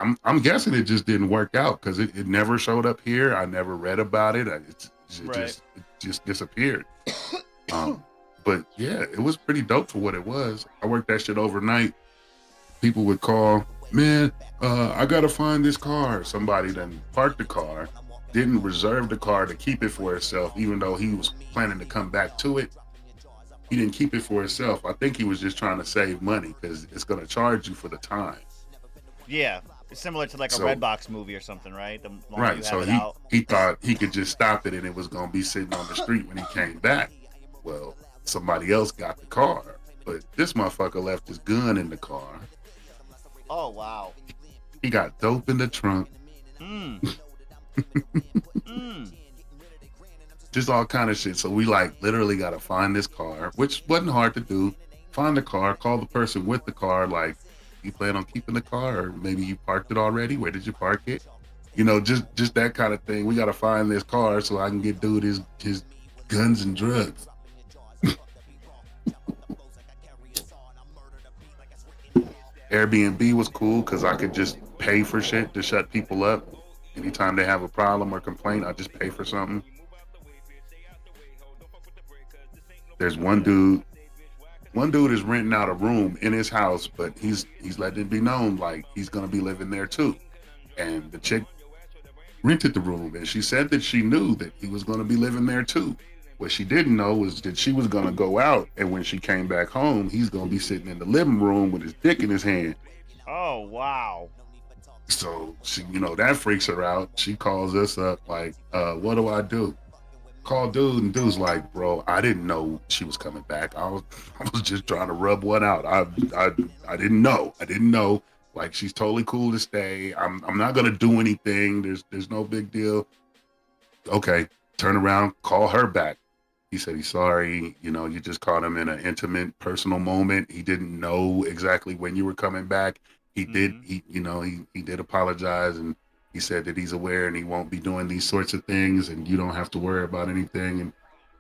I'm guessing it just didn't work out because it never showed up here. I never read about it. Right. It just disappeared. But yeah, it was pretty dope for what it was. I worked that shit overnight. People would call, man, I gotta find this car. Somebody then parked the car, didn't reserve the car to keep it for itself, even though he was planning to come back to it. He didn't keep it for himself. I think he was just trying to save money because it's gonna charge you for the time. Yeah, it's similar to like a So Redbox movie or something, right? The longer you right, have so it out. he thought he could just stop it and it was gonna be sitting on the street when he came back. Well, somebody else got the car, but this motherfucker left his gun in the car. Oh wow. He got dope in the trunk. Mm. Mm. Just all kind of shit. So we like literally got to find this car, which wasn't hard to do. Find the car, call the person with the car. Like, you plan on keeping the car, or maybe you parked it already. Where did you park it? You know, just that kind of thing. We got to find this car so I can get dude his guns and drugs. Airbnb was cool because I could just pay for shit to shut people up. Anytime they have a problem or complaint, I just pay for something. There's one dude is renting out a room in his house, but he's letting it be known like he's gonna be living there too. And the chick rented the room, and she said that she knew that he was gonna be living there too. What she didn't know was that she was gonna go out, and when she came back home, he's gonna be sitting in the living room with his dick in his hand. Oh wow. So she, that freaks her out. She calls us up like, what do I do? Call dude, and dude's like, bro, I didn't know she was coming back. I was just trying to rub one out. I didn't know. Like, she's totally cool to stay. I'm not gonna do anything. There's no big deal. Okay, turn around, call her back. He said he's sorry. You just caught him in an intimate, personal moment. He didn't know exactly when you were coming back. He did. He did apologize, and he said that he's aware and he won't be doing these sorts of things, and you don't have to worry about anything.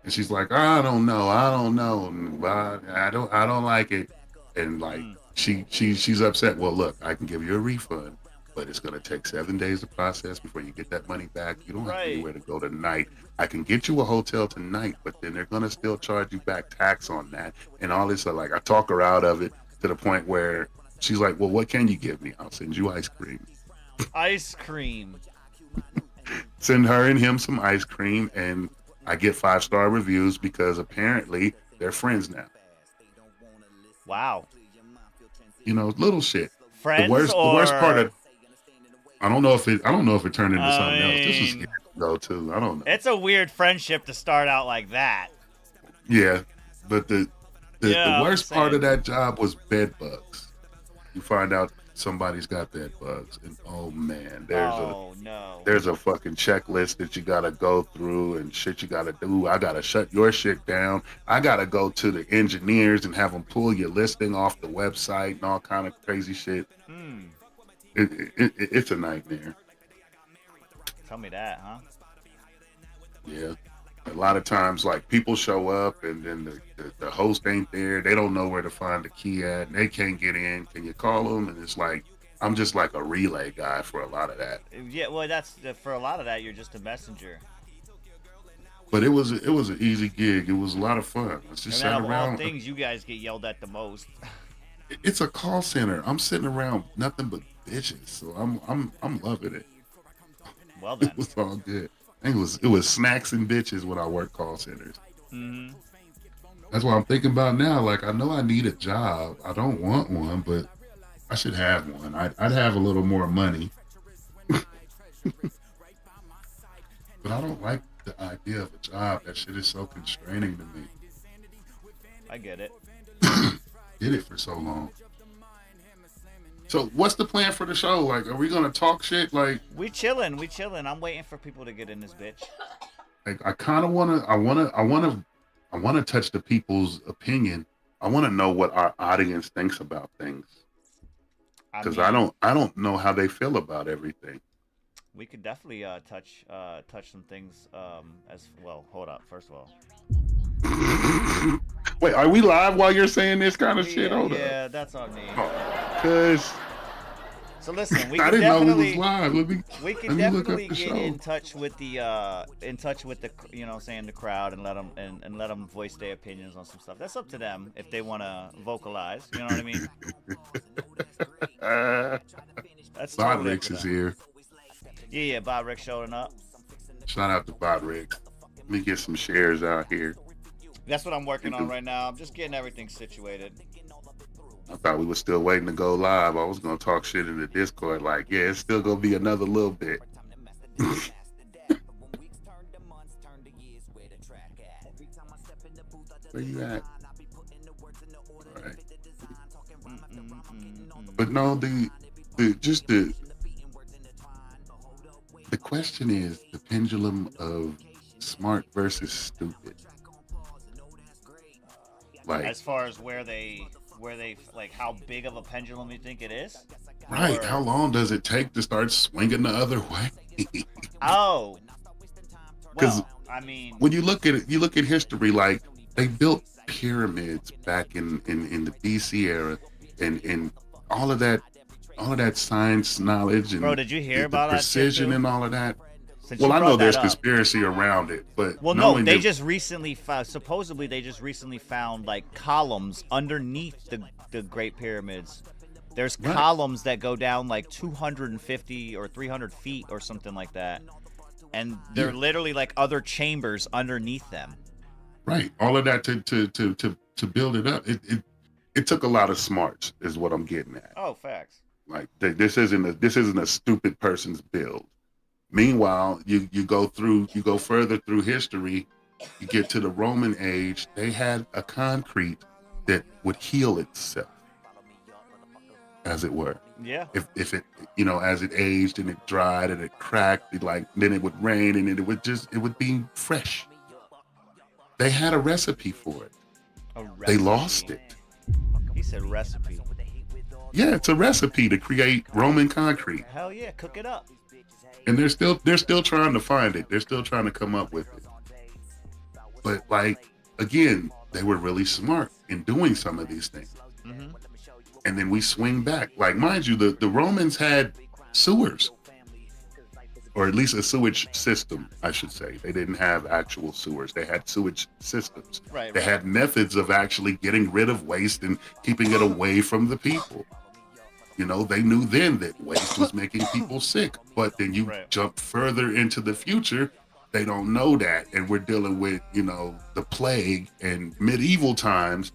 And she's like, I don't know, and I don't like it, and like she's upset. Well, look, I can give you a refund, but it's gonna take 7 days to process before you get that money back. You don't have anywhere to go tonight. I can get you a hotel tonight, but then they're gonna still charge you back tax on that and all this. So like, I talk her out of it to the point where she's like, well, what can you give me? I'll send you ice cream. Ice cream. Send her and him some ice cream, and I get 5-star reviews because apparently they're friends now. Wow. Little shit. Friends the worst part of I don't know if it turned into something else. This was scary though too. I don't know. It's a weird friendship to start out like that. Yeah, but the worst part of that job was bed bugs. You find out somebody's got bed bugs, and oh man, there's a fucking checklist that you gotta go through and shit you gotta do. I gotta shut your shit down. I gotta go to the engineers and have them pull your listing off the website and all kind of crazy shit. It's a nightmare. Tell me that, huh? Yeah. A lot of times, like, people show up and then the host ain't there. They don't know where to find the key at, and they can't get in. Can you call them? And it's like, I'm just like a relay guy for a lot of that. Yeah, well, that's for a lot of that. You're just a messenger. But it was an easy gig. It was a lot of fun. Let's just sit around. Of all things, you guys get yelled at the most. It's a call center. I'm sitting around nothing but bitches, so I'm loving it. Well then, it was all good. I think it was snacks and bitches when I worked call centers. Mm-hmm. That's what I'm thinking about now. Like, I know I need a job. I don't want one, but I should have one. I'd have a little more money. But I don't like the idea of a job. That shit is so constraining to me. I get it. Did it for so long. So what's the plan for the show? Like, are we gonna talk shit? Like, we chilling. I'm waiting for people to get in this bitch. Like, I kind of wanna touch the people's opinion. I want to know what our audience thinks about things, because I don't know how they feel about everything. We could definitely touch some things as well. Hold up, first of all. Wait, are we live while you're saying this kind of shit? Hold yeah, up. That's on me. Because So listen, I didn't know we was live. we can Let me look up definitely the get show. in touch with the you know saying the crowd and let them voice their opinions on some stuff. That's up to them if they want to vocalize. You know what I mean? That's totally up to Bodrix is them. here. Yeah, Bob Rick showing up. Shout out to Bodrix. Let me get some shares out here. That's what I'm working on right now. I'm just getting everything situated. I thought we were still waiting to go live. I was gonna talk shit in the Discord, like, yeah, it's still gonna be another little bit. Where you at? All right. But no, the question is the pendulum of smart versus stupid. Like, as far as where they like how big of a pendulum you think it is? right. Or... How long does it take to start swinging the other way? Oh. Because I mean, when you look at it, you look at history, like they built pyramids back in the BC era, and all of that science knowledge and bro, did you hear the about that shit precision too? and all of that. Since Well, you I know brought that there's up. conspiracy around it, but Well, no, they that, just recently found. Supposedly, they just recently found like columns underneath the Great Pyramids. There's right. columns that go down like 250 or 300 feet or something like that, and they're literally like other chambers underneath them. Right, all of that to build it up. It took a lot of smarts, is what I'm getting at. Oh, facts. Like this isn't a stupid person's build. Meanwhile, you go further through history, you get to the Roman age, they had a concrete that would heal itself, as it were. Yeah. If it, as it aged and it dried and it cracked, then it would rain and it would be fresh. They had a recipe for it. They lost it. He said recipe. Yeah, it's a recipe to create Roman concrete. Hell yeah, cook it up. And they're still trying to find it. They're still trying to come up with it. But again, they were really smart in doing some of these things. Mm-hmm. And then we swing back. Like, mind you, the Romans had sewers, or at least a sewage system, I should say. They didn't have actual sewers. They had sewage systems. Right. They had methods of actually getting rid of waste and keeping it away from the people. They knew then that waste was making people sick. But then you jump further into the future, they don't know that. And we're dealing with, the plague and medieval times,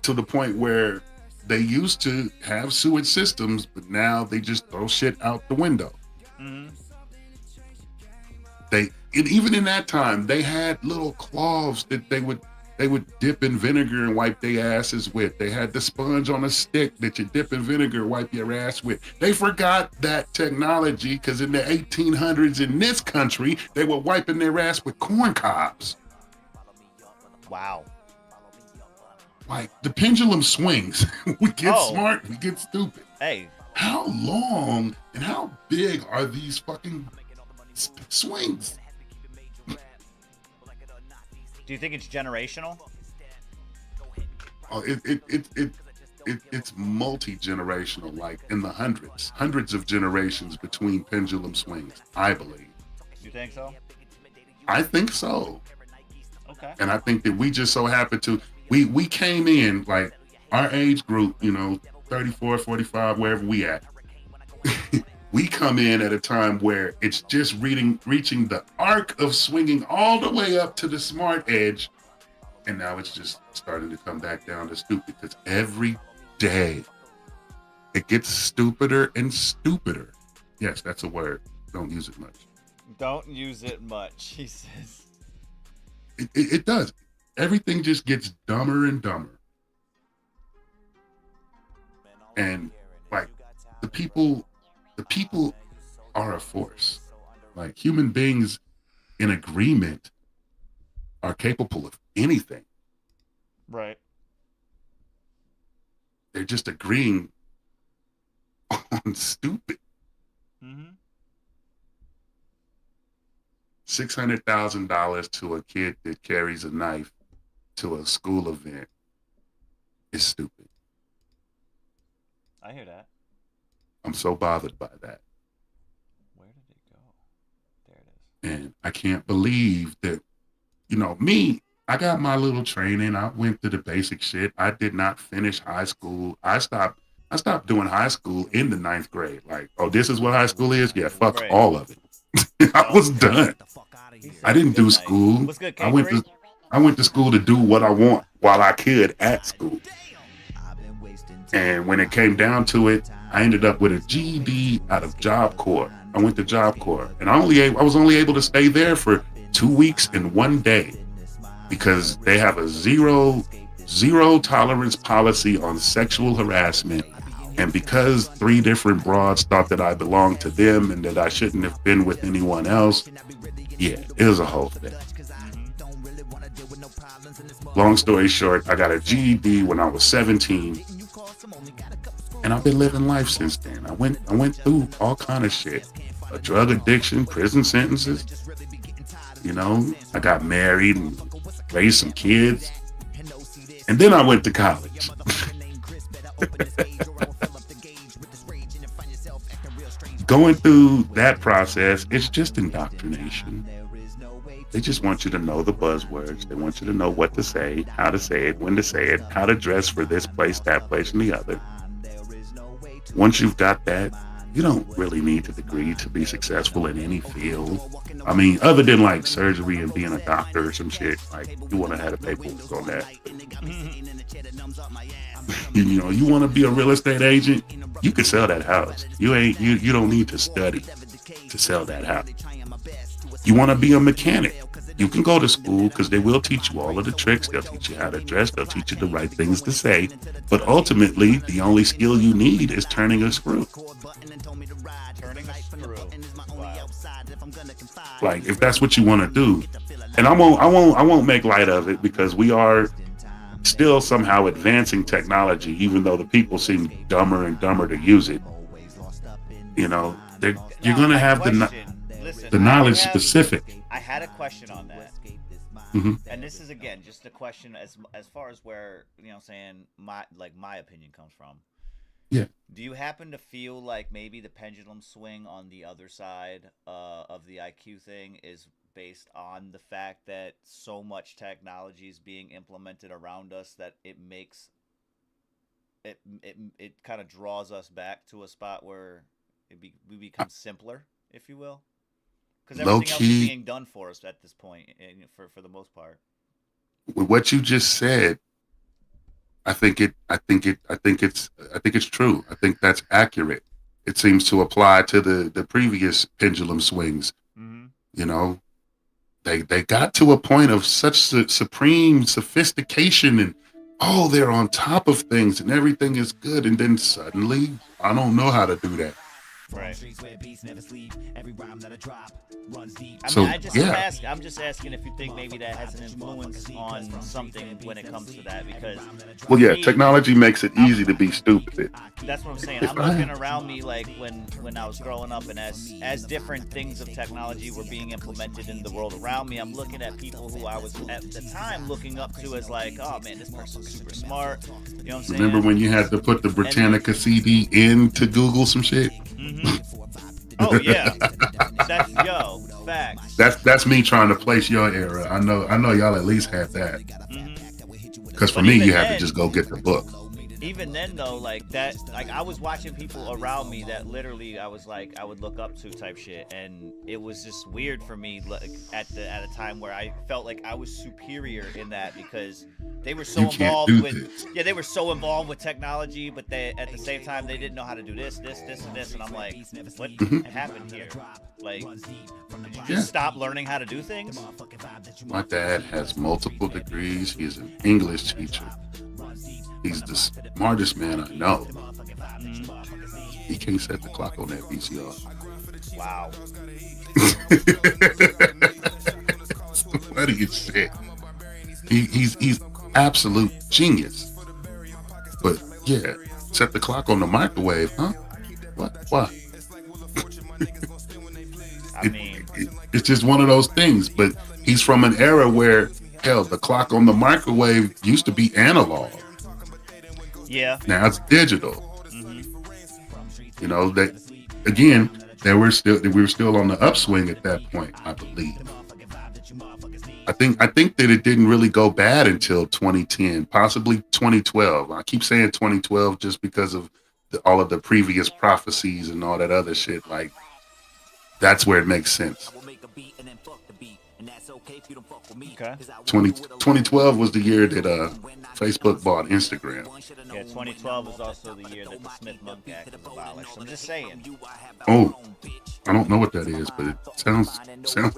to the point where they used to have sewage systems, but now they just throw shit out the window. Mm-hmm. And even in that time, they had little cloths that they would dip in vinegar and wipe their asses with. They had the sponge on a stick that you dip in vinegar, wipe your ass with. They forgot that technology because in the 1800s in this country, they were wiping their ass with corn cobs. Wow. Like, the pendulum swings. We get smart, we get stupid. Hey. How long and how big are these fucking swings? Do you think it's generational? Oh, it's multi-generational, like in the hundreds of generations between pendulum swings, I believe. You think so? I think so. Okay. And I think that we just so happen to, we came in, like, our age group, 34, 45, wherever we at. We come in at a time where it's just reaching the arc of swinging all the way up to the smart edge. And now it's just starting to come back down to stupid, because every day it gets stupider and stupider. Yes, that's a word. Don't use it much. Don't use it much, he says. It does. Everything just gets dumber and dumber. And the people are a force. Like, human beings in agreement are capable of anything. Right. They're just agreeing on stupid. Mm-hmm. $600,000 to a kid that carries a knife to a school event is stupid. I hear that. I'm so bothered by that. Where did it go? There it is. And I can't believe that, me, I got my little training. I went through the basic shit. I did not finish high school. I stopped doing high school in the 9th grade. Like, oh, this is what high school is? Yeah, fuck Right. all of it. I was done. I didn't do Good night. school. What's good, I went K3? to school to do what I want while I could at school. And when it came down to it, I ended up with a GED out of Job Corps. I went to Job Corps, and I was only able to stay there for 2 weeks and 1 day because they have a zero tolerance policy on sexual harassment. And because 3 different broads thought that I belonged to them and that I shouldn't have been with anyone else, yeah, it was a whole thing. Long story short, I got a GED when I was 17, and I've been living life since then. I went through all kind of shit, a drug addiction, prison sentences. I got married and raised some kids, and then I went to college. Going through that process, it's just indoctrination. They just want you to know the buzzwords. They want you to know what to say, how to say it, when to say it, how to dress for this place, that place, and the other. Once you've got that, you don't really need a degree to be successful in any field. I mean, other than like surgery and being a doctor or some shit, like you want to have a paperwork on that. You want to be a real estate agent, you can sell that house. You don't need to study to sell that house. You want to be a mechanic, you can go to school because they will teach you all of the tricks. They'll teach you how to dress. They'll teach you the right things to say. But ultimately, the only skill you need is turning a screw. Turning a screw. Wow. Like, if that's what you want to do, and I won't make light of it because we are still somehow advancing technology, even though the people seem dumber and dumber to use it. You're gonna have the knowledge specific. I had a question on that. Mm-hmm. And this is again just a question as far as where my opinion comes from. Yeah. Do you happen to feel like maybe the pendulum swing on the other side of the IQ thing is based on the fact that so much technology is being implemented around us that it makes it kind of draws us back to a spot where we become simpler, if you will? Because everything else is being done for us at this point, for the most part. With what you just said, I think it's true. I think that's accurate. It seems to apply to the previous pendulum swings. Mm-hmm. They got to a point of such supreme sophistication and they're on top of things and everything is good, and then suddenly I don't know how to do that. Right. So, I'm just asking if you think maybe that has an influence on something when it comes to that, because technology makes it easy to be stupid. That's what I'm saying. I'm looking around me like when I was growing up, and as different things of technology were being implemented in the world around me, I'm looking at people who I was at the time looking up to as like, oh man, this person's super smart. You know what I'm saying? Remember when you had to put the Britannica CD in to Google some shit? Mm-hmm. Oh yeah, facts. That's me trying to place your era. I know y'all at least had that. Because for me, you had to just go get the book. Even then, though, like I was watching people around me that literally I would look up to type shit, and it was just weird for me, like at a time where I felt like I was superior in that because they were so involved with technology, but they at the same time they didn't know how to do this, and this, and I'm like, what happened here? Like, did you just stop learning how to do things? My dad has multiple degrees. He's an English teacher. He's the smartest man I know. He can't set the clock on that VCR. Wow. What do you say? He's absolute genius. But yeah, set the clock on the microwave, huh? What? Why? It's just one of those things. But he's from an era where, hell, the clock on the microwave used to be analog. Yeah. Now it's digital. You know, that again, we were still on the upswing at that point, I believe. I think that it didn't really go bad until 2010, possibly 2012. I keep saying 2012 just because of all of the previous prophecies and all that other shit. Like, that's where it makes sense. Okay. 2012 was the year that Facebook bought Instagram. Yeah, 2012 was also the year that the Smith-Monk Act was abolished. I'm just saying. Oh, I don't know what that is, but it sounds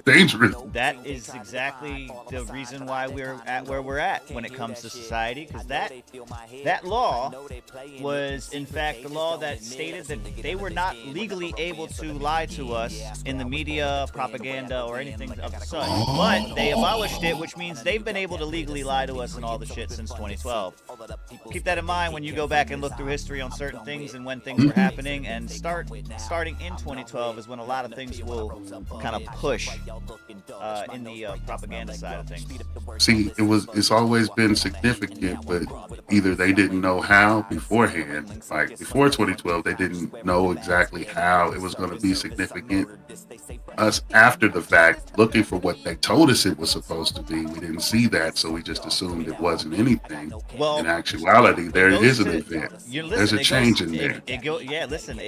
dangerous. That is exactly the reason why we're at where we're at when it comes to society, because that law was, in fact, the law that stated that they were not legally able to lie to us in the media, propaganda, or anything of the such. But they abolished it, which means they've been able to legally lie to us and all the shit since 2012. Keep that in mind when you go back and look through history on certain things and when things were happening. And starting in 2012 is when a lot of things will kind of push in the propaganda side of things. See, it's always been significant, but either they didn't know how beforehand, like before 2012, they didn't know exactly how it was going to be significant. Us after the fact, looking for what they told us it was supposed to be, we didn't see that, so we just assumed it wasn't anything. Well, in actuality, there is an event. There's a change in there. It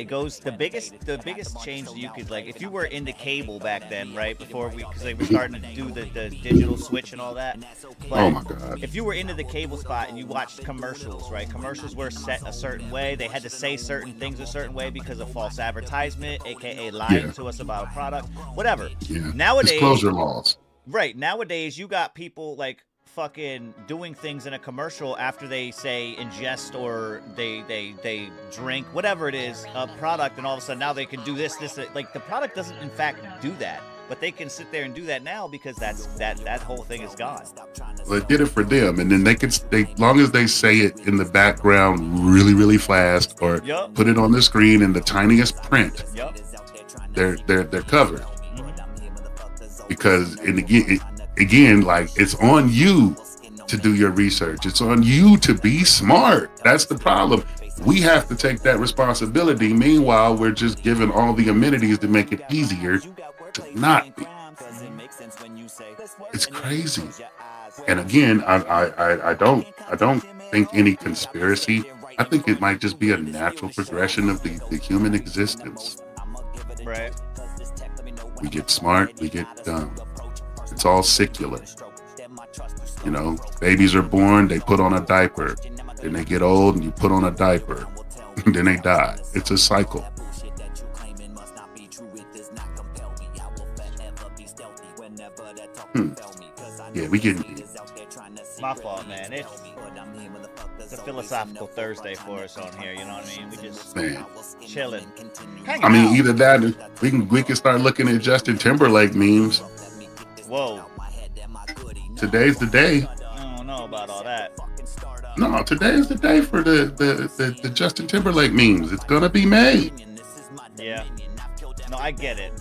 goes. The biggest change that you could, like, if you were into cable back then, right, because they were starting to do the digital switch and all that. But oh my God! If you were into the cable spot and you watched commercials, right, commercials were set a certain way. They had to say certain things a certain way because of false advertisement, aka lying to us about a product, whatever. Yeah. Nowadays, disclosure laws. Right. Nowadays, you got people like fucking doing things in a commercial after they say ingest or they drink, whatever it is, a product, and all of a sudden now they can do this. Like, the product doesn't in fact do that, but they can sit there and do that now because that whole thing is gone. Well, it did it for them, and then they long as they say it in the background really, really fast, or put it on the screen in the tiniest print, they're covered. Because, and again, like, it's on you to do your research. It's on you to be smart. That's the problem. We have to take that responsibility. Meanwhile, we're just given all the amenities to make it easier to not be. It's crazy. And again, I don't think any conspiracy. I think it might just be a natural progression of the human existence. Right. We get smart, we get dumb. It's all secular. You know, babies are born, they put on a diaper. Then they get old and you put on a diaper. Then they die. It's a cycle. Yeah, we getting deep. My fault, man. It's a philosophical Thursday for us on here, you know what I mean? We just chilling. I mean, either that or we can start looking at Justin Timberlake memes. Whoa. Today's the day. I don't know about all that. No, today is the day for the Justin Timberlake memes. It's gonna be made. Yeah. No, I get it.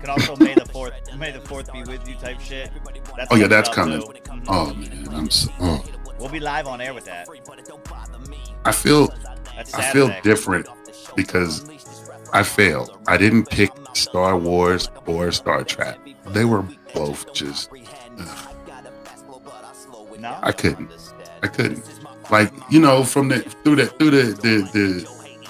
Could also May the 4th be with you type shit. That's coming. Oh man, We'll be live on air with that. I feel different because I failed. I didn't pick Star Wars or Star Trek. They were both just. No? I couldn't. Like, you know, through the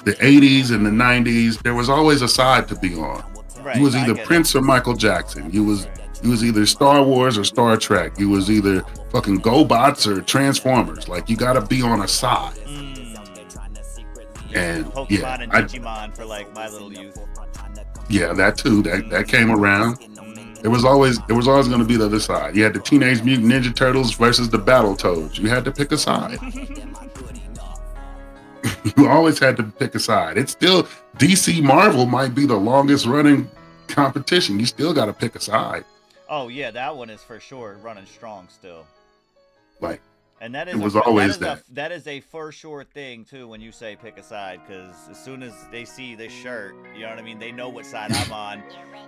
80s and the 90s, there was always a side to be on. Right, You was either Prince or Michael Jackson. You was either Star Wars or Star Trek. You was either fucking GoBots or Transformers. Like, you got to be on a side. And Pokemon and Digimon for like my little youth. Yeah, that too. That came around. There was always going to be the other side. You had the Teenage Mutant Ninja Turtles versus the Battletoads. You had to pick a side. You always had to pick a side. It's still DC Marvel might be the longest running competition. You still got to pick a side. Oh yeah, that one is for sure running strong still. Like, And that It is was always that is a for sure thing too when you say pick a side, because as soon as they see this shirt, you know what I mean, they know what side I'm on.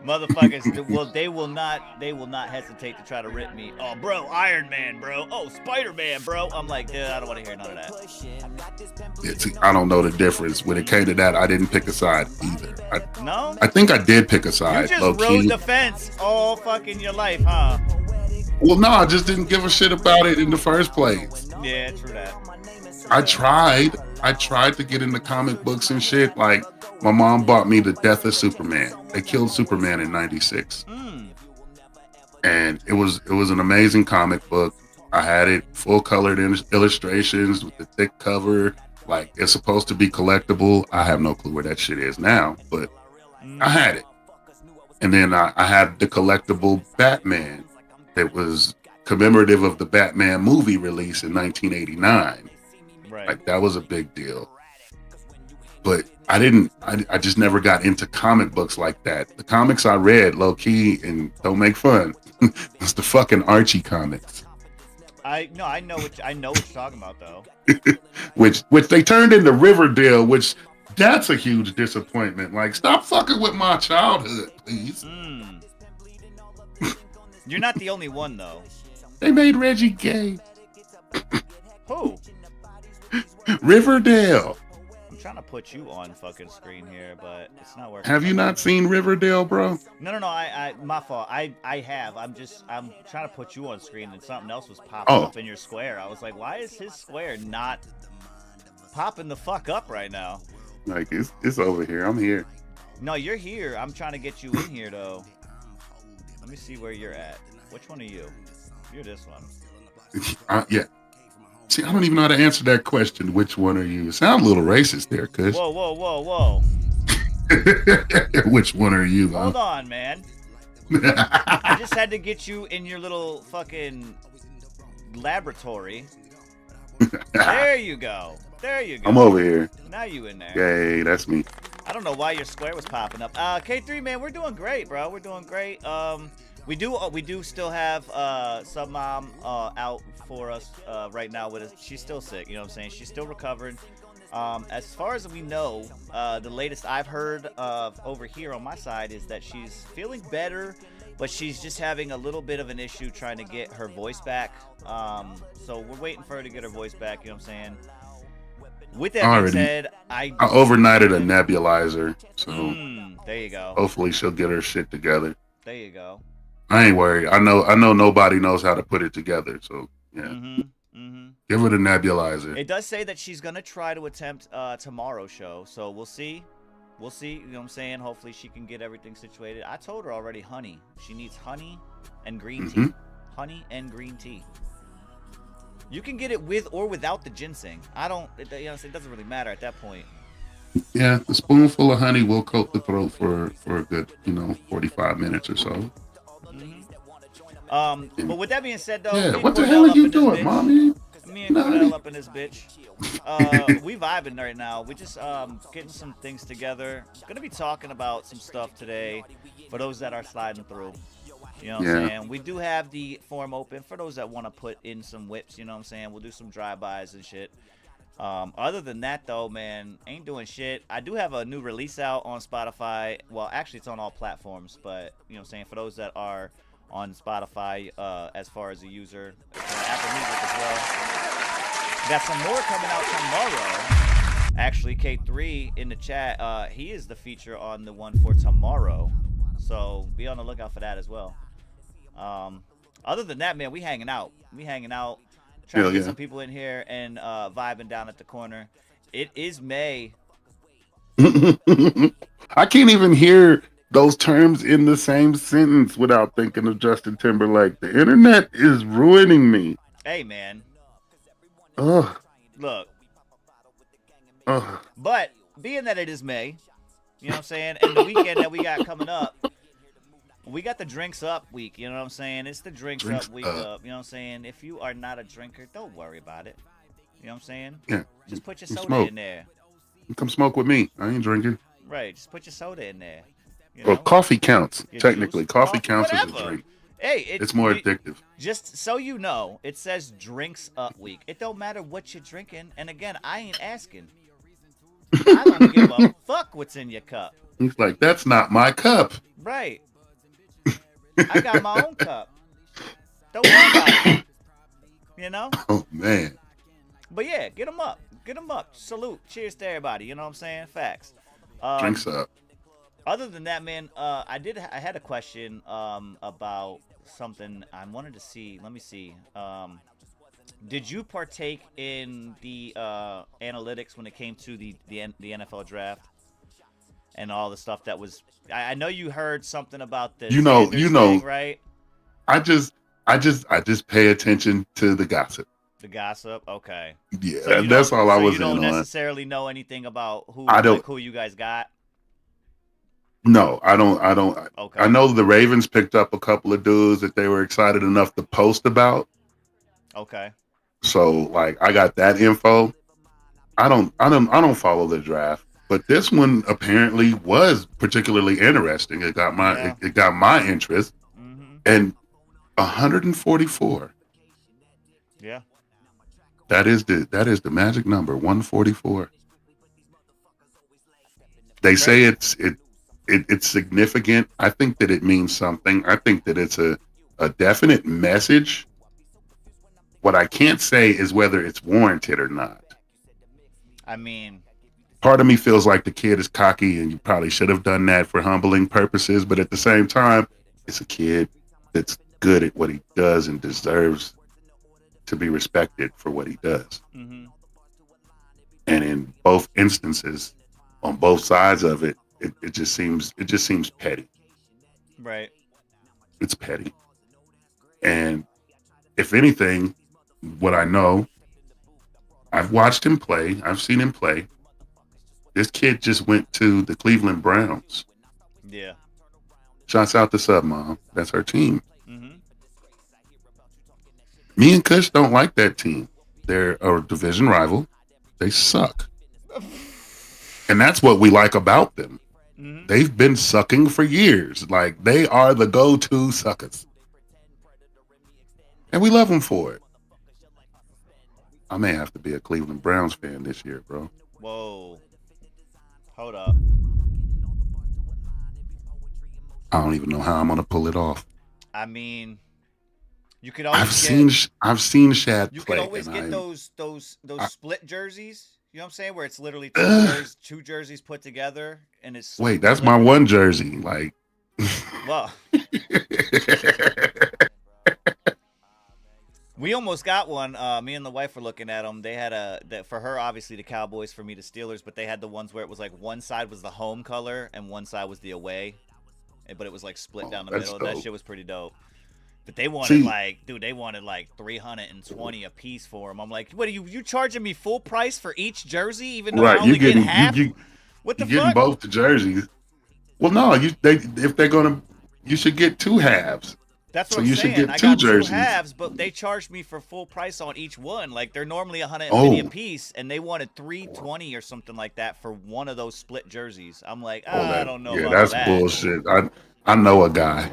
Motherfuckers, they will not hesitate to try to rip me. Oh, bro, Iron Man, bro. Oh, Spider-Man, bro. I'm like, dude, I don't want to hear none of that. I don't know the difference. When it came to that, I didn't pick a side either. No? I think I did pick a side. You just rode the fence all fucking your life, huh? Well, no, I just didn't give a shit about it in the first place. Yeah, true that. I tried to get into comic books and shit. Like, my mom bought me The Death of Superman. They killed Superman in '96. And it was an amazing comic book. I had it full colored illustrations with the thick cover. Like, it's supposed to be collectible. I have no clue where that shit is now, but I had it. And then I had the collectible Batman that was commemorative of the Batman movie release in 1989. Right. Like, that was a big deal. But I just never got into comic books like that. The comics I read, low key, and don't make fun, was the fucking Archie comics. I know what you're talking about though. which they turned into Riverdale, which that's a huge disappointment. Like, stop fucking with my childhood, please. You're not the only one though. They made Reggie gay. Who? Riverdale. I'm trying to put you on fucking screen here, but it's not working. Have you not seen Riverdale, bro? No. I my fault. I have. I'm trying to put you on screen, and something else was popping up in your square. I was like, why is his square not popping the fuck up right now? Like, it's over here. I'm here. No, you're here. I'm trying to get you in here though. Let me see where you're at. Which one are you? You're this one. Yeah. See, I don't even know how to answer that question. Which one are you? Sound a little racist there, Kush. Whoa. Which one are you? Hold on, man. I just had to get you in your little fucking laboratory. There you go. I'm over here. Now you in there. Yay, that's me. I don't know why your square was popping up. K3, man, we're doing great, bro. We're doing great. We do still have Sub Mom out for us right now with us. She's still sick, you know what I'm saying? She's still recovering. As far as we know, the latest I've heard over here on my side is that she's feeling better, but she's just having a little bit of an issue trying to get her voice back. So we're waiting for her to get her voice back, you know what I'm saying? With that being said, I overnighted a nebulizer, so there you go. Hopefully she'll get her shit together. There you go. I ain't worried. I know nobody knows how to put it together, so yeah. Give her the nebulizer. It does say that she's gonna try to attempt tomorrow's show, so we'll see. You know what I'm saying? Hopefully she can get everything situated. I told her already, honey. She needs honey and green tea. Honey and green tea. You can get it with or without the ginseng. It doesn't really matter at that point. Yeah, a spoonful of honey will coat the throat for a good, 45 minutes or so. But with that being said, though, yeah, what the hell are you doing, mommy? Me and Cordell up in this bitch. We vibing right now. We just getting some things together. Gonna be talking about some stuff today for those that are sliding through. You know what I'm saying? We do have the form open for those that want to put in some whips, you know what I'm saying? We'll do some drive-bys and shit. Other than that, though, man, ain't doing shit. I do have a new release out on Spotify. Well, actually, it's on all platforms, but, you know what I'm saying, for those that are on Spotify as far as a user, Apple Music as well. Got some more coming out tomorrow. Actually, K3 in the chat, he is the feature on the one for tomorrow. So be on the lookout for that as well. Other than that, man, we hanging out. Trying to get some people in here and vibing down at the corner. It is May. I can't even hear those terms in the same sentence without thinking of Justin Timberlake. The internet is ruining me. Hey, man. Ugh. Look. Ugh. But being that it is May, you know what I'm saying, and the weekend that we got coming up, we got the Drinks Up week, you know what I'm saying? It's the Drinks Up week up, you know what I'm saying? If you are not a drinker, don't worry about it. You know what I'm saying? Yeah. Just put your soda in there. Come smoke with me. I ain't drinking. Right. Just put your soda in there. Well, coffee counts. Technically, coffee counts as a drink. Hey, It's more addictive. Just so you know, it says drinks up week. It don't matter what you're drinking. And again, I ain't asking. I don't give a fuck what's in your cup. He's like, that's not my cup. Right. I got my own cup. Don't worry about it. You know? Oh, man. But yeah, get them up. Get them up. Salute. Cheers to everybody. You know what I'm saying? Facts. Drinks up. Other than that, man, I had a question about something I wanted to see. Let me see. Did you partake in the analytics when it came to the NFL draft and all the stuff that was? I know you heard something about the Sanders thing, right? I just pay attention to the gossip. The gossip, okay. Yeah, so that's all I was in on. You don't necessarily know anything about who you guys got. No, I don't. Okay. I know the Ravens picked up a couple of dudes that they were excited enough to post about. Okay. So like, I got that info. I don't follow the draft, but this one apparently was particularly interesting. It got my interest. Mm-hmm. And 144. Yeah. That is the magic number, 144. They say it's significant. I think that it means something. I think that it's a definite message. What I can't say is whether it's warranted or not. I mean, part of me feels like the kid is cocky and you probably should have done that for humbling purposes, but at the same time, it's a kid that's good at what he does and deserves to be respected for what he does. Mm-hmm. And in both instances, on both sides of it, it just seems petty. Right. It's petty. And if anything, what I know, I've watched him play. I've seen him play. This kid just went to the Cleveland Browns. Yeah. Shouts out to Sub Mom. That's her team. Mm-hmm. Me and Kush don't like that team. They're a division rival. They suck. And that's what we like about them. Mm-hmm. They've been sucking for years. Like, they are the go-to suckers. And we love them for it. I may have to be a Cleveland Browns fan this year, bro. Whoa. Hold up. I don't even know how I'm going to pull it off. I mean, you could always I've seen Shad play. You could always get those split jerseys. You know what I'm saying? Where it's literally two jerseys put together, and it's wait. That's my one jersey. Like, well, we almost got one. Me and the wife were looking at them. They had for her, obviously the Cowboys, for me the Steelers, but they had the ones where it was like one side was the home color and one side was the away, but it was like split down the middle. Dope. That shit was pretty dope. But they wanted they wanted like $320 a piece for them. I'm like, what are you charging me full price for each jersey, even though I only get half? What the fuck? You're getting both the jerseys. Well, no, if they're gonna, you should get two halves. That's what I'm saying. Should get I two got jerseys. 2 halves, but they charged me for full price on each one. Like, they're normally $150 a piece, and they wanted $320 or something like that for one of those split jerseys. I'm like, I don't know about that. Yeah, that's bullshit. I know a guy.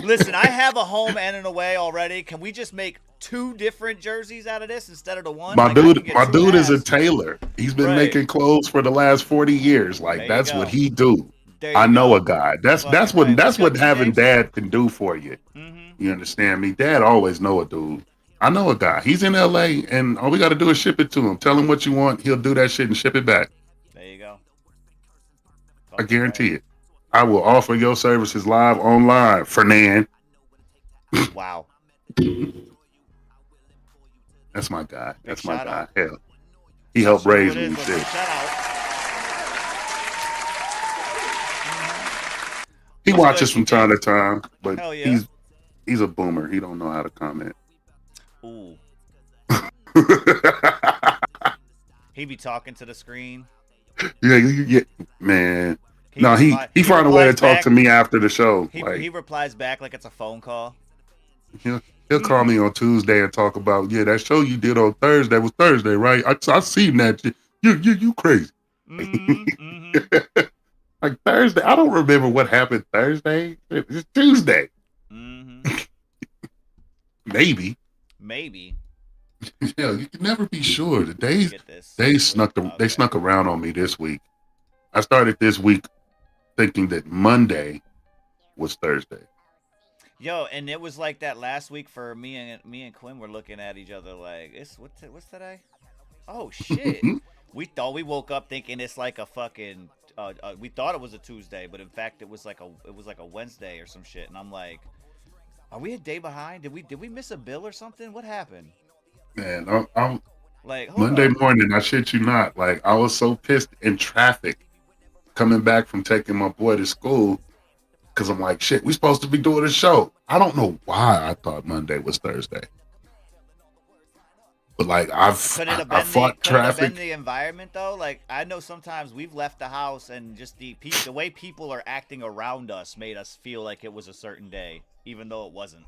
Listen, I have a home and an away already. Can we just make 2 different jerseys out of this instead of the one? My dude is a tailor. He's been making clothes for the last 40 years. Like, that's what he do. I know a guy. That's what having dad can do for you. Mm-hmm. You understand me? Dad always know a dude. I know a guy. He's in LA, and all we got to do is ship it to him. Tell him what you want. He'll do that shit and ship it back. There you go. I guarantee it. I will offer your services live online, Fernand. Wow. That's my guy. That's my guy. Out. Hell, he helped raise me. Shout out. He watches from time to time, but yeah. he's a boomer. He don't know how to comment. Ooh. He be talking to the screen. Yeah, man. He find a way to talk to me after the show. He replies back like it's a phone call. He'll call me on Tuesday and talk about, that show you did on Thursday was Thursday, right? I seen that. You crazy. Mm-hmm. Like Thursday, I don't remember what happened Thursday. It's Tuesday. Mm-hmm. Maybe. Maybe. Yeah, you can never be sure. The Let me days get this. they snuck Okay. they snuck around on me this week. I started this week thinking that Monday was Thursday. Yo, and it was like that last week for me and Quinn were looking at each other like, what's today? Oh shit. We thought we woke up thinking it's like a fucking we thought it was a Tuesday, but in fact it was like a Wednesday or some shit. And I'm like, are we a day behind? Did we miss a bill or something? What happened? Man, I'm Like, hold Monday up. morning, I shit you not. Like I was so pissed in traffic coming back from taking my boy to school because I'm like, shit, we supposed to be doing a show. I don't know why I thought Monday was Thursday. But like I Could it have fought been the traffic. environment though? Like I know sometimes we've left the house and just the way people are acting around us made us feel like it was a certain day, even though it wasn't.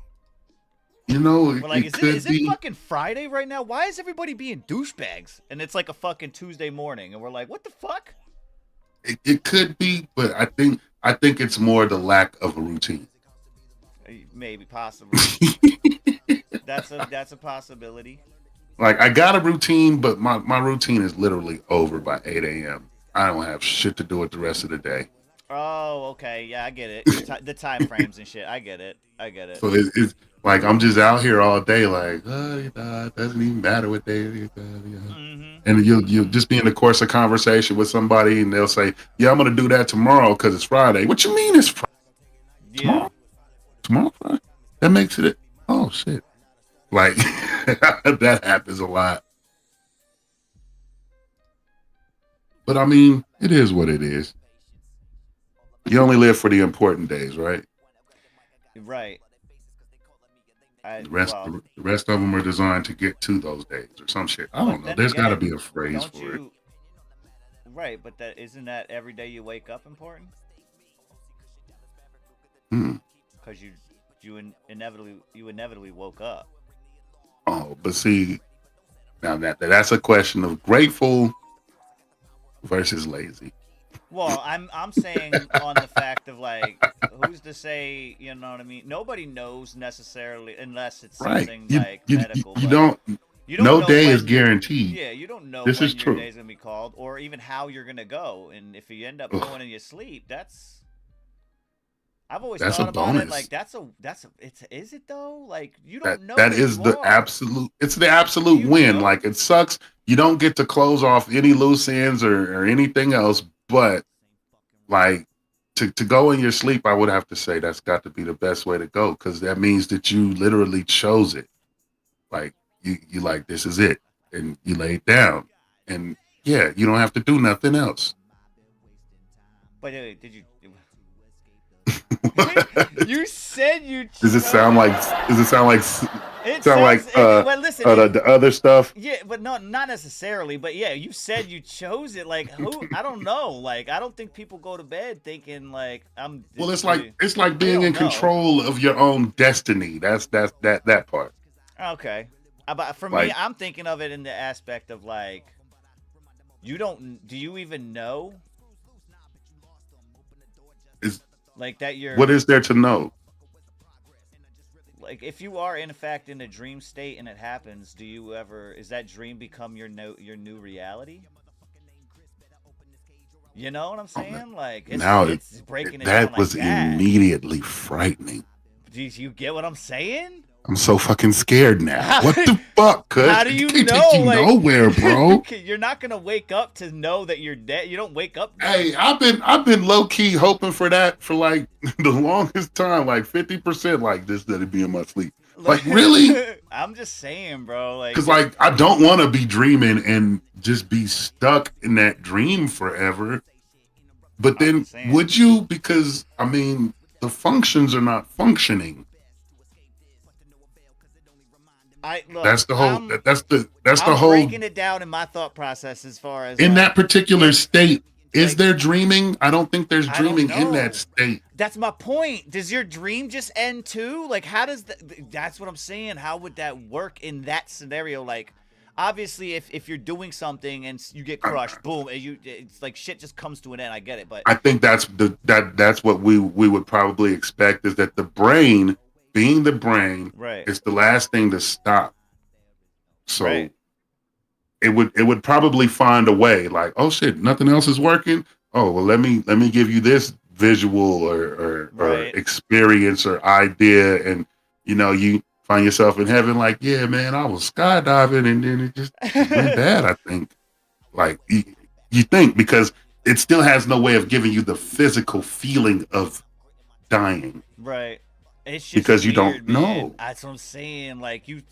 You know, We're like, it could is it be. fucking Friday right now? Why is everybody being douchebags? And it's like a fucking Tuesday morning, and we're like, what the fuck? It could be, but I think it's more the lack of a routine. Maybe, possibly. That's a possibility. Like I got a routine, but my routine is literally over by 8 a.m. I don't have shit to do with the rest of the day. Oh, okay, yeah, I get it. The time frames and shit, I get it. So it's like I'm just out here all day, like it doesn't even matter what day it is. Mm-hmm. And you'll just be in the course of conversation with somebody, and they'll say, "Yeah, I'm gonna do that tomorrow because it's Friday." What you mean it's Friday? Yeah. Tomorrow Friday? That makes it. Oh shit! Like that happens a lot. But I mean, it is what it is. You only live for the important days, right? Right. The rest of them are designed to get to those days or some shit. I don't know. There's got to be a phrase for it. Right, but isn't that every day you wake up important? Because you inevitably woke up. Oh, but see, now that's a question of grateful versus lazy. Well, I'm saying on the fact of like, who's to say, you know what I mean? Nobody knows necessarily unless it's something like medical. You don't. No day is guaranteed. Yeah, you don't know this when is your true. day's gonna be called, or even how you're gonna go. And if you end up going in your sleep, that's. I've always thought about it like is it though? Like you don't know. That is the absolute. It's the absolute win. Like it sucks. You don't get to close off any loose ends or anything else. But like to go in your sleep, I would have to say that's got to be the best way to go because that means that you literally chose it. Like you like this is it, and you lay it down, and yeah, you don't have to do nothing else. But did you? You said you. Does it sound like? Does it sound like? Well, listen, the other stuff. Yeah, but not necessarily. But yeah, you said you chose it. Like who? I don't know. Like I don't think people go to bed thinking like I'm. Well, it's like being in control of your own destiny. That's that part. Okay, but for me, I'm thinking of it in the aspect of like, you don't. Do you even know? Like that you're. What is there to know? Like if you are in fact in a dream state and it happens, do you ever? Is that dream become your new reality? You know what I'm saying? Like it's breaking it down like that. That was immediately frightening. Do you get what I'm saying? I'm so fucking scared now. What the fuck, Kush? How do you can't know? Take you nowhere, bro. You're not gonna wake up to know that you're dead. You don't wake up. Hey, I've been low key hoping for that for like the longest time, like 50%. Like this, that it be in my sleep. Like really? I'm just saying, bro. Like, because like I don't want to be dreaming and just be stuck in that dream forever. But then would you? Because I mean, the functions are not functioning. That's the whole. That's the whole. Breaking it down in my thought process as far as in that particular state. Is there dreaming? I don't think there's dreaming in that state. That's my point. Does your dream just end too? Like, how does that? That's what I'm saying. How would that work in that scenario? Like, obviously if you're doing something and you get crushed, boom, and it's like shit just comes to an end. I get it, but I think that's what we would probably expect, is that the brain, being the brain, right, is the last thing to stop. So right, it would probably find a way, like, oh shit, nothing else is working. Oh well, let me give you this visual or right. experience or idea, and you find yourself in heaven, like, yeah, man, I was skydiving and then it went bad. I think, like, you think, because it still has no way of giving you the physical feeling of dying, Right. It's just because you don't weird, man. know. That's what I'm saying. Like you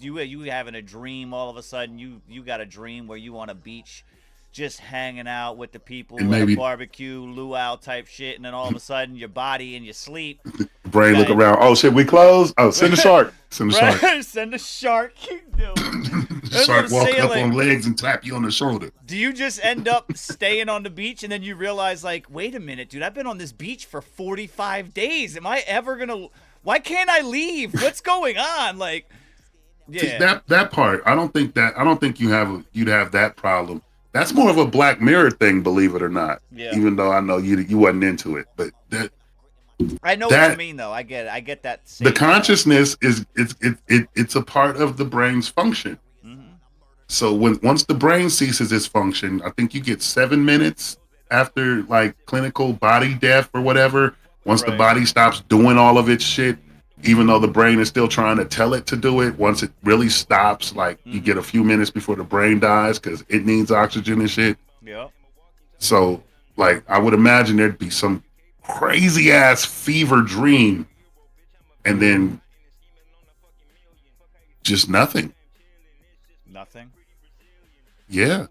having a dream all of a sudden. You got a dream where you on a beach, just hanging out with the And people at a maybe barbecue, luau type shit, and then all of a sudden your body in your sleep. the You brain look got around. Oh shit, we closed. Oh, send a shark. Send a shark. right. Send a shark. No. That's what I'm Shark walk saying. up Like, on legs and tap you on the shoulder. do you just end up staying on the beach and then you realize, like, wait a minute, dude, I've been on this beach for 45 days. Am I ever gonna? Why can't I leave? What's going on? Like, See, yeah, that part, I don't think you'd have that problem. That's more of a Black Mirror thing, believe it or not. yeah. Even though I know you wasn't into it, but I know what you that mean, though. I get it. I get that. the Same, consciousness it's a part of the brain's function. mm-hmm. So once the brain ceases its function, I think you get 7 minutes after, like, clinical body death or whatever. Once the Right. body stops doing all of its shit, even though the brain is still trying to tell it to do it, once it really stops, like, you get a few minutes before the brain dies because it needs oxygen and shit. Yeah. So, like, I would imagine there'd be some crazy ass fever dream, and then just nothing. Nothing. Yeah.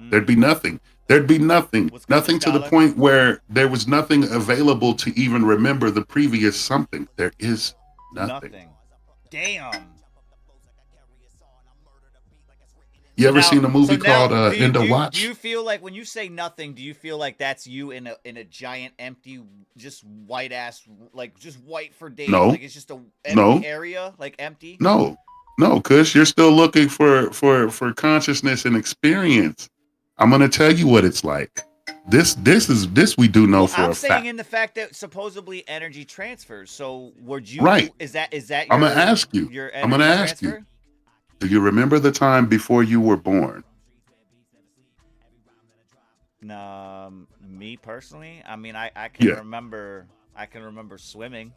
There'd be nothing. There'd be nothing. What's good, Nothing to the Scholar? point where there was nothing available to even remember the previous something. There is nothing. Damn. You ever seen a movie called End do of you, Watch? do you feel like when you say nothing, do you feel like that's you in a giant empty, just white ass, like just white for days, No, like it's just a no, empty area, like empty? no, no, Kush, you're still looking for consciousness and experience. I'm gonna tell you what it's like. This we do know Well, for I'm a saying fact. in the fact that supposedly energy transfers. So would you? Right. Is that I'm your gonna ask you. your I'm energy gonna ask transfer? you. Do you remember the time before you were born? Me personally, I mean, I can Yeah. remember. I can remember swimming.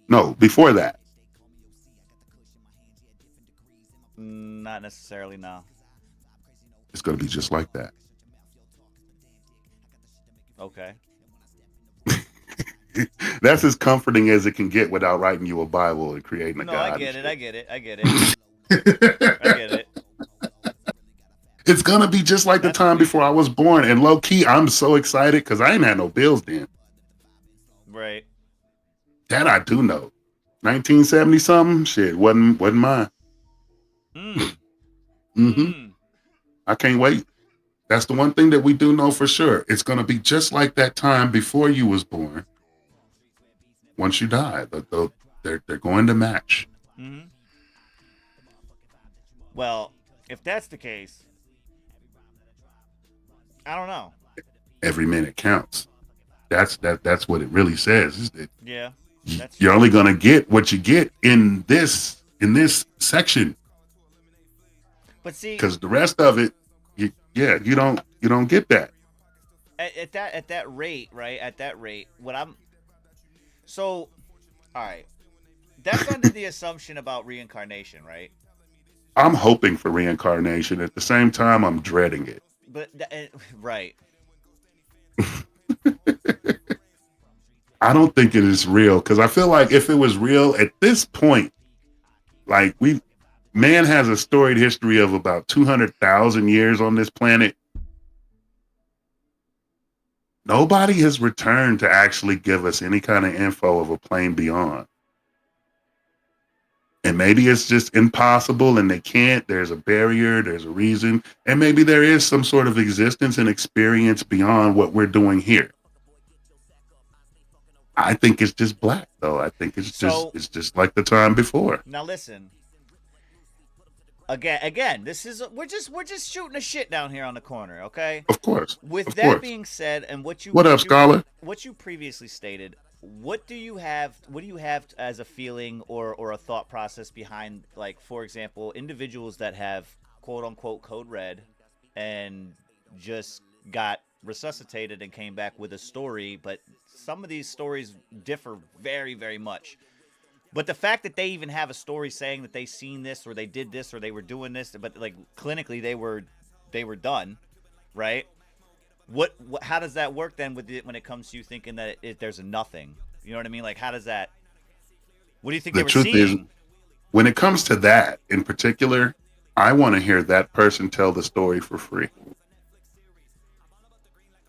No, before that. Not necessarily, no. It's gonna be just like that. Okay. That's as comforting as it can get without writing you a Bible and creating a No, God. I get it. I get it. I get it. I get it. It's gonna be just like the That's time sweet. before I was born. And low key, I'm so excited because I ain't had no bills then. Right. That I do know. 1970 something, shit, wasn't mine. Mm. Mm-hmm. Mm. I can't wait. That's the one thing that we do know for sure. It's gonna be just like that time before you was born. Once you die, they're going to match. Mm-hmm. Well, if that's the case, I don't know. Every minute counts. That's what it really says. Is that Yeah, that's you're true. only gonna get what you get in this section, But see, because the rest of it, you don't get that. at that rate, right? At that rate, what I'm so, all right. That's under the assumption about reincarnation, right? I'm hoping for reincarnation. At the same time, I'm dreading it. But right. I don't think it is real, because I feel like if it was real at this point, like man has a storied history of about 200,000 years on this planet. Nobody has returned to actually give us any kind of info of a plane beyond. And maybe it's just impossible and they can't. There's a barrier, there's a reason. And maybe there is some sort of existence and experience beyond what we're doing here. I think it's just black, though. I think it's just like the time before. Now listen. again, this is we're just shooting a shit down here on the corner, okay? Of course. With Of that course. being said, and What up, Scholar? what you previously stated, what do you have as a feeling or a thought process behind, like, for example, individuals that have quote unquote code red and just got resuscitated and came back with a story, but some of these stories differ very, very much. But the fact that they even have a story saying that they seen this or they did this or they were doing this, but like clinically they were done, right? What how does that work then with it when it comes to you thinking that there's a nothing? You know what I mean? Like, how does that? What do you think The they were truth is, seeing? when it comes to that in particular, I want to hear that person tell the story for free.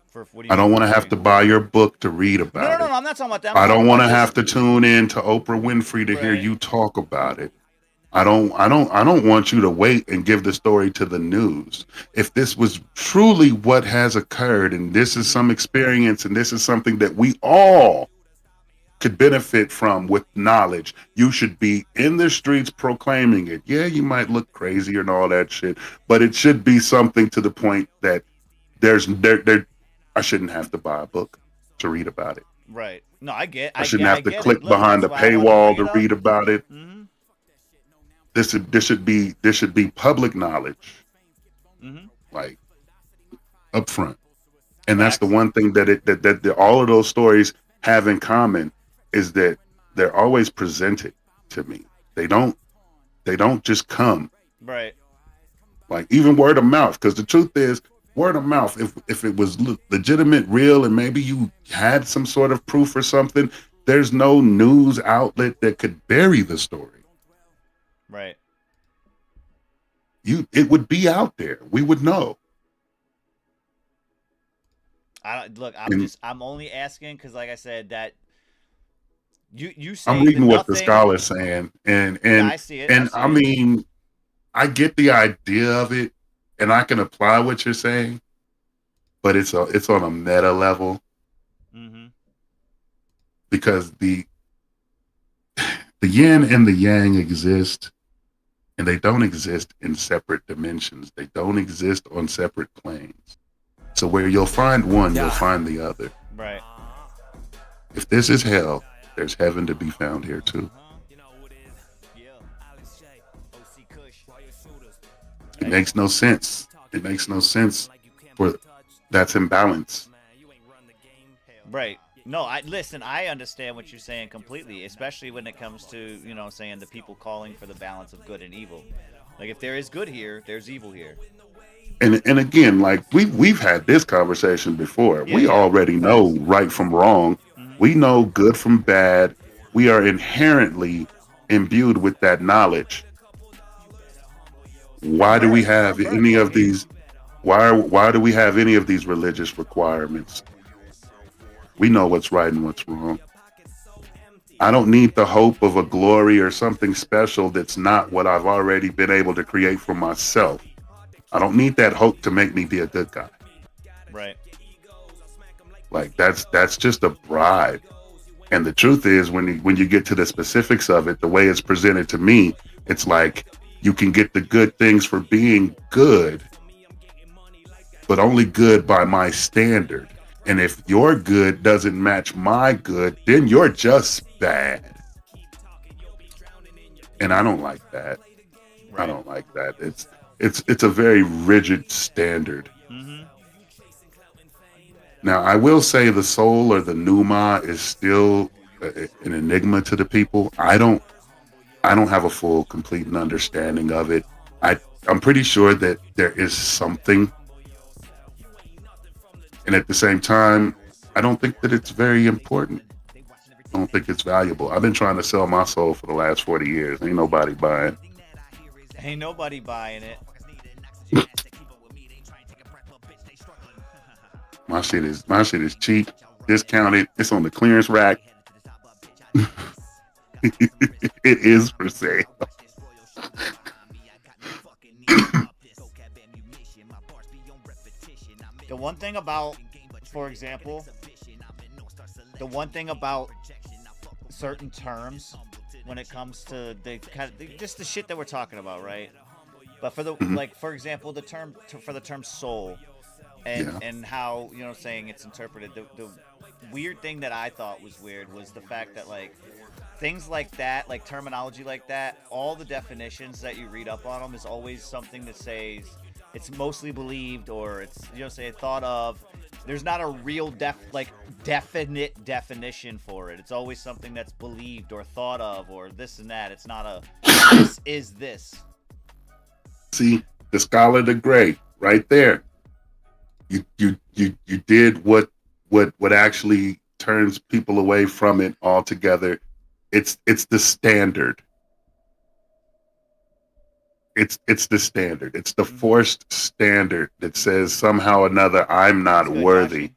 For what do you I don't mean want to for have free? to buy your book to read No, about it. I'm not talking about that. I'm I talking don't want about to have just to tune in to Oprah Winfrey to hear right. you talk about it. I don't want you to wait and give the story to the news. If this was truly what has occurred and this is some experience and this is something that we all could benefit from with knowledge, you should be in the streets proclaiming it. Yeah, you might look crazy and all that shit, but it should be something to the point that there I shouldn't have to buy a book to read about it. Right. No, I I shouldn't have to get it. click Look, behind that's the why I wanted to paywall bring to it up. read about it. Mm-hmm. This should be public knowledge, Mm-hmm. like up front. And that's the Facts. one thing that all of those stories have in common is that they're always presented to me. They don't just come Right. like even word of mouth. Because the truth is, word of mouth. If it was legitimate, real, and maybe you had some sort of proof or something, there's no news outlet that could bury the story. Right. It would be out there. We would know. Look. And I'm only asking because, like I said, that you I'm saying the reading what the nothing. scholar's saying, and Yeah, and I see it. and I mean, I get the idea of it, and I can apply what you're saying, but it's on a meta level Mm-hmm. because the yin and the yang exist, and they don't exist in separate dimensions. They don't exist on separate planes. So where you'll find one, you'll find the other. Right. If this is hell, there's heaven to be found here too. It makes no sense. It makes no sense for that's imbalance. Right. No, I understand what you're saying completely, especially when it comes to, saying the people calling for the balance of good and evil. Like, if there is good here, there's evil here. And again, like we've had this conversation before. Yeah, We yeah. already know right from wrong. Mm-hmm. We know good from bad. We are inherently imbued with that knowledge. Why do we have any of these? Why do we have any of these religious requirements? We know what's right and what's wrong. I don't need the hope of a glory or something special that's not what I've already been able to create for myself. I don't need that hope to make me be a good guy. Right. Like that's just a bribe. And the truth is, when you get to the specifics of it, the way it's presented to me, it's like you can get the good things for being good, but only good by my standard. And if your good doesn't match my good, then you're just bad. And I don't like that. Right. I don't like that. It's a very rigid standard. Mm-hmm. Now, I will say the soul or the pneuma is still an enigma to the people. I don't have a full, complete understanding of it. I'm pretty sure that there is something. And at the same time, I don't think that it's very important. I don't think it's valuable. I've been trying to sell my soul for the last 40 years. Ain't nobody buying. Ain't nobody buying it. My shit is cheap, discounted. It's on the clearance rack. It is for sale. The one thing about, for example, certain terms when it comes to just the shit that we're talking about, right? But for the Mhm. like, for example, for the term soul, and Yeah. how, you know, saying it's interpreted. The weird thing that I thought was weird was the fact that, like, things like that, like terminology like that, all the definitions that you read up on them is always something that says it's mostly believed, or it's, you know, say thought of. There's not a real definite definition for it. It's always something that's believed or thought of or this and that. It's not a this is this. See, the scholar the gray right there. You did what actually turns people away from it altogether. It's the standard. It's the standard. It's the forced standard that says somehow or another I'm not Good, worthy Joshie.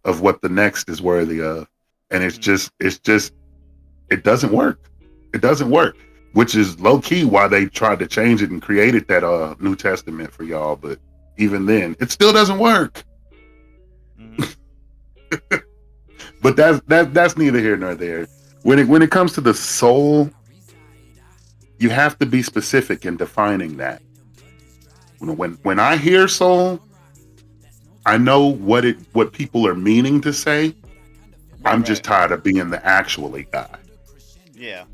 of what the next is worthy of. And it's just it doesn't work. It doesn't work. Which is low key why they tried to change it and created that New Testament for y'all, but even then, it still doesn't work. But that's neither here nor there. When it comes to the soul, you have to be specific in defining that. When I hear soul, I know what people are meaning to say. I'm just tired of being the actually guy. Yeah.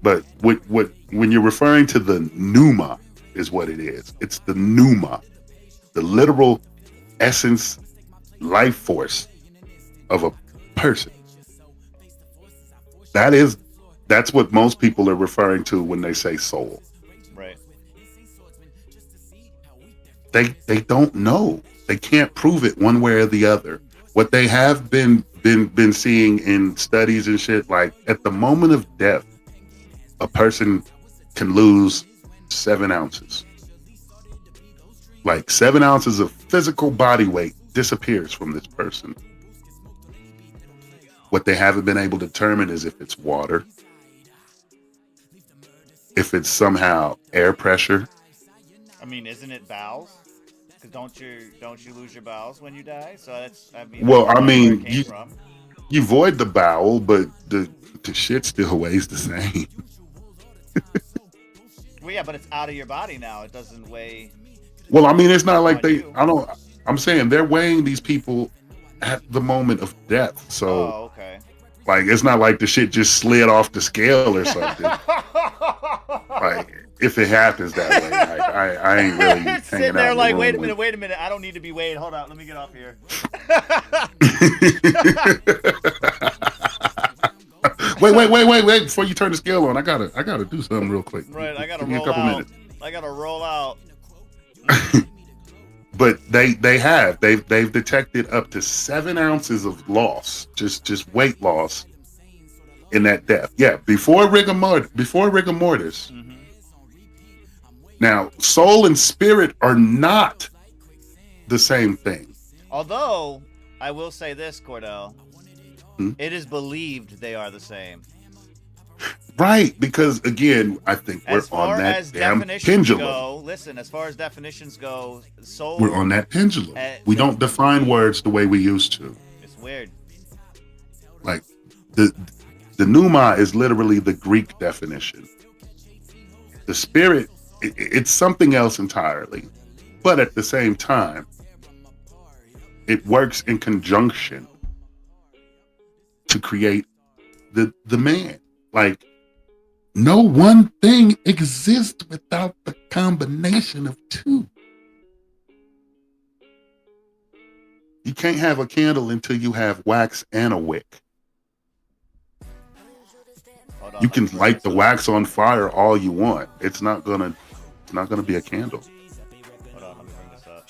But when you're referring to the pneuma is what it is. It's the pneuma, the literal essence, life force of a person. That's what most people are referring to when they say soul. Right. They don't know. They can't prove it one way or the other. What they have been seeing in studies and shit, like at the moment of death, a person can lose 7 ounces. Like 7 ounces of physical body weight disappears from this person. What they haven't been able to determine is if it's water, if it's somehow air pressure. I mean, isn't it bowels? Because don't you lose your bowels when you die? So that's, I mean, Well, that's I mean, where it came from. you void the bowel, but the shit still weighs the same. Well, yeah, but it's out of your body now. It doesn't weigh. Well, I mean, it's not like on you. I'm saying they're weighing these people at the moment of death. So, oh, okay. Like, it's not like the shit just slid off the scale or something. Like, if it happens that way, like, I ain't really hanging sitting out there in like, the wait a room minute. I don't need to be weighed. Hold on, let me get off here. wait! Before you turn the scale on, I gotta do something real quick. Right, I gotta Give me a roll couple out. minutes. I gotta roll out. But they've detected up to 7 ounces of loss, just weight loss in that death. Yeah, before rigor mortis. Mm-hmm. Now, soul and spirit are not the same thing. Although I will say this, Cordell, it is believed they are the same. Right, because again, I think we're on that damn pendulum. As far as definitions go, soul. We're on that pendulum. We don't define words the way we used to. It's weird. Like the pneuma is literally the Greek definition. The spirit, it's something else entirely, but at the same time, it works in conjunction to create the man. Like, no one thing exists without the combination of two. You can't have a candle until you have wax and a wick. You can light the wax on fire all you want. It's not gonna be a candle. Hold on, let me bring this up.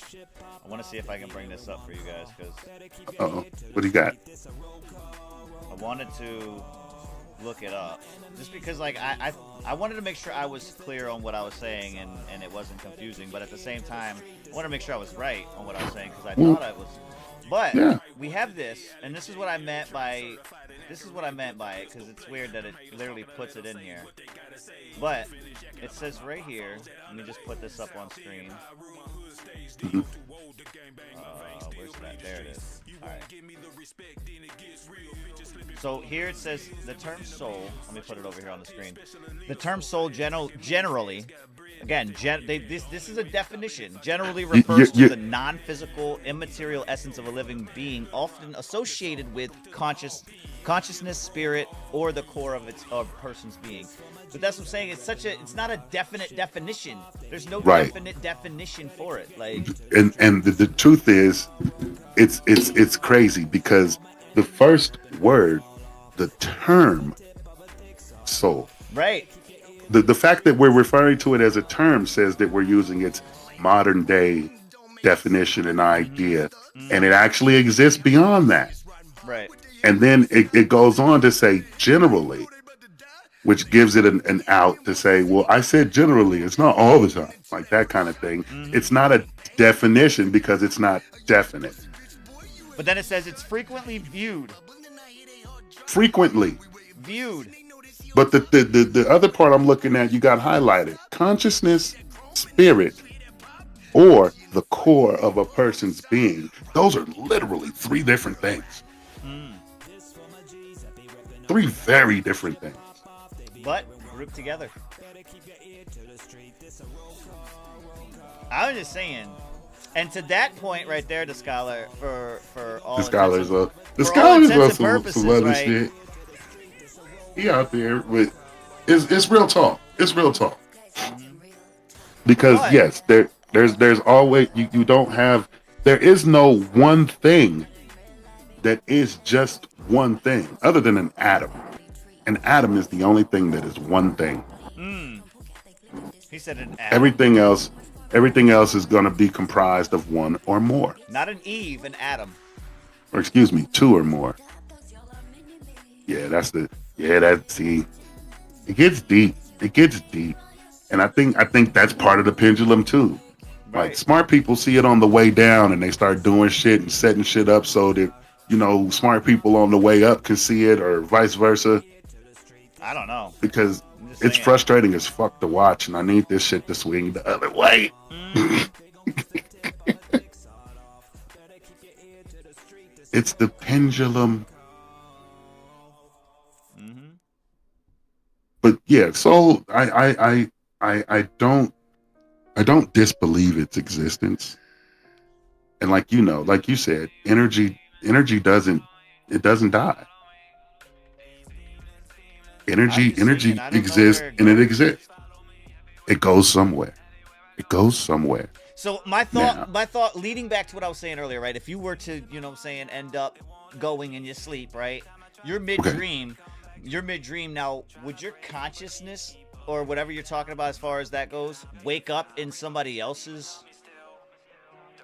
I want to see if I can bring this up for you guys, because What do you got? I wanted to look it up just because, like, I wanted to make sure I was clear on what I was saying and it wasn't confusing, but at the same time I wanted to make sure I was right on what I was saying, because I thought I was. But yeah, we have this, and this is what I meant by it, because it's weird that it literally puts it in here. But it says right here, let me just put this up on screen. Where's that? There it is. All right. So here it says the term soul. Let me put it over here on the screen. The term soul generally Again, this is a definition. Generally You, refers to you, the non-physical, immaterial essence of a living being, often associated with consciousness, spirit, or the core of a person's being. But that's what I'm saying. It's not a definite definition. There's no right. definite definition for it. Like, And the truth is, it's crazy because the first word, the term soul, right. the fact that we're referring to it as a term says that we're using its modern day definition and idea, and it actually exists beyond that. Right. And then it goes on to say generally, which gives it an out to say, well, I said generally, it's not all the time, like that kind of thing. It's not a definition because it's not definite. But then it says it's frequently viewed. Frequently. Viewed. But the other part I'm looking at, you got highlighted. Consciousness, spirit, or the core of a person's being. Those are literally three different things. Three very different things. But grouped together. I was just saying, and to that point right there, the scholar for all The scholar's intents some and other purposes, shit. He out there with it's real talk. It's real talk. Because But- yes, there's always you don't have there is no one thing that is just one thing other than an atom. An atom is the only thing that is one thing. He said an atom. Everything else is going to be comprised of one or more. Not an Eve, an atom. Or excuse me, two or more. Yeah, see, it gets deep. It gets deep. And I think that's part of the pendulum too. Right. Like smart people see it on the way down and they start doing shit and setting shit up so that, smart people on the way up can see it or vice versa. I don't know. Because just it's saying. frustrating as fuck to watch and I need this shit to swing the other way. It's the pendulum. But yeah, so I don't disbelieve its existence. And like you said, energy doesn't die. Energy exists and it exists. It goes somewhere. So my thought leading back to what I was saying earlier, right? If you were to, end up going in your sleep, right? You're mid-dream now, would your consciousness or whatever you're talking about as far as that goes, wake up in somebody else's,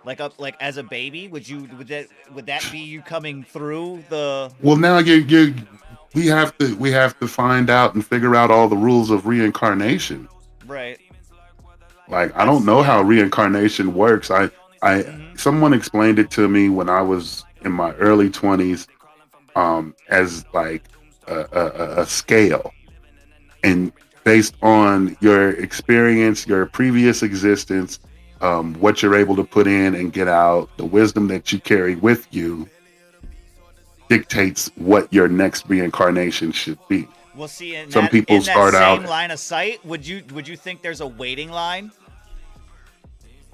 like as a baby? Would that be you coming through the? Well, now we have to find out and figure out all the rules of reincarnation. Right. Like I don't know how reincarnation works. Someone explained it to me when I was in my early 20s, as like a scale, and based on your experience, your previous existence, what you're able to put in and get out, the wisdom that you carry with you dictates what your next reincarnation should be. Well, see, in Some that, people in that start same out line of sight, would you think there's a waiting line?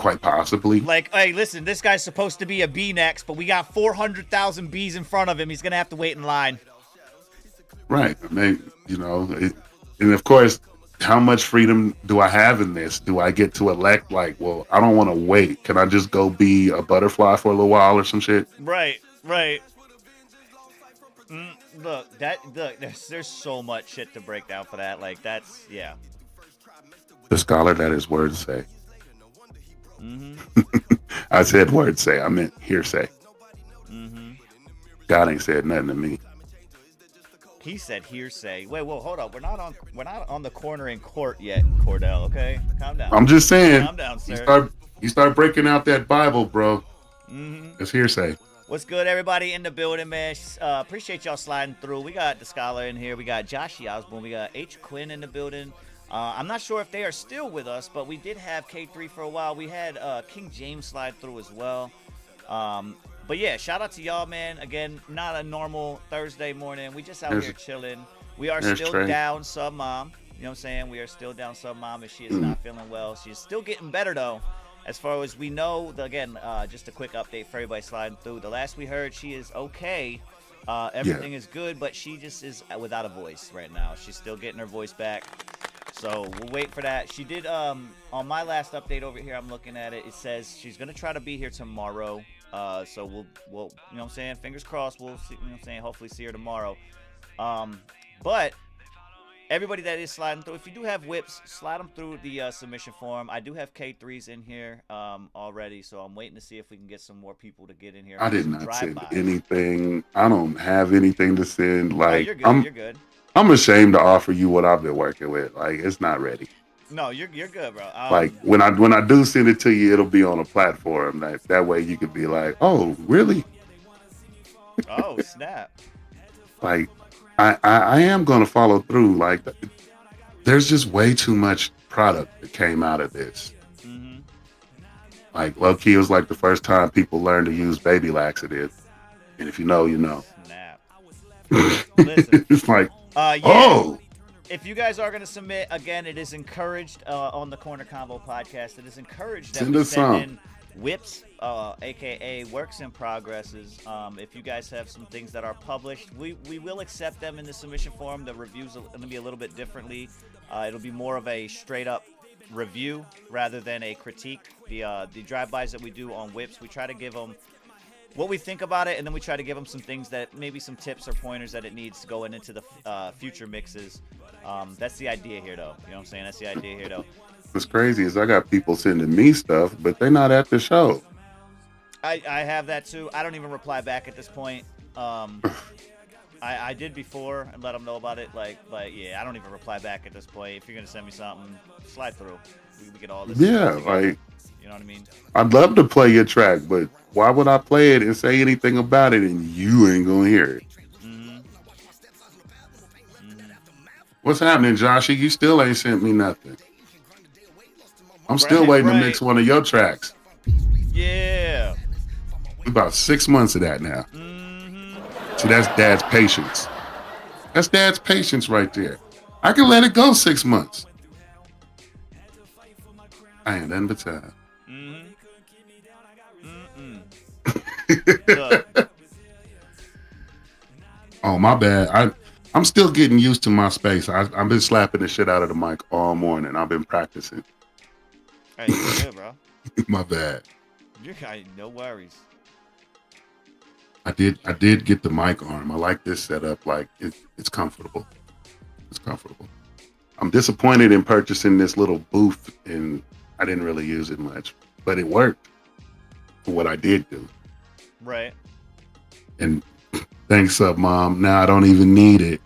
quite possibly. Like, hey, listen, this guy's supposed to be a bee next, but we got 400,000 bees in front of him. He's gonna have to wait in line. Right. I mean, and of course, how much freedom do I have in this? Do I get to elect, like, well, I don't want to wait. Can I just go be a butterfly for a little while or some shit? Right. Look, there's so much shit to break down for that. Like, that's, yeah. The scholar, that is word say. I said word say. I meant hearsay. God ain't said nothing to me. He said hearsay. Wait, whoa, hold up. We're not on the corner in court yet, Cordell. Okay, calm down. I'm just saying. Calm down, sir. You start breaking out that Bible, bro. It's hearsay. What's good, everybody in the building, man? Appreciate y'all sliding through. We got the scholar in here. We got Joshy Osborne. We got H. Quinn in the building. I'm not sure if they are still with us, but we did have K3 for a while. We had King James slide through as well. But yeah, shout out to y'all, man. Again, not a normal Thursday morning. We just out here chilling. We are still Trey. down some. You know what I'm saying? We are still down sub mom, and she is not feeling well. She is still getting better though. As far as we know, again, just a quick update for everybody sliding through. The last we heard, she is okay. Everything is good, but she just is without a voice right now. She's still getting her voice back. So we'll wait for that. She did, on my last update over here, I'm looking at it. It says she's going to try to be here tomorrow. So we'll, you know what I'm saying? Fingers crossed. We'll see, you know what I'm saying? Hopefully see her tomorrow. But everybody that is sliding through, if you do have whips, slide them through the submission form. I do have K3s in here already, so I'm waiting to see if we can get some more people to get in here. I did not send anything. I don't have anything to send. Like, you're good. You're good. I'm ashamed to offer you what I've been working with. Like, it's not ready. No, you're good, bro. Like when I do send it to you, it'll be on a platform that way you could be like, oh, really? Oh, snap. Like, I am gonna follow through. Like, there's just way too much product that came out of this. Mm-hmm. Like, low key, it was like the first time people learned to use baby laxative. And if you know, you know. Snap. Listen. It's like, yeah. oh. If you guys are going to submit, again, it is encouraged on the Korner Konvo podcast. It is encouraged that we send in whips, a.k.a. works in progresses. If you guys have some things that are published, we will accept them in the submission form. The reviews are going to be a little bit differently. It'll be more of a straight-up review rather than a critique. The drive-bys that we do on whips, we try to give them what we think about it, and then we try to give them some things that maybe some tips or pointers that it needs going into the future mixes. That's the idea here, though. You know what I'm saying? That's the idea here, though. What's crazy is I got people sending me stuff, but they're not at the show. I have that, too. I don't even reply back at this point. I did before and let them know about it. But yeah, I don't even reply back at this point. If you're going to send me something, slide through. We get all this. Yeah, like... You know what I mean? I'd love to play your track, but why would I play it and say anything about it and you ain't gonna hear it? Mm-hmm. Mm-hmm. What's happening, Joshy? You still ain't sent me nothing. I'm still waiting to mix one of your tracks. Yeah. About 6 months of that now. Mm-hmm. See, that's Dad's patience. That's Dad's patience right there. I can let it go 6 months. I ain't nothing but time. Oh, my bad. I'm still getting used to my space. I've been slapping the shit out of the mic all morning. I've been practicing. Hey, you're good, bro. My bad. You're no worries. I did get the mic arm. I like this setup. Like it's comfortable. It's comfortable. I'm disappointed in purchasing this little booth, and I didn't really use it much, but it worked for what I did do. Right. And thanks, Sub Mom. Now I don't even need it.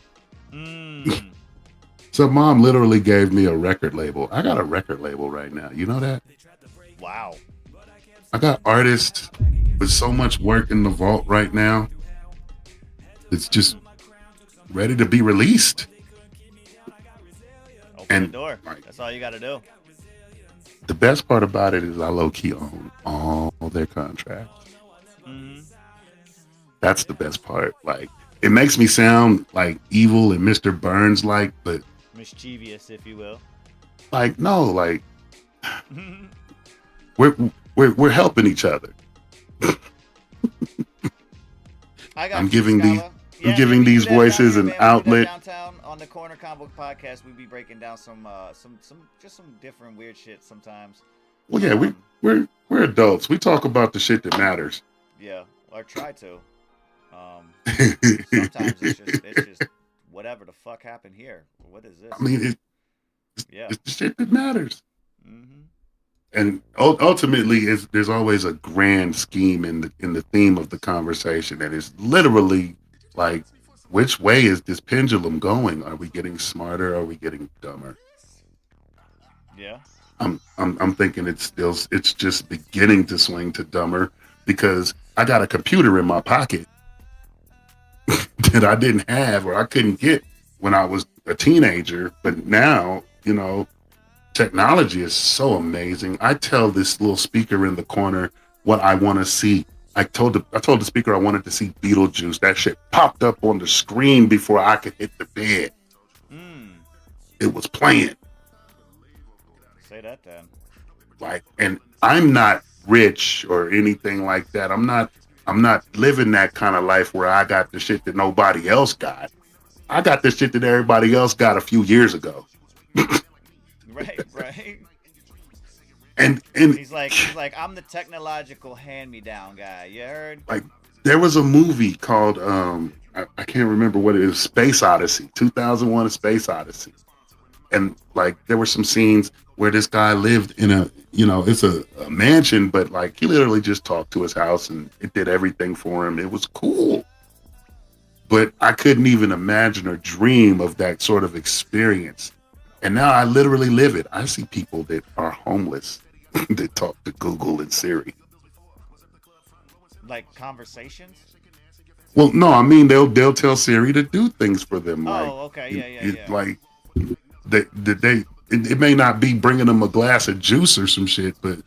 Sub Mom literally gave me a record label. I got a record label right now. You know that? Wow. I got artists with so much work in the vault right now. It's just ready to be released. Open the door. That's all you got to do. The best part about it is I low-key own all their contracts. Mm-hmm. That's the best part. Like, it makes me sound like evil and Mr. Burns like, but mischievous, if you will. Like, no, like we're helping each other. I'm giving these voices an outlet. Downtown on the Korner Konvo podcast, we be breaking down some different weird shit sometimes. Well, yeah, we're adults. We talk about the shit that matters. Yeah, or try to. Sometimes it's just whatever the fuck happened here. What is this? I mean, it's the shit that matters. Mm-hmm. And ultimately, there's always a grand scheme in the theme of the conversation, and it's literally like, which way is this pendulum going? Are we getting smarter? Are we getting dumber? Yeah. I'm thinking it's just beginning to swing to dumber, because I got a computer in my pocket that I didn't have or I couldn't get when I was a teenager, but now, technology is so amazing. I tell this little speaker in the corner what I want to see. I told the speaker I wanted to see Beetlejuice. That shit popped up on the screen before I could hit the bed. it was playing. Say that then. Like, and I'm not rich or anything like that. I'm not living that kind of life where I got the shit that nobody else got. I got the shit that everybody else got a few years ago. Right. And he's like, I'm the technological hand-me-down guy. You heard? Like, there was a movie called I can't remember what it is, Space Odyssey, 2001: A Space Odyssey. And like there were some scenes where this guy lived in a, it's a mansion, but like he literally just talked to his house and it did everything for him. It was cool. But I couldn't even imagine or dream of that sort of experience. And now I literally live it. I see people that are homeless that talk to Google and Siri. Like conversations? Well, no, I mean they'll tell Siri to do things for them. Okay, yeah. Like it may not be bringing them a glass of juice or some shit, but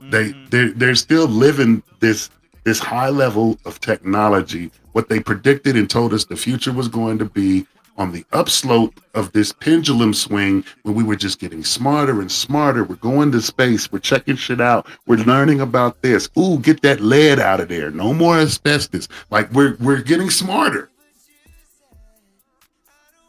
they're still living this high level of technology. What they predicted and told us the future was going to be on the upslope of this pendulum swing when we were just getting smarter and smarter. We're going to space. We're checking shit out. We're learning about this. Ooh, get that lead out of there. No more asbestos. Like we're getting smarter.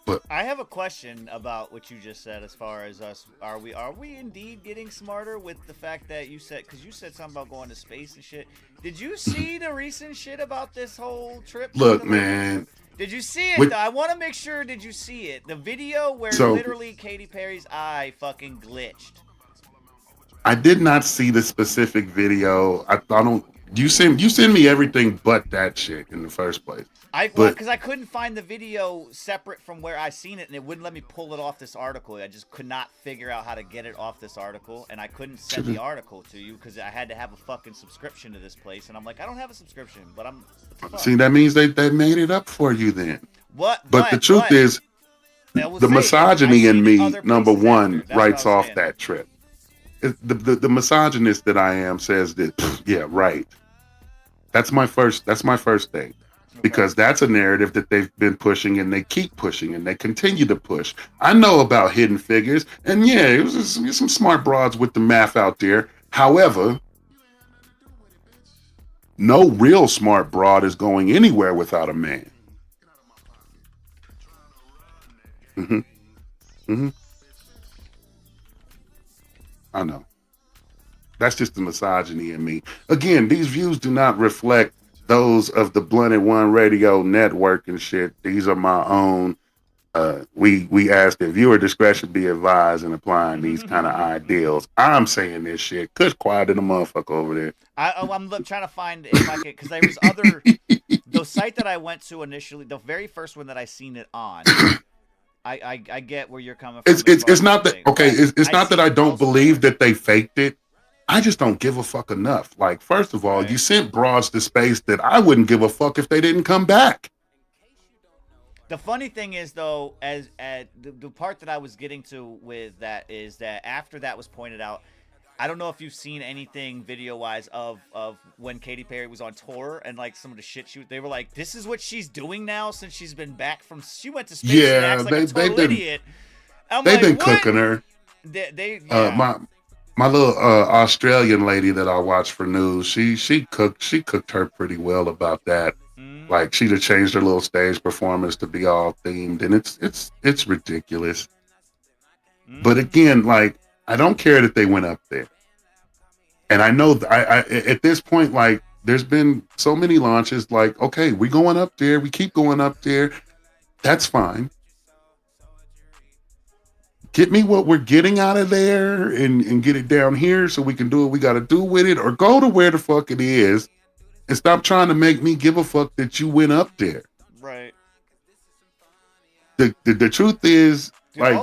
But I have a question about what you just said as far as us. Are we indeed getting smarter with the fact that you said something about going to space and shit? Did you see the recent shit about this whole trip? Look, man. Did you see it? I want to make sure. Did you see it? The video where literally Katy Perry's eye fucking glitched. I did not see the specific video. I don't. You send me everything but that shit in the first place. Because I couldn't find the video separate from where I seen it, and it wouldn't let me pull it off this article. I just could not figure out how to get it off this article, and I couldn't send the article to you because I had to have a fucking subscription to this place, and I'm like, I don't have a subscription, but I'm. See, that means they made it up for you then. What? But the truth is, the misogyny in me, number one, writes off that trip. The misogynist that I am says that, yeah, right. That's my first thing. Because that's a narrative that they've been pushing and they keep pushing and they continue to push. I know about Hidden Figures, and yeah, it was just some smart broads with the math out there. However, no real smart broad is going anywhere without a man. I know. That's just the misogyny in me. Again, these views do not reflect those of the Blunted One Radio Network and shit. These are my own. We ask that viewer discretion be advised in applying these kind of ideals. I'm saying this shit. Kush quiet in the motherfucker over there. I'm trying to find if I could, because there was other. The site that I went to initially, the very first one that I seen it on. I get where you're coming from. It's not that okay. It's not that I don't believe that they faked it. I just don't give a fuck enough. Like, first of all, you sent broads to space that I wouldn't give a fuck if they didn't come back. The funny thing is, though, as the part that I was getting to with that is that after that was pointed out, I don't know if you've seen anything video-wise of when Katy Perry was on tour and like some of the shit they were like, this is what she's doing now since she's been back from. She went to space and acts like a total idiot. They've been cooking her. My little Australian lady that I watch for news, she cooked her pretty well about that. Like she'd have changed her little stage performance to be all themed, and it's ridiculous. But again, like I don't care that they went up there, and I know I at this point, like there's been so many launches. Like okay, we going up there, we keep going up there. That's fine. Get me what we're getting out of there and get it down here so we can do what we got to do with it, or go to where the fuck it is and stop trying to make me give a fuck that you went up there. Right. The truth is, dude, like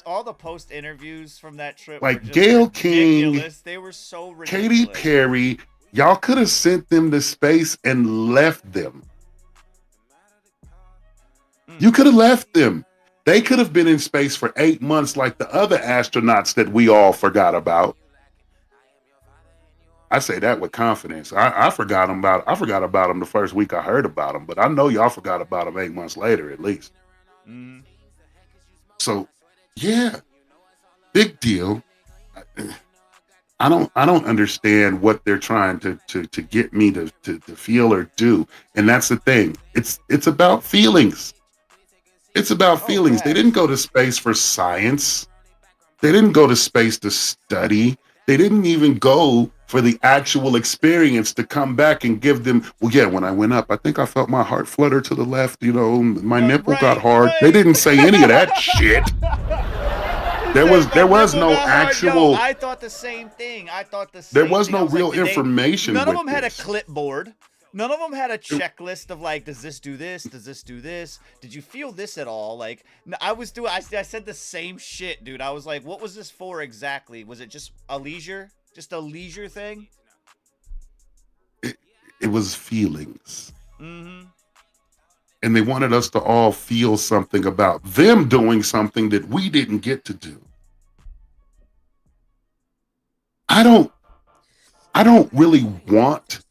all the post interviews from that trip, like were just Gayle ridiculous. King, they were so ridiculous. Katy Perry, y'all could have sent them to space and left them. You could have left them. They could have been in space for 8 months like the other astronauts that we all forgot about. I say that with confidence. I forgot about them the first week I heard about them, but I know y'all forgot about them 8 months later at least. So Yeah, big deal. I don't understand what they're trying to get me to feel or do. And that's the thing. It's about feelings. It's about Oh, feelings. They didn't facts. go to space for science. They didn't go to space to study. They didn't even go for the actual experience to come back and give them, well, yeah, when I went up, I think I felt my heart flutter to the left, my nipple got Right, hard. They right. didn't say any of that shit. He There said was there my was nipple no got hard. Yo, actual, I thought the same thing. I thought the there same was thing. I no was like, real did they? information None of with them had a this. clipboard. None of them had a checklist of like, does this do this? Does this do this? Did you feel this at all? Like, I said the same shit, dude. I was like, what was this for exactly? Was it just a leisure thing? It was feelings. Mm-hmm. And they wanted us to all feel something about them doing something that we didn't get to do. I don't really want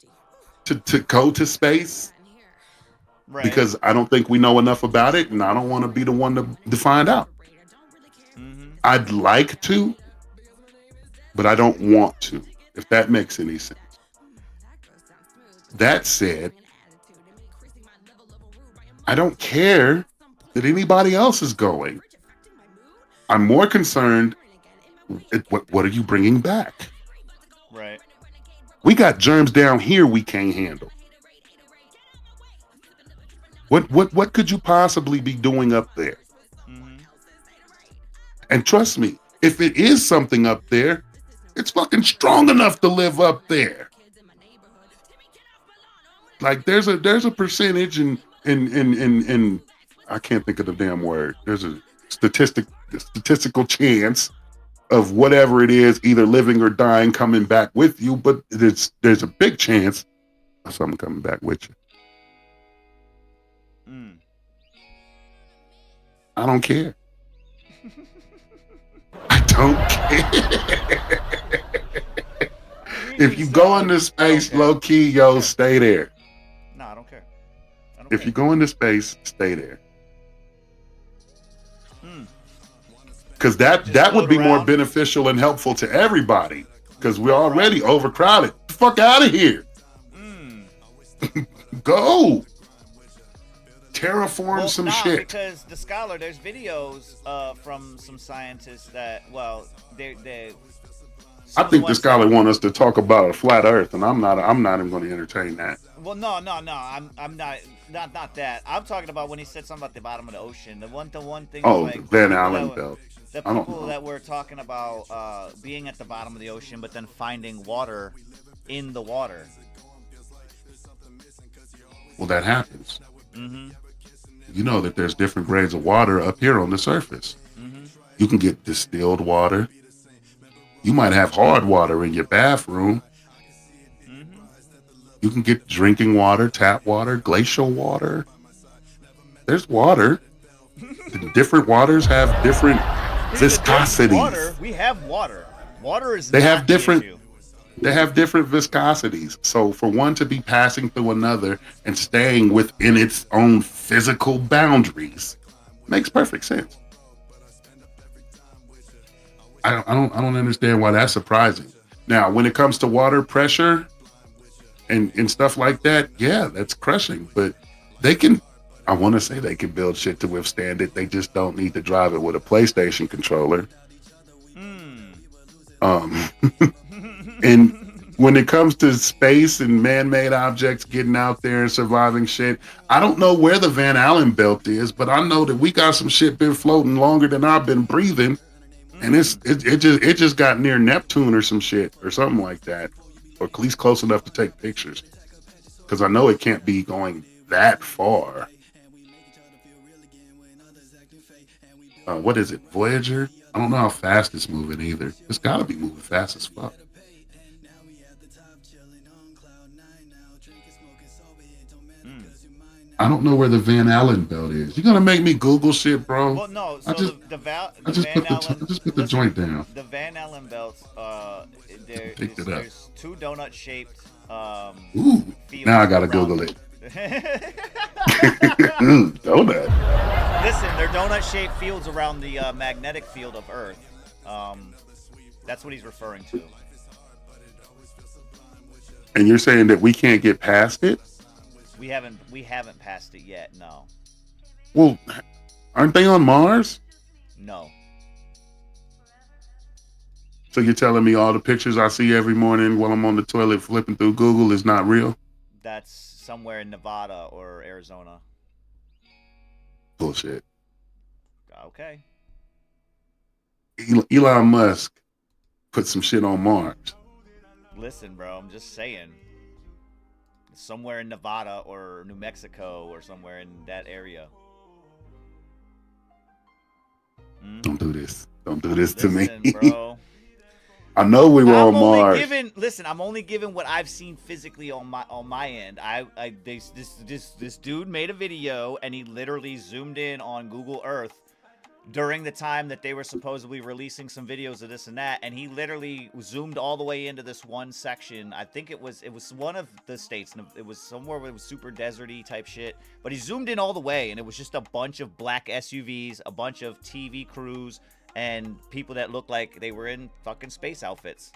to go to space Right. because I don't think we know enough about it, and I don't want to be the one to find out. Mm-hmm. I'd like to, but I don't want to, if that makes any sense. That said, I don't care that anybody else is going. I'm more concerned, what are you bringing back? Right. We got germs down here we can't handle. What could you possibly be doing up there? Mm-hmm. And trust me, if it is something up there, it's fucking strong enough to live up there. Like there's a percentage in I can't think of the damn word. There's a statistical chance of whatever it is, either living or dying, coming back with you, but there's a big chance of something coming back with you. I don't care. I don't care. If you go into space, low key, yo, stay there. No, I don't care. If you go into space, stay there. Because that would be more beneficial and helpful to everybody. Because we're already overcrowded. Get the fuck out of here. Go. Terraform some shit. Because the scholar, there's videos from some scientists that, well, they. I think the scholar want us to talk about a flat Earth, and I'm not even going to entertain that. Well, no, I'm not that. I'm talking about when he said something about the bottom of the ocean. The one thing. Oh, like, the Van Allen belt. The people that were talking about being at the bottom of the ocean, but then finding water in the water. Well, that happens. Mm-hmm. You know that there's different grades of water up here on the surface. Mm-hmm. You can get distilled water. You might have hard water in your bathroom. Mm-hmm. You can get drinking water, tap water, glacial water. There's water. Different waters have different viscosities. Water, we have water. Water is They not have different. The issue. They have different viscosities. So for one to be passing through another and staying within its own physical boundaries makes perfect sense. I don't understand why that's surprising. Now, when it comes to water pressure and stuff like that, yeah, that's crushing. But I want to say they can build shit to withstand it. They just don't need to drive it with a PlayStation controller. And when it comes to space and man-made objects getting out there and surviving shit, I don't know where the Van Allen belt is, but I know that we got some shit been floating longer than I've been breathing. And it just got near Neptune or some shit or something like that, or at least close enough to take pictures. Because I know it can't be going that far. What is it, Voyager? I don't know how fast it's moving either. It's got to be moving fast as fuck. I don't know where the Van Allen belt is. You gonna make me Google shit, bro? Well, no. So I just put the joint down. The Van Allen belts, there's two donut-shaped. Ooh. Now I gotta Google it. Donut. Listen, they're donut-shaped fields around the magnetic field of Earth. That's what he's referring to. And you're saying that we can't get past it? We haven't passed it yet. No. Well, aren't they on Mars? No. So you're telling me all the pictures I see every morning while I'm on the toilet flipping through Google is not real? That's somewhere in Nevada or Arizona. Bullshit. Okay. Elon Musk put some shit on Mars. Listen, bro, I'm just saying. Somewhere in Nevada or New Mexico or somewhere in that area. Don't do this. Don't do this to me. Bro. I know we were on Mars. Listen, I'm only giving what I've seen physically on my end. This dude made a video and he literally zoomed in on Google Earth during the time that they were supposedly releasing some videos of this and that, and he literally zoomed all the way into this one section. I think it was one of the states. It was somewhere where it was super deserty type shit, but he zoomed in all the way, and it was just a bunch of black SUVs, a bunch of TV crews, and people that looked like they were in fucking space outfits.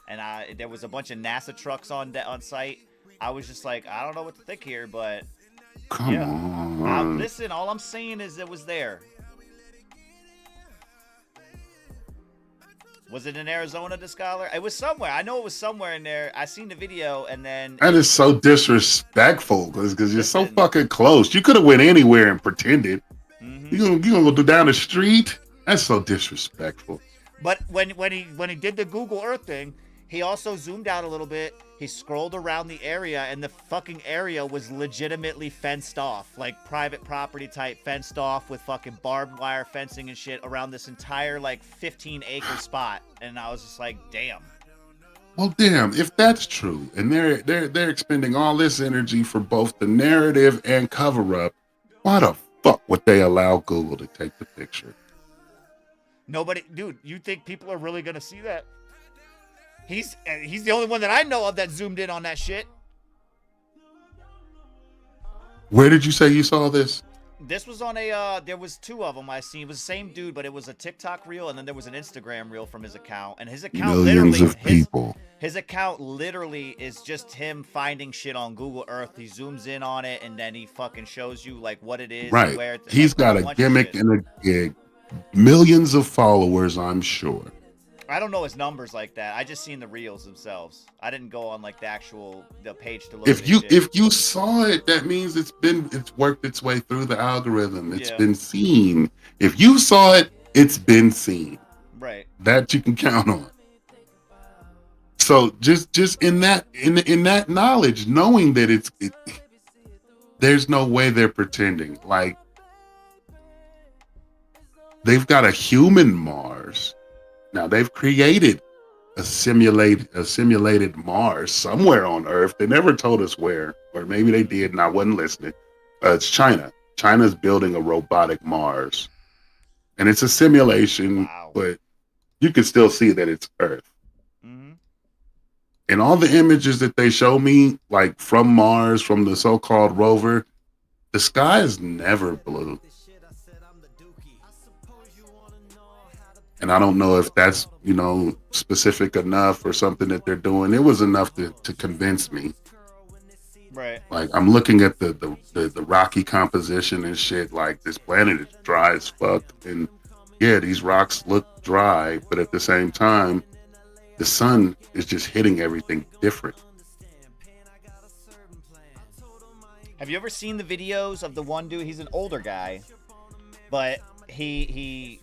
And there was a bunch of NASA trucks on site. I was just like, I don't know what to think here, but come on. Listen, all I'm saying is it was there. Was it in Arizona, the scholar? It was somewhere. I know it was somewhere in there. I seen the video, and then that is so disrespectful because you're so fucking close. You could have went anywhere and pretended. Mm-hmm. You gonna go down the street? That's so disrespectful. But when he did the Google Earth thing, he also zoomed out a little bit. He scrolled around the area, and the fucking area was legitimately fenced off, like private property type, fenced off with fucking barbed wire fencing and shit around this entire like 15-acre spot. And I was just like, damn. Well, damn, if that's true, and they're expending all this energy for both the narrative and cover up, why the fuck would they allow Google to take the picture? Nobody, dude. You think people are really gonna see that? He's the only one that I know of that zoomed in on that shit. Where did you say you saw this? This was on there was two of them I seen. It was the same dude, but it was a TikTok reel, and then there was an Instagram reel from his account. And his account his account literally is just him finding shit on Google Earth. He zooms in on it, and then he fucking shows you like what it is. Right. And where He's got a gimmick and a gig. Millions of followers, I'm sure. I don't know his numbers like that. I just seen the reels themselves. I didn't go on like the page to look. If you saw it, that means it's worked its way through the algorithm. It's been seen. If you saw it, it's been seen. Right. That you can count on. So just in that knowledge, knowing that there's no way they're pretending. Like they've got a human Mars. Now they've created a simulated Mars somewhere on Earth. They never told us where, or maybe they did and I wasn't listening. It's China. China's building a robotic Mars, and it's a simulation, but you can still see that it's Earth. Mm-hmm. And all the images that they show me, like from Mars, from the so-called rover, the sky is never blue. And I don't know if that's, specific enough or something that they're doing. It was enough to convince me. Right. Like I'm looking at the rocky composition and shit. Like this planet is dry as fuck. And yeah, these rocks look dry, but at the same time, the sun is just hitting everything different. Have you ever seen the videos of the one dude? He's an older guy, but he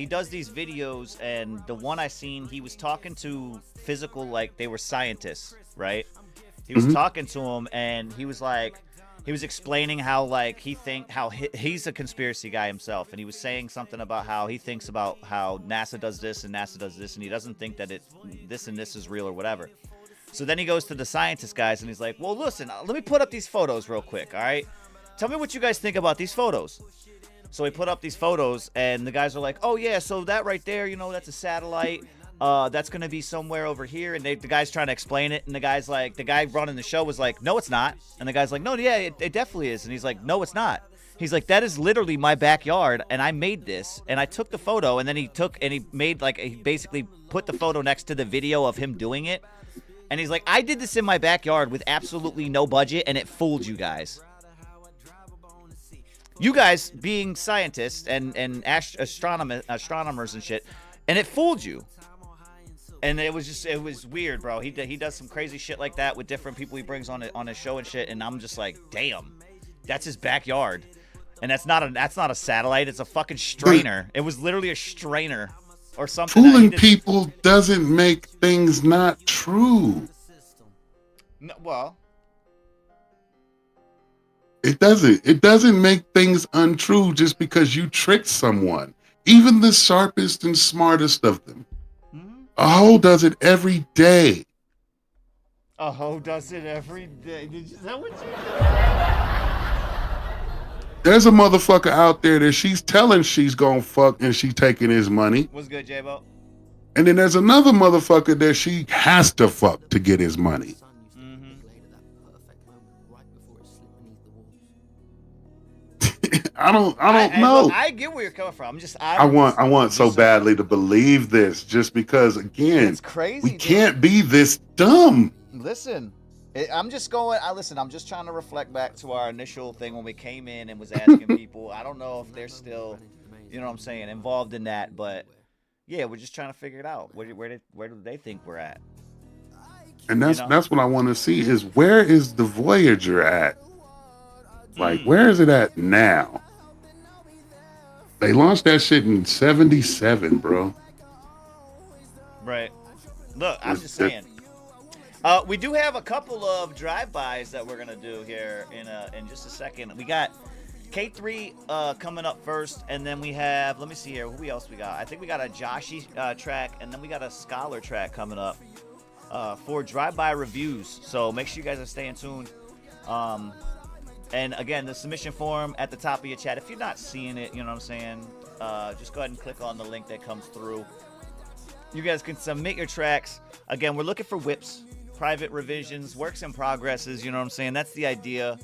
does these videos, and the one I seen, he was talking to physical, like they were scientists, right? He was talking to him, and he was explaining how like he's a conspiracy guy himself, and he was saying something about how he thinks about how NASA does this and NASA does this, and he doesn't think that this and this is real or whatever. So then he goes to the scientist guys, and he's like, well, listen, let me put up these photos real quick, all right? Tell me what you guys think about these photos. So he put up these photos, and the guys are like, oh, yeah, so that right there, that's a satellite. That's going to be somewhere over here. And the guy's trying to explain it, and the guy's like, the guy running the show was like, no, it's not. And the guy's like, no, yeah, it definitely is. And he's like, no, it's not. He's like, that is literally my backyard, and I made this, and I took the photo, and then he made like, he basically put the photo next to the video of him doing it, and he's like, I did this in my backyard with absolutely no budget, and it fooled you guys. You guys being scientists and astronomers and shit, and it fooled you. And it was weird, bro. He does some crazy shit like that with different people he brings on his show and shit, and I'm just like, damn, that's his backyard. And that's not a satellite, it's a fucking strainer. It was literally a strainer or something. Fooling people doesn't make things not true. No, well, it doesn't make things untrue just because you tricked someone. Even the sharpest and smartest of them. A hoe does it every day. A hoe does it every day. Is that what you do? There's a motherfucker out there that she's telling she's gonna fuck and she's taking his money. What's good, J-Bo? And then there's another motherfucker that she has to fuck to get his money. I don't know. Look, I get where you're coming from. I want so badly to believe this, just because again, it's crazy. We can't be this dumb. Listen, I'm just trying to reflect back to our initial thing when we came in and was asking people. I don't know if they're still, you know what I'm saying, involved in that, but yeah, we're just trying to figure it out. Where do they think we're at? And that's what I want to see is, where is the Voyager at? Like, where is it at now? They launched that shit in 77, bro. Right. Look, I'm just saying. We do have a couple of drive-bys that we're gonna do here in just a second. We got K3 coming up first, and then we have, let me see here, who else we got? I think we got a Joshi track, and then we got a Scholar track coming up for drive-by reviews. So make sure you guys are staying tuned. And again, the submission form at the top of your chat. If you're not seeing it, you know what I'm saying, just go ahead and click on the link that comes through. You guys can submit your tracks. Again, we're looking for whips, private revisions, works in progresses, you know what I'm saying? That's the idea.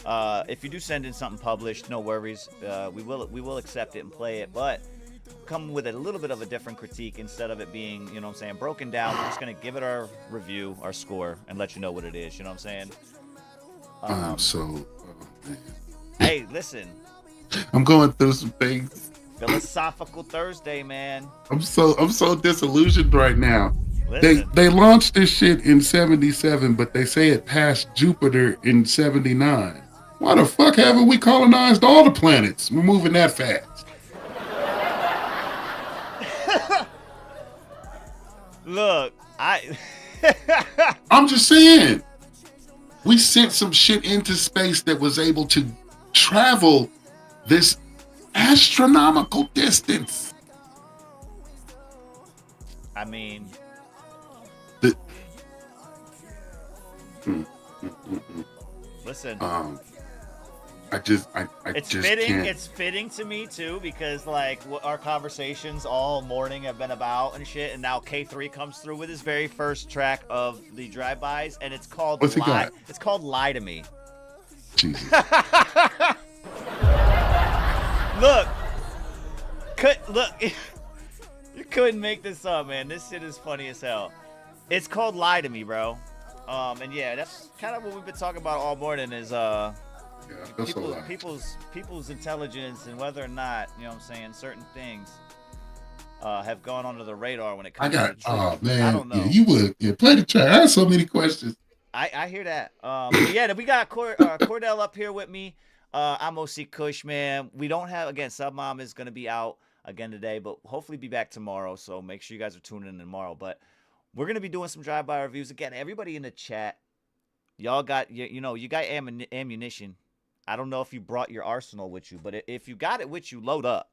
If you do send in something published, no worries. We will accept it and play it, but come with a little bit of a different critique instead of it being, you know what I'm saying, broken down. We're just going to give it our review, our score, and let you know what it is, you know what I'm saying? Hey, listen. I'm going through some things. Philosophical Thursday, man. I'm so disillusioned right now. Listen. They launched this shit in 77, but they say it passed Jupiter in 79. Why the fuck haven't we colonized all the planets? We're moving that fast. Look, I'm just saying. We sent some shit into space that was able to travel this astronomical distance. I mean, listen. It's fitting to me too, because like our conversations all morning have been about and shit, and now K3 comes through with his very first track of the drive-bys, and it's called Lie. It's called Lie to Me. Jesus. Look, you couldn't make this up, man. This shit is funny as hell. It's called Lie to Me, bro. And yeah, that's kind of what we've been talking about all morning is people's intelligence and whether or not, you know what I'm saying, certain things have gone under the radar when it comes to the truth. Oh man, I don't know. Yeah, you would play the track. I have so many questions. I hear that. But yeah, we got Cordell up here with me. I'm OC Kush, man. We don't have, again, Submom is going to be out again today, but hopefully be back tomorrow. So make sure you guys are tuning in tomorrow. But we're going to be doing some drive-by reviews. Again, everybody in the chat, y'all got, you got ammunition. I don't know if you brought your arsenal with you, but if you got it with you, load up.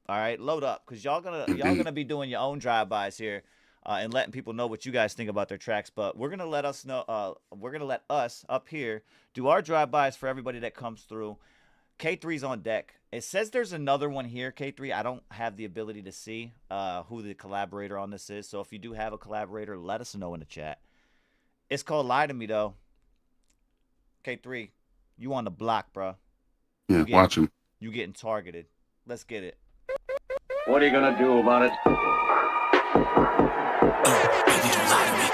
All right, load up, because y'all gonna be doing your own drive-bys here, and letting people know what you guys think about their tracks. But we're gonna let us know. We're gonna let us up here do our drive-bys for everybody that comes through. K3's on deck. It says there's another one here, K3. I don't have the ability to see who the collaborator on this is. So if you do have a collaborator, let us know in the chat. It's called Lie to Me, though. K3, you on the block, bro. Yeah, You getting watch him. you getting targeted. Let's get it. What are you gonna do about it? Baby, don't lie to me.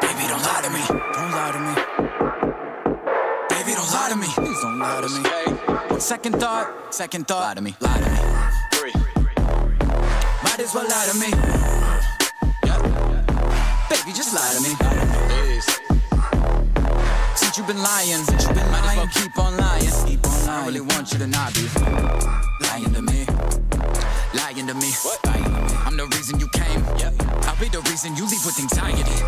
Baby, don't lie to me. Don't lie to me. Baby, don't lie to me. Please don't lie to me. Second thought, lie to me. Lie to me. Might as well lie to me. Baby, just lie to me. Since you've been lying, might as well keep on lying. I don't really want you to not be lying to me. Lying to me. I'm the reason you came. I'll be the reason you leave with anxiety.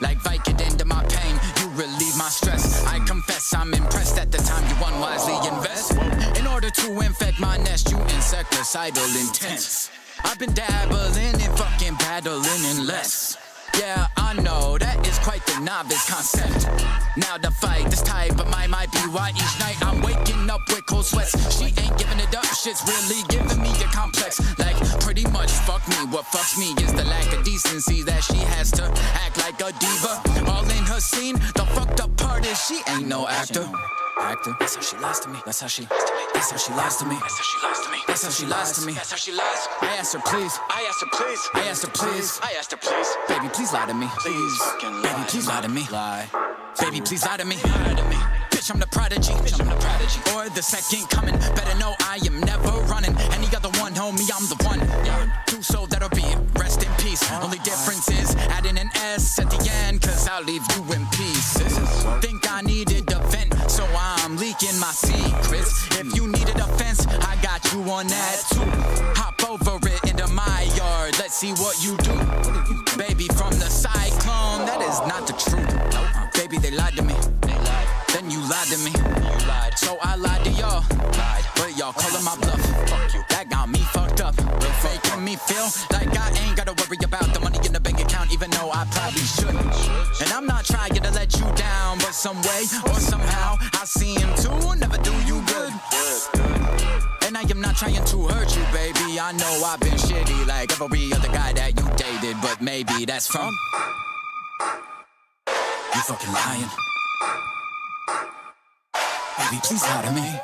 Like Vicodin to my pain, you relieve my stress. I confess I'm impressed at the time you unwisely invest. In order to infect my nest, you insecticidal intense. I've been dabbling in fucking battling in less. Yeah, I know, that is quite the novice concept. Now the fight this type of mind might be why each night I'm waking up with cold sweats. She ain't giving it up, shit's really giving me a complex. Like, pretty much fuck me, what fucks me is the lack of decency that she has to act like a diva. All in her scene, the fucked up part is she ain't no actor. That's how she lies to me. That's how she lies to me. That's how she lies to me. That's how she lies to me. That's how she lies. I asked her please. I asked her please. Baby, please lie to me. Please. Baby, please lie to me. Baby, please lie to me. Bitch, I'm the prodigy. Or the second coming. Better know I am never running. Any other one, homie, I'm the one. Two soul that'll be it. Rest in peace. Only difference is adding an S at the end, cause I'll leave you in peace. Think I needed a vent, so I'm leaking my secrets. If you needed a fence, I got you on that too. Hop over it into my yard, let's see what you do. Baby, from the cyclone, that is not the truth. Baby, they lied to me. Then you lied to me. So I lied to y'all. But y'all calling my bluff. That got me fucked up. Making me feel like I ain't gotta worry about the money in the bank account, even though I probably should. And I'm not trying to let you down, but some way or somehow I seem to never do you good. And I am not trying to hurt you, baby. I know I've been shitty like every other guy that you dated, but maybe that's from you fucking lying. Baby, please lie to me.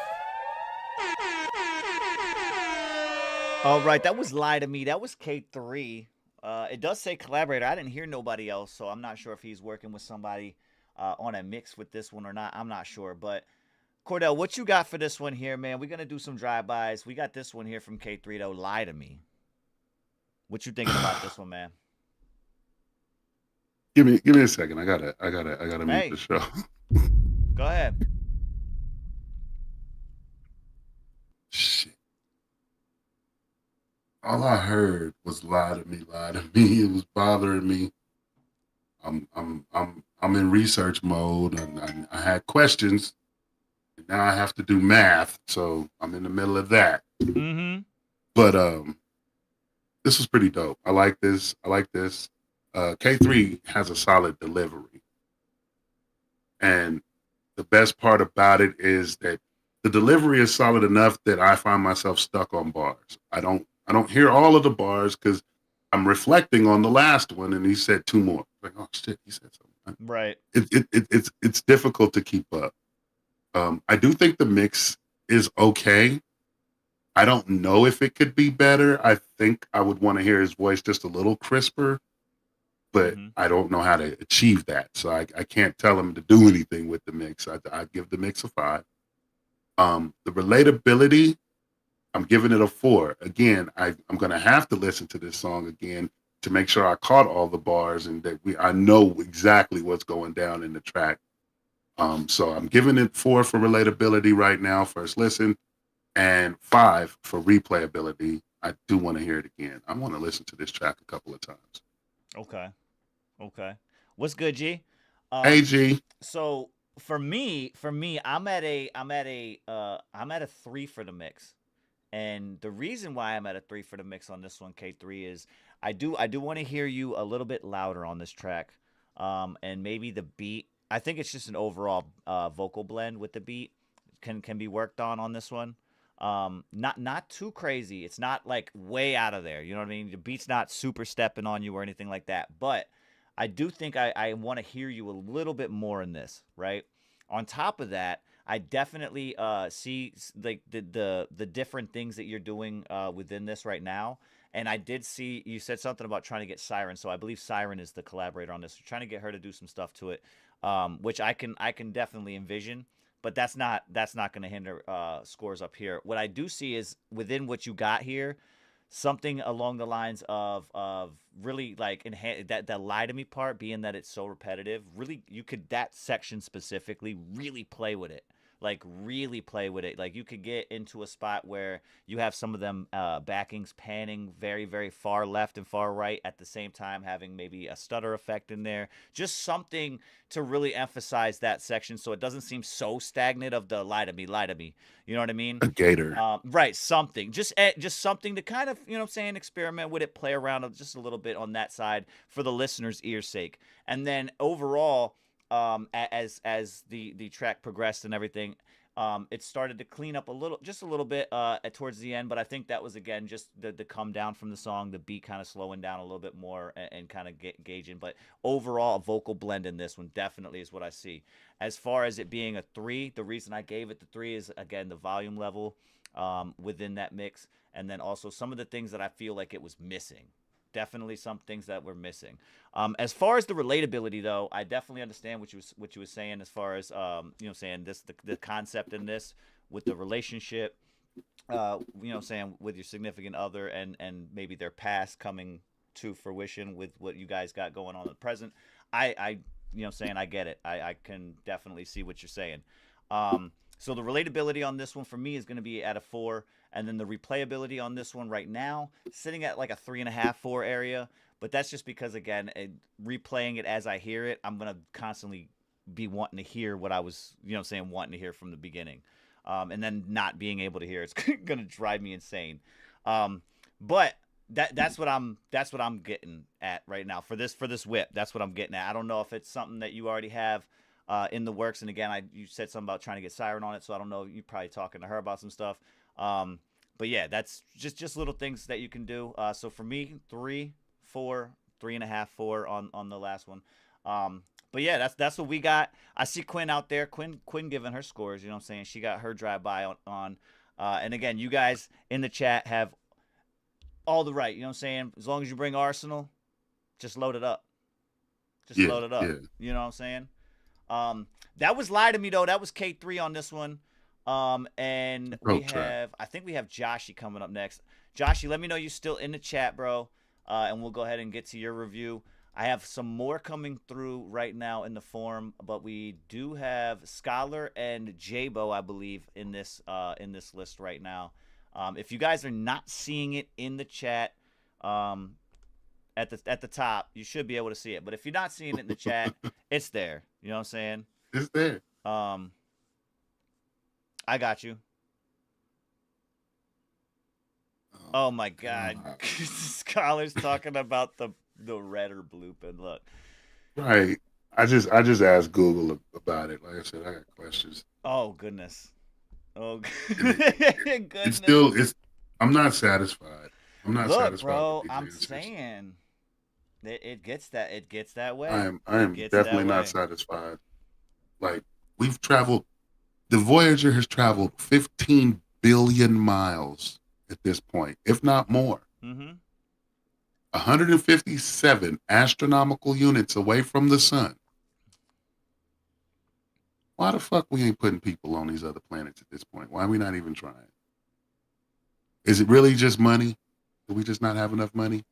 All right, that was Lie to Me. That was K3. It does say collaborator. I didn't hear nobody else, so I'm not sure if he's working with somebody on a mix with this one or not. I'm not sure. But, Cordell, what you got for this one here, man? We're going to do some drive-bys. We got this one here from K3, though. Lie to Me. What you thinking about this one, man? Give me a second. I gotta mute the show. Go ahead. Shit. All I heard was lie to me. It was bothering me. I'm in research mode, and I had questions. And now I have to do math, so I'm in the middle of that. Mm-hmm. But this was pretty dope. I like this. K3 has a solid delivery, and the best part about it is that the delivery is solid enough that I find myself stuck on bars. I don't hear all of the bars because I'm reflecting on the last one, and he said two more. Like, oh shit, he said something. Right. It's difficult to keep up. I do think the mix is okay. I don't know if it could be better. I think I would want to hear his voice just a little crisper, but I don't know how to achieve that. So I can't tell him to do anything with the mix. I give the mix a 5. The relatability, I'm giving it a 4. Again, I'm going to have to listen to this song again to make sure I caught all the bars and that I know exactly what's going down in the track. So I'm giving it 4 for relatability right now, first listen, and 5 for replayability. I do want to hear it again. I want to listen to this track a couple of times. Okay. What's good, G? Hey, G. So for me, I'm at a 3 for the mix. And the reason why I'm at a 3 for the mix on this one, K3, is I do want to hear you a little bit louder on this track. And maybe the beat, I think it's just an overall vocal blend with the beat can be worked on this one. Not too crazy. It's not like way out of there. You know what I mean? The beat's not super stepping on you or anything like that. But I do think I want to hear you a little bit more in this, right? On top of that, I definitely see like the different things that you're doing within this right now. And I did see you said something about trying to get Siren. So I believe Siren is the collaborator on this. You're trying to get her to do some stuff to it, which I can definitely envision. But that's not going to hinder scores up here. What I do see is within what you got here, something along the lines of really like that lie to me part, being that it's so repetitive. Really, you could, that section specifically, really play with it. Like really play with it. Like you could get into a spot where you have some of them backings panning very, very far left and far right at the same time, having maybe a stutter effect in there. Just something to really emphasize that section so it doesn't seem so stagnant of the lie to me, lie to me. You know what I mean? A gator. Right, something. Just something to kind of, you know what I'm saying, experiment with it, play around just a little bit on that side for the listener's ear's sake. And then overall, as the track progressed and everything, it started to clean up just a little bit towards the end. But I think that was again just the come down from the song, the beat kind of slowing down a little bit more and kind of gauging. But overall, a vocal blend in this one definitely is what I see. As far as it being a 3, the reason I gave it the 3 is again the volume level within that mix, and then also some of the things that I feel like it was missing. Definitely some things that were missing. As far as the relatability, though, I definitely understand what you were saying. As far as saying this, the concept in this with the relationship, saying with your significant other and maybe their past coming to fruition with what you guys got going on in the present. I get it. I can definitely see what you're saying. So the relatability on this one for me is going to be at a 4. And then the replayability on this one right now, sitting at like a 3.5, 4 area. But that's just because, again, replaying it as I hear it, I'm going to constantly be wanting to hear what I was, wanting to hear from the beginning. And then not being able to hear it's going to drive me insane. But that's what I'm getting at right now for this whip. That's what I'm getting at. I don't know if it's something that you already have in the works. And again, you said something about trying to get Siren on it, so I don't know. You're probably talking to her about some stuff. But yeah, that's just little things that you can do. So for me, 3, 4, 3.5, 4 on the last one. But yeah, that's what we got. I see Quinn out there. Quinn giving her scores. You know what I'm saying? She got her drive by on. And again, you guys in the chat have all the right. You know what I'm saying? As long as you bring Arsenal, just load it up. Load it up. Yeah. You know what I'm saying? That was Lie to Me though. That was K3 on this one. And I think we have Joshy coming up next. Joshy, let me know you're still in the chat, bro. And we'll go ahead and get to your review. I have some more coming through right now in the forum, but we do have Scholar and Jabo, I believe, in this list right now. If you guys are not seeing it in the chat, at the top, you should be able to see it. But if you're not seeing it in the chat, it's there. You know what I'm saying? It's there. I got you. Oh my God. Scholar's talking about the red or blue pen. Look. Right. I just asked Google about it. Like I said, I got questions. Oh goodness. Oh goodness. I'm not satisfied. I'm not satisfied. Bro, I'm saying it gets that way. I am definitely not satisfied. Like we've traveled. The Voyager has traveled 15 billion miles at this point, if not more. Mm-hmm. 157 astronomical units away from the sun. Why the fuck we ain't putting people on these other planets at this point? Why are we not even trying? Is it really just money? Do we just not have enough money?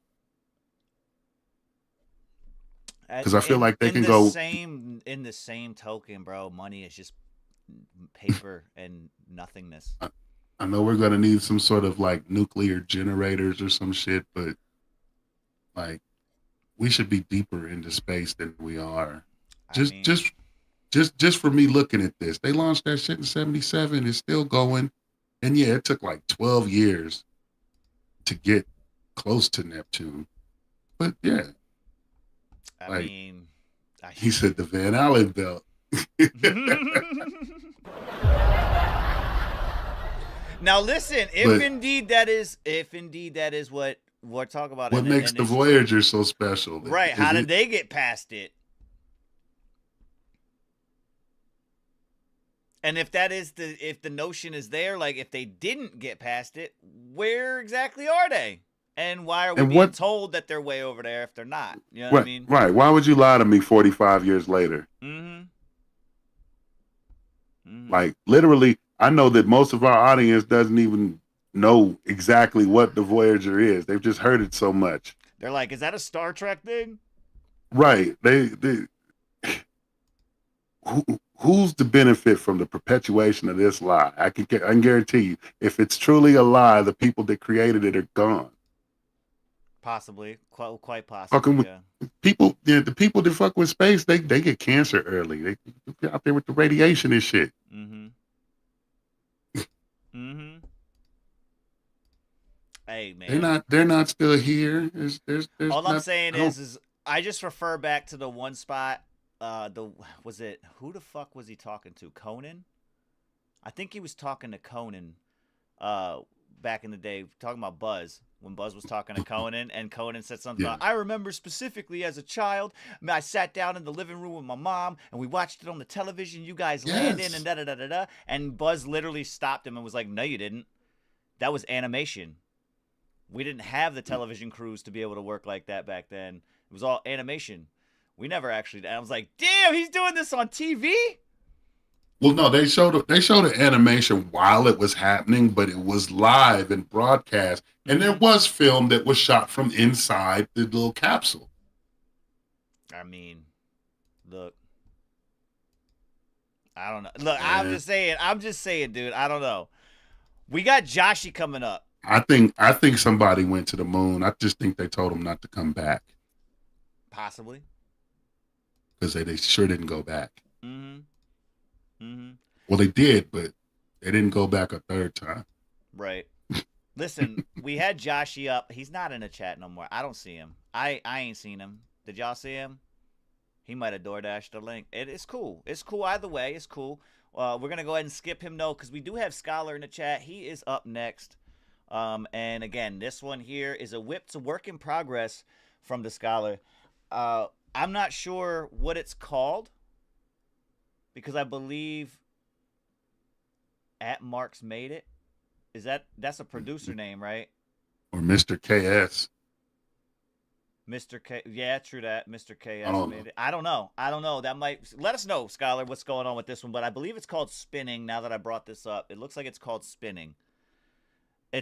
Because I feel like they can go... In the same token, bro, money is just paper and nothingness. I know we're going to need some sort of like nuclear generators or some shit, but like we should be deeper into space than we are. Just for me looking at this, they launched that shit in 1977. It's still going. And yeah, it took like 12 years to get close to Neptune. But yeah. He said the Van Allen belt. Now listen, if indeed that is what we're talking about, what makes the Voyager so special? Right? How did they get past it? And if the notion is there, like if they didn't get past it, where exactly are they? And why are we being told that they're way over there if they're not? You know what I mean? Right. Why would you lie to me 45 years later? Like, literally, I know that most of our audience doesn't even know exactly what the Voyager is. They've just heard it so much. They're like, is that a Star Trek thing? Right. Who's the benefit from the perpetuation of this lie? I can guarantee you, if it's truly a lie, the people that created it are gone. Possibly, quite possibly. Yeah. People, the people that fuck with space, they get cancer early. They get out there with the radiation and shit. Hey man, they're not still here. All I'm saying is I just refer back to the one spot. Who the fuck was he talking to? Conan? I think he was talking to Conan back in the day, talking about Buzz, when Buzz was talking to Conan, and Conan said something about, I remember specifically as a child, I sat down in the living room with my mom, and we watched it on the television, you guys landed, and da-da-da-da-da, and Buzz literally stopped him and was like, no, you didn't. That was animation. We didn't have the television crews to be able to work like that back then. It was all animation. We never actually. I was like, damn, he's doing this on TV? Well, no, they showed the animation while it was happening, but it was live and broadcast, and there was film that was shot from inside the little capsule. I mean, look, I don't know. Look, I'm just saying, dude. I don't know. We got Joshi coming up. I think somebody went to the moon. I just think they told him not to come back. Possibly. Because they sure didn't go back. Well, they did, but they didn't go back a third time. Right. Listen, we had Joshi up. He's not in the chat no more. I don't see him. I ain't seen him. Did y'all see him? He might have DoorDashed the link. It's cool. It's cool either way. It's cool. We're going to go ahead and skip him, though, because we do have Scholar in the chat. He is up next. And again, this one here is a whip to work in progress from the Scholar. I'm not sure what it's called because I believe @Marks made it. That's a producer name, right? Or Mr. KS. Mr. K, yeah, true that. Mr. KS made it. I don't know. That might let us know, Scholar, what's going on with this one. But I believe it's called Spinning. Now that I brought this up, it looks like it's called Spinning. I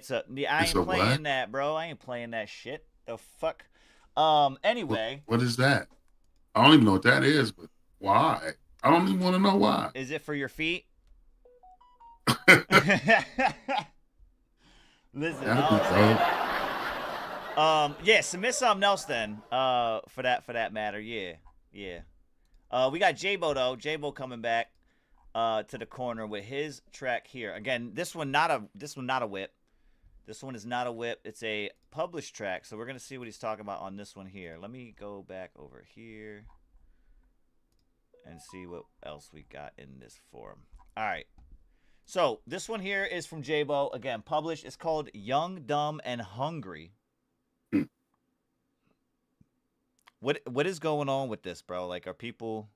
ain't playing that, bro. I ain't playing that shit. The fuck. Anyway. What is that? I don't even know what that is, but why? I don't even want to know why. Is it for your feet? Listen, submit something else then. For that matter, yeah. We got J-Bo though. J-Bo coming back to the corner with his track here. Again, this one not a whip. This one is not a whip. It's a published track. So we're gonna see what he's talking about on this one here. Let me go back over here and see what else we got in this forum. All right. So this one here is from J-Bo. Again, published. It's called Young, Dumb, and Hungry. What is going on with this, bro? Like, are people...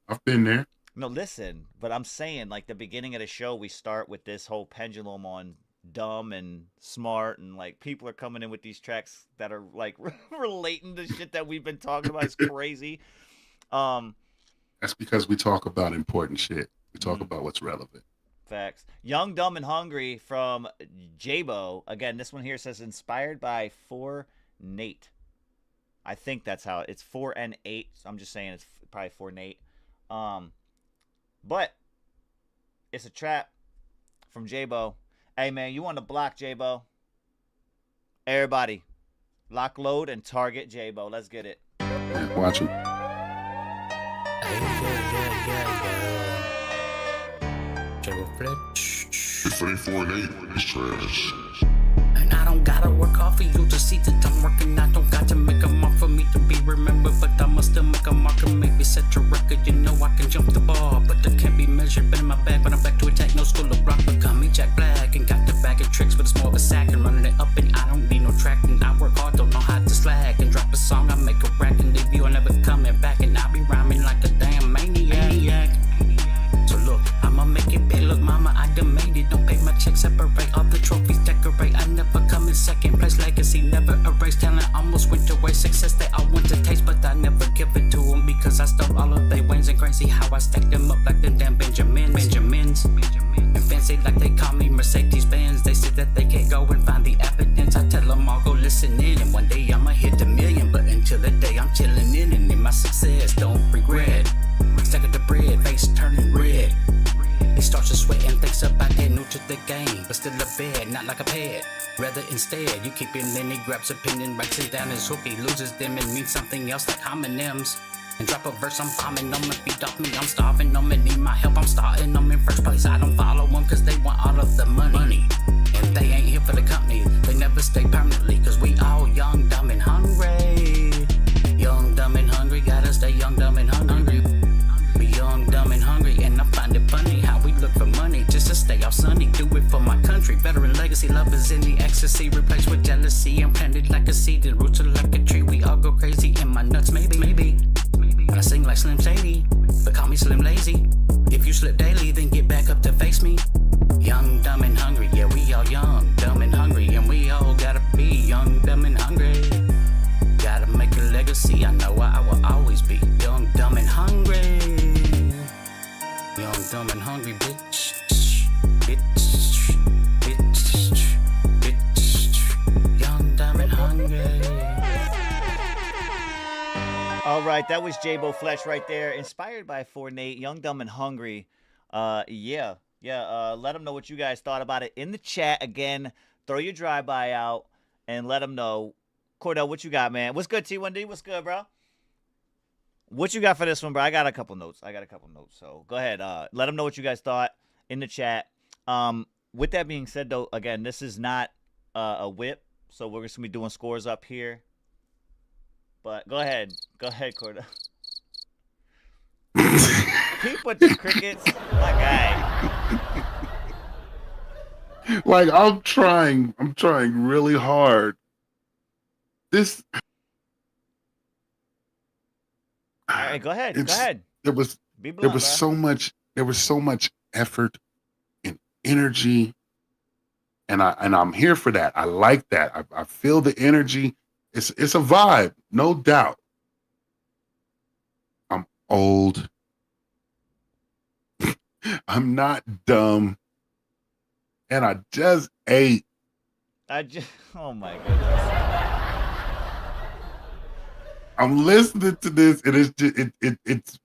I've been there. No, listen. But I'm saying, like, the beginning of the show, we start with this whole pendulum on dumb and smart. And, like, people are coming in with these tracks that are, like, relating to shit that we've been talking about. It's crazy. That's because we talk about important shit. We talk about what's relevant. Facts. Young, Dumb, and Hungry from J-Bo. Again, this one here says inspired by 4 Nate. I think that's how it's 4 and 8. So I'm just saying it's probably 4 Nate. But it's a trap from J-Bo. Hey man, you on the block, J-Bo? Everybody, lock, load, and target J-Bo. Let's get it. Yeah, watch him. If it ain't 4 and 8, it's trash. And I don't gotta work hard for you to see that I'm working. I don't got to make a mark for me to be remembered, but I must still make a mark and maybe set a record. You know I can jump the bar, but that can't be measured. Been in my bag, but I'm back to attack. No school of rock, but call me Jack Black and got the bag of tricks, but it's more of a sack and running it up, and I don't need no track. And I work hard, don't know how to slack and drop a song. I make a rack and leave you and never coming back, and I be rhyming like a damn maniac. So look. separate all the trophies, decorate. I never come in second place, legacy never erase. Talent almost went away, success they all want to taste, but I never give it to them because I stole all of their wins. And crazy how I stacked them up like them damn Benjamins. And fancy like they call me Mercedes-Benz. They say that they can't go and find the evidence. I tell them all go listen in, and one day I'ma hit the million. But until the day I'm chilling in, and in my success, don't regret. Stacking the bread, face turning red. They start to sweat and thinks about that, new to the game, but still a bed, not like a pet. Rather instead, you keep it in, he grabs a pen and writes it down his hook. He loses them and means something else like homonyms. And drop a verse, I'm bombing them and feed off me. I'm starving them and need my help. I'm starting them in first place. I don't follow them cause they want all of the money. And they ain't here for the company. They never stay permanently cause we all young, dumb, and hungry. Young, dumb, and hungry. Gotta stay young, dumb, and hungry. Be young, dumb, and hungry. And I find it funny how we look for money just to stay all sunny. Do it for my country. Veteran legacy, love is in the ecstasy. Replaced with jealousy. I'm planted like a seed and rooted like a tree. We all go crazy in my nuts, maybe. I sing like Slim Shady, but call me Slim Lazy. If you slip daily, then get back up to face me. Young, dumb, and hungry. Yeah, we all young, dumb, and hungry. And we all gotta be young, dumb, and hungry. Gotta make a legacy. I know I will always be young, dumb, and hungry. Young, dumb, and hungry, bitch. Bitch. Bitch. Bitch. Young, dumb, and hungry. All right, that was J-Bo Fletch right there, inspired by 4Nate, Young, Dumb, and Hungry. Yeah. Let them know what you guys thought about it in the chat. Again, throw your drive-by out and let them know. Cordell, what you got, man? What's good, T1D? What's good, bro? What you got for this one, bro? I got a couple notes. So go ahead. Let them know what you guys thought in the chat. With that being said, though, again, this is not a whip, so we're just going to be doing scores up here. But go ahead, Cordell. Keep with the crickets, my guy. Like I'm trying really hard. This. All right, go ahead. There was so much effort and energy, and I'm here for that. I like that. I feel the energy. It's a vibe, no doubt. I'm old. I'm not dumb. And I just ate. Oh my goodness. I'm listening to this and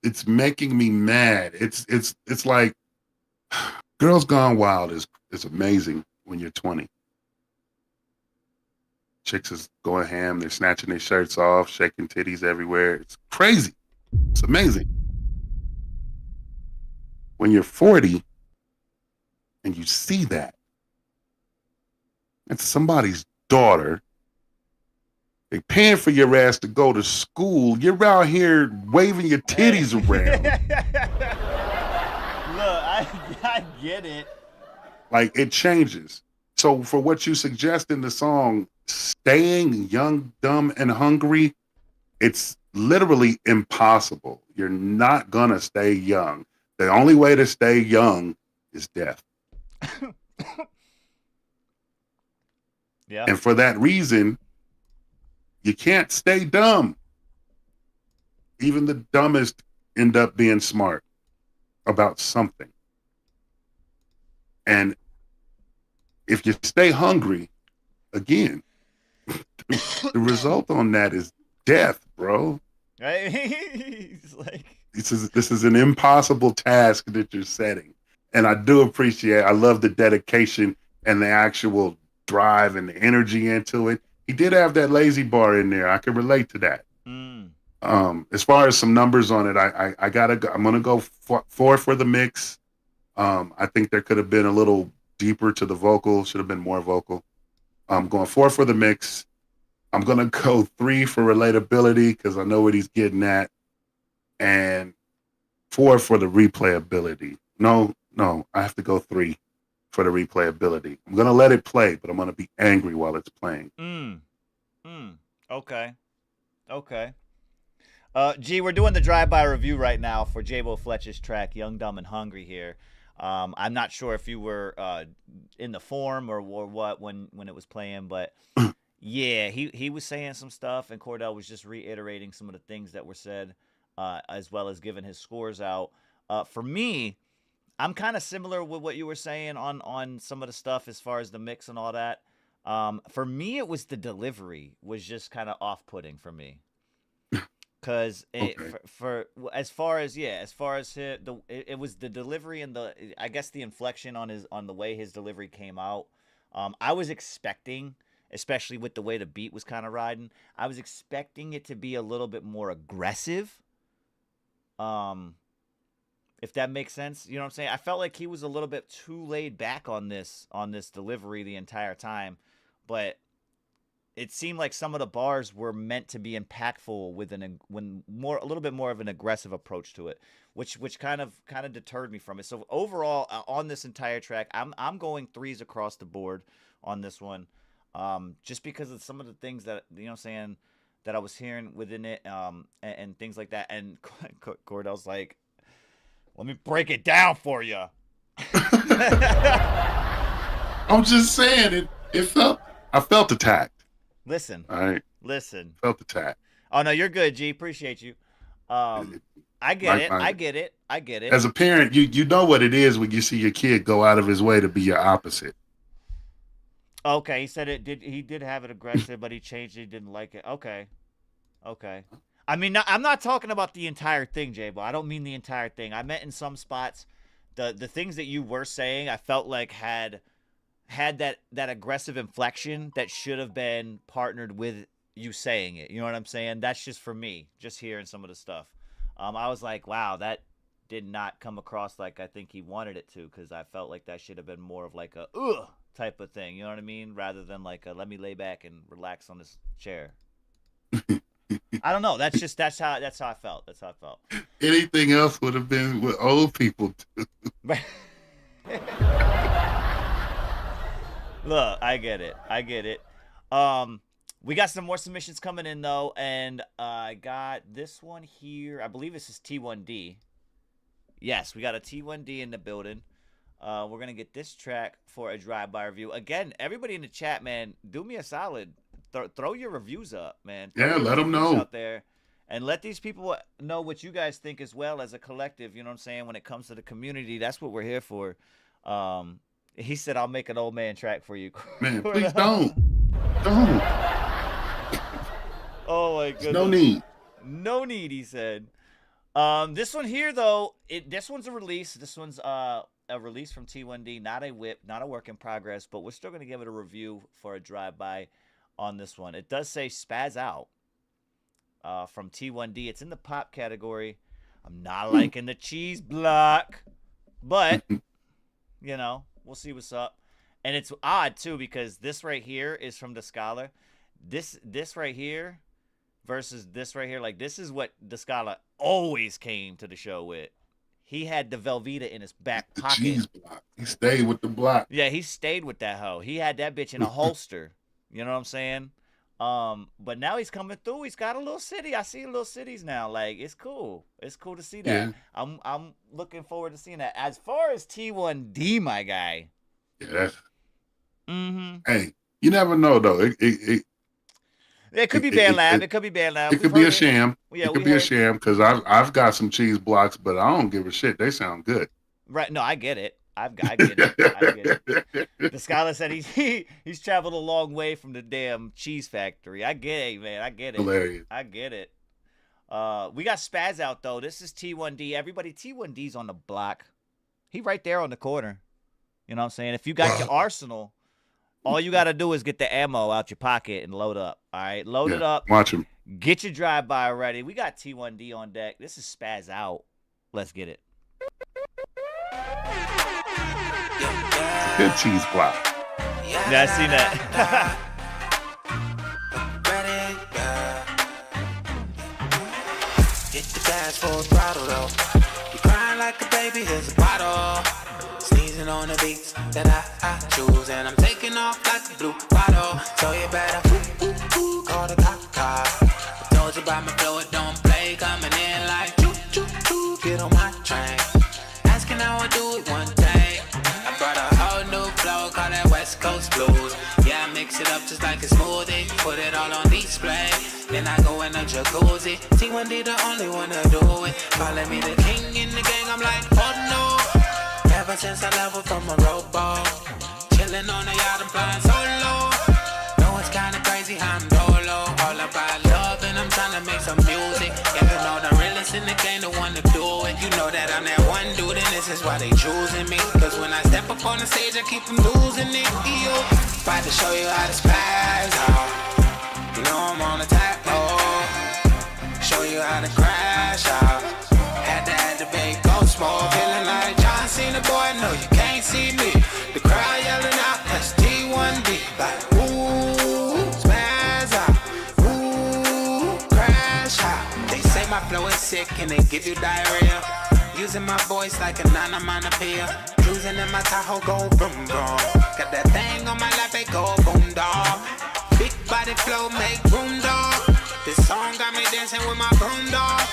it's making me mad. It's like Girls Gone Wild is amazing when you're 20. Chicks is going ham. They're snatching their shirts off, shaking titties everywhere. It's crazy. It's amazing. When you're 40 and you see that, it's somebody's daughter. They paying for your ass to go to school. You're out here waving your titties around. Look, I get it. Like, it changes. So for what you suggest in the song, staying young, dumb, and hungry, it's literally impossible. You're not gonna stay young. The only way to stay young is death. Yeah. And for that reason, you can't stay dumb. Even the dumbest end up being smart about something. And if you stay hungry, again, the result on that is death, bro. Right? He's like, this is an impossible task that you're setting. And I do appreciate, I love the dedication and the actual drive and the energy into it. He did have that lazy bar in there. I can relate to that. As far as some numbers on it, I'm gonna go 4 for the mix. I think there could have been a little deeper to the vocal, should have been more vocal. I'm going 4 for the mix. I'm gonna go 3 for relatability because I know what he's getting at, and 4 for the replayability. No, I have to go 3 for the replayability. I'm gonna let it play, but I'm gonna be angry while it's playing. Okay. G, we're doing the drive-by review right now for J-Bo Fletch's track, Young, Dumb, and Hungry here. I'm not sure if you were in the forum or what when it was playing, but yeah, he was saying some stuff, and Cordell was just reiterating some of the things that were said, as well as giving his scores out. For me, I'm kind of similar with what you were saying on some of the stuff as far as the mix and all that. For me, it was the delivery was just kind of off-putting for me. Because for as far as it was the delivery and I guess the inflection on the way his delivery came out. I was expecting, especially with the way the beat was kind of riding, I was expecting it to be a little bit more aggressive. If that makes sense, you know what I'm saying? I felt like he was a little bit too laid back on this delivery the entire time, but it seemed like some of the bars were meant to be impactful with a little bit more of an aggressive approach to it, which kind of deterred me from it. So overall, on this entire track, I'm going 3s across the board on this one, just because of some of the things that you know what I'm saying that I was hearing within it, and things like that. And Cordell's like, "Let me break it down for you." I'm just saying I felt attacked. Listen. All right. Listen. Felt attacked. Oh no, you're good, G. Appreciate you. I get it. I get it. I get it. As a parent, you know what it is when you see your kid go out of his way to be your opposite. Okay, he said he did have it aggressive, but he changed it. He didn't like it. Okay. I mean, I'm not talking about the entire thing, J-Bo. I don't mean the entire thing. I meant in some spots, the things that you were saying, I felt like had that aggressive inflection that should have been partnered with you saying it. You know what I'm saying? That's just for me, just hearing some of the stuff. I was like, wow, that did not come across like I think he wanted it to, because I felt like that should have been more of like a ugh type of thing. You know what I mean? Rather than like a, let me lay back and relax on this chair. I don't know. That's how I felt. That's how I felt. Anything else would have been what old people do. Look, I get it. We got some more submissions coming in though, and I got this one here. I believe this is T1D. Yes, we got a T1D in the building. We're gonna get this track for a drive-by review. Again, everybody in the chat, man, do me a solid. Throw your reviews up, man. Yeah, let them know out there, and let these people know what you guys think as well as a collective. You know what I'm saying? When it comes to the community, that's what we're here for. He said, "I'll make an old man track for you." Man, please don't. Oh my goodness. No need. He said. This one here though, this one's a release. This one's a release from T1D, not a whip, not a work in progress, but we're still gonna give it a review for a drive-by on this one. It does say Spaz Out from T1D. It's in the pop category. I'm not liking the cheese block, but you know, we'll see what's up. And it's odd too, because this right here is from the Scholar. This right here versus this right here, like this is what the Scholar always came to the show with. He had the Velveeta in his back pocket. Cheese block. He stayed with the block. Yeah, he stayed with that hoe. He had that bitch in a holster. You know what I'm saying? But now he's coming through. He's got a little city. I see little cities now. Like, it's cool. It's cool to see that. Yeah. I'm looking forward to seeing that. As far as T1D, my guy. Yeah, that's... Hey, you never know though. It could be Band Lab. It could be Band Lab. It could be a sham. Yeah, it could be a sham, because I've got some cheese blocks, but I don't give a shit. They sound good. Right? No, I get it. I get it. The Scholar said he's traveled a long way from the damn cheese factory. I get it, man. I get it. Hilarious. I get it. We got Spaz Out though. This is T1D. Everybody, T1D's on the block. He right there on the corner. You know what I'm saying? If you got your arsenal, all you got to do is get the ammo out your pocket and load up. All right, load it up. Watch him. Get your drive-by ready. We got T1D on deck. This is Spaz Out. Let's get it. Good cheese block. Yeah, I seen that. Hit the gas for a throttle though. You crying like a baby, here's a bottle. Sneezing on the beats that I choose, and I'm taking off like a blue bottle. So you better call the car. I told you about my flow, it don't play. Coming in like choo choo choo. Get on my train. Asking how I do it one time. West Coast blues. Yeah, I mix it up just like a smoothie. Put it all on display. Then I go in a jacuzzi. T1D the only one to do it. Calling me the king in the gang. I'm like, oh no. Ever since I leveled from a rowboat, chilling on a yacht, I'm flying solo. Know it's kinda crazy how I'm dolo. All about love and I'm trying to make some music. Even though the realest in the game, the one to do it. You know that I'm that one dude and this is why they choosing me. Cause when I step up on the stage, I keep them losing it. Yo, about to show you how to spaz out. You know I'm on the tap, oh. Show you how to crash out. Had to activate, go small. Feeling like John Cena, boy, no, you can't see me. The crowd yelling out, that's T1D. Like, ooh, spaz out. Ooh, crash out. They say my flow is sick and they give you diarrhea. Using my voice like an onomatopoeia. Cruising in my Tahoe, go boom, boom. Got that thing on my lap, it go boom, dog. Big body flow, make room, dog. This song got me dancing with my broom, dog.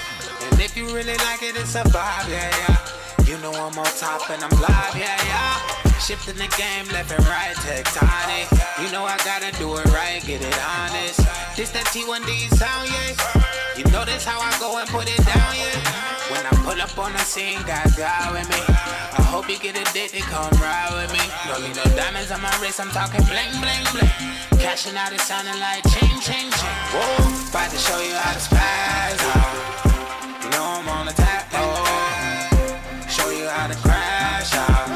And if you really like it, it's a vibe, yeah, yeah. You know I'm on top and I'm live, yeah, yeah. Shifting the game left and right, tectonic. You know I gotta do it right, get it honest. This that T1D sound, yeah. You know this how I go and put it down, yeah. When I pull up on the scene, got God with me. I hope you get addicted, come ride with me. Don't need no diamonds on my wrist, I'm talking bling, bling, bling. Cashing out, it sounding like ching, ching, ching. Whoa, about to show you how to spaz out. You know I'm on the tap, oh. Show you how to crash out.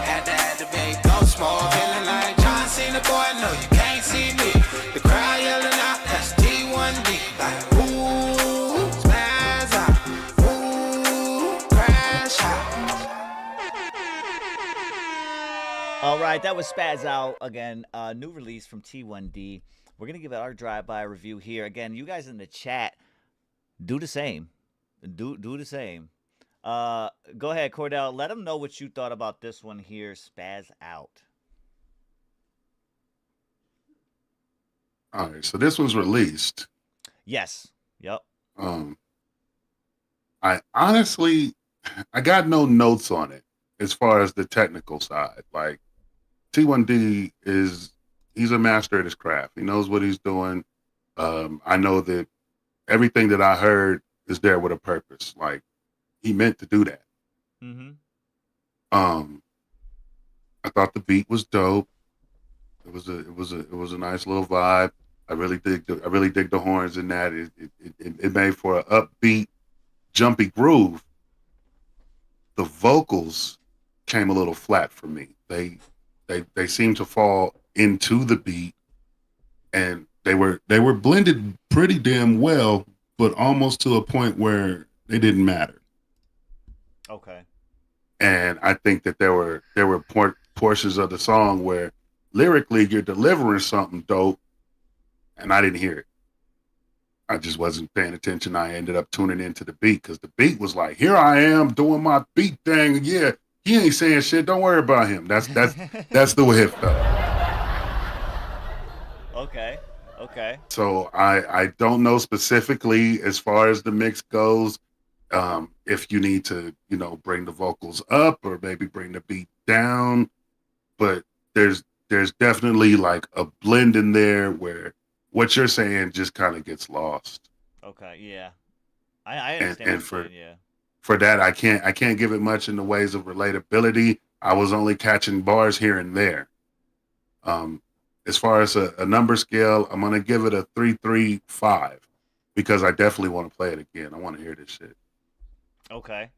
Had to activate, go small. Feeling like John Cena, boy, no, you can't see me. The crowd yelling out, that's T1D. Like, ooh, spaz out. Ooh, crash out. All right, that was Spaz Out again. New release from T1D. We're gonna give it our drive-by review here. Again, you guys in the chat, do the same. Do the same. Go ahead, Cordell. Let them know what you thought about this one here, Spaz Out. All right, so this was released. Yes. Yep. I honestly, I got no notes on it as far as the technical side. Like T1D he's a master at his craft. He knows what he's doing. I know that everything that I heard is there with a purpose. Like he meant to do that. Mm-hmm. I thought the beat was dope. It was a nice little vibe. I really dig the horns in that. It made for an upbeat, jumpy groove. The vocals came a little flat for me. They seemed to fall into the beat, and they were blended pretty damn well, but almost to a point where they didn't matter. Okay. And I think that there were portions of the song where lyrically you're delivering something dope, and I didn't hear it. I just wasn't paying attention. I ended up tuning into the beat because the beat was like, "Here I am doing my beat thing. Yeah, he ain't saying shit. Don't worry about him." That's the way it felt. Okay. So I don't know specifically as far as the mix goes, if you need to, bring the vocals up or maybe bring the beat down, but there's definitely like a blend in there where what you're saying just kind of gets lost. Okay, yeah. I understand and what you're saying, yeah. For that, I can't give it much in the ways of relatability. I was only catching bars here and there. As far as a number scale, I'm gonna give it a 3.35 because I definitely want to play it again. I want to hear this shit. Okay.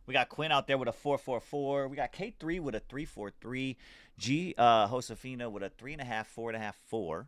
We got Quinn out there with a 4.44. We got K3 with a 3.43. Josefina with a 3.5, 4.5, 4.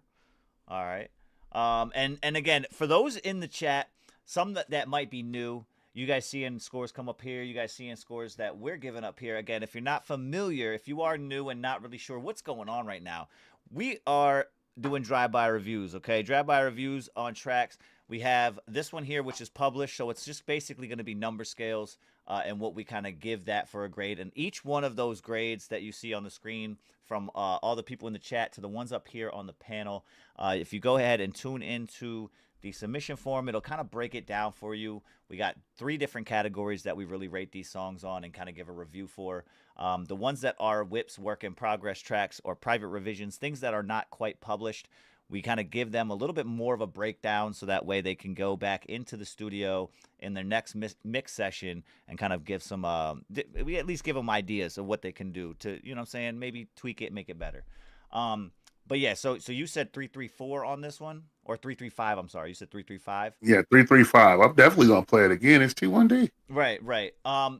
All right. And again, for those in the chat, some that might be new, you guys seeing scores come up here, you guys seeing scores that we're giving up here. Again, if you're not familiar, if you are new and not really sure what's going on right now, we are doing drive-by reviews, okay? Drive-by reviews on tracks. We have this one here, which is published, so it's just basically going to be number scales and what we kind of give that for a grade. And each one of those grades that you see on the screen, from all the people in the chat to the ones up here on the panel, if you go ahead and tune into the submission form. It'll kind of break it down for you. We got 3 different categories that we really rate these songs on and kind of give a review for. The ones that are whips, work in progress tracks, or private revisions, things that are not quite published, we kind of give them a little bit more of a breakdown so that way they can go back into the studio in their next mix session and kind of give some, we at least give them ideas of what they can do to, you know what I'm saying, maybe tweak it, make it better. But yeah, so you said 334 on this one, or 335, I'm sorry. You said 335? Yeah, 335. I'm definitely going to play it again. It's T1D. Right.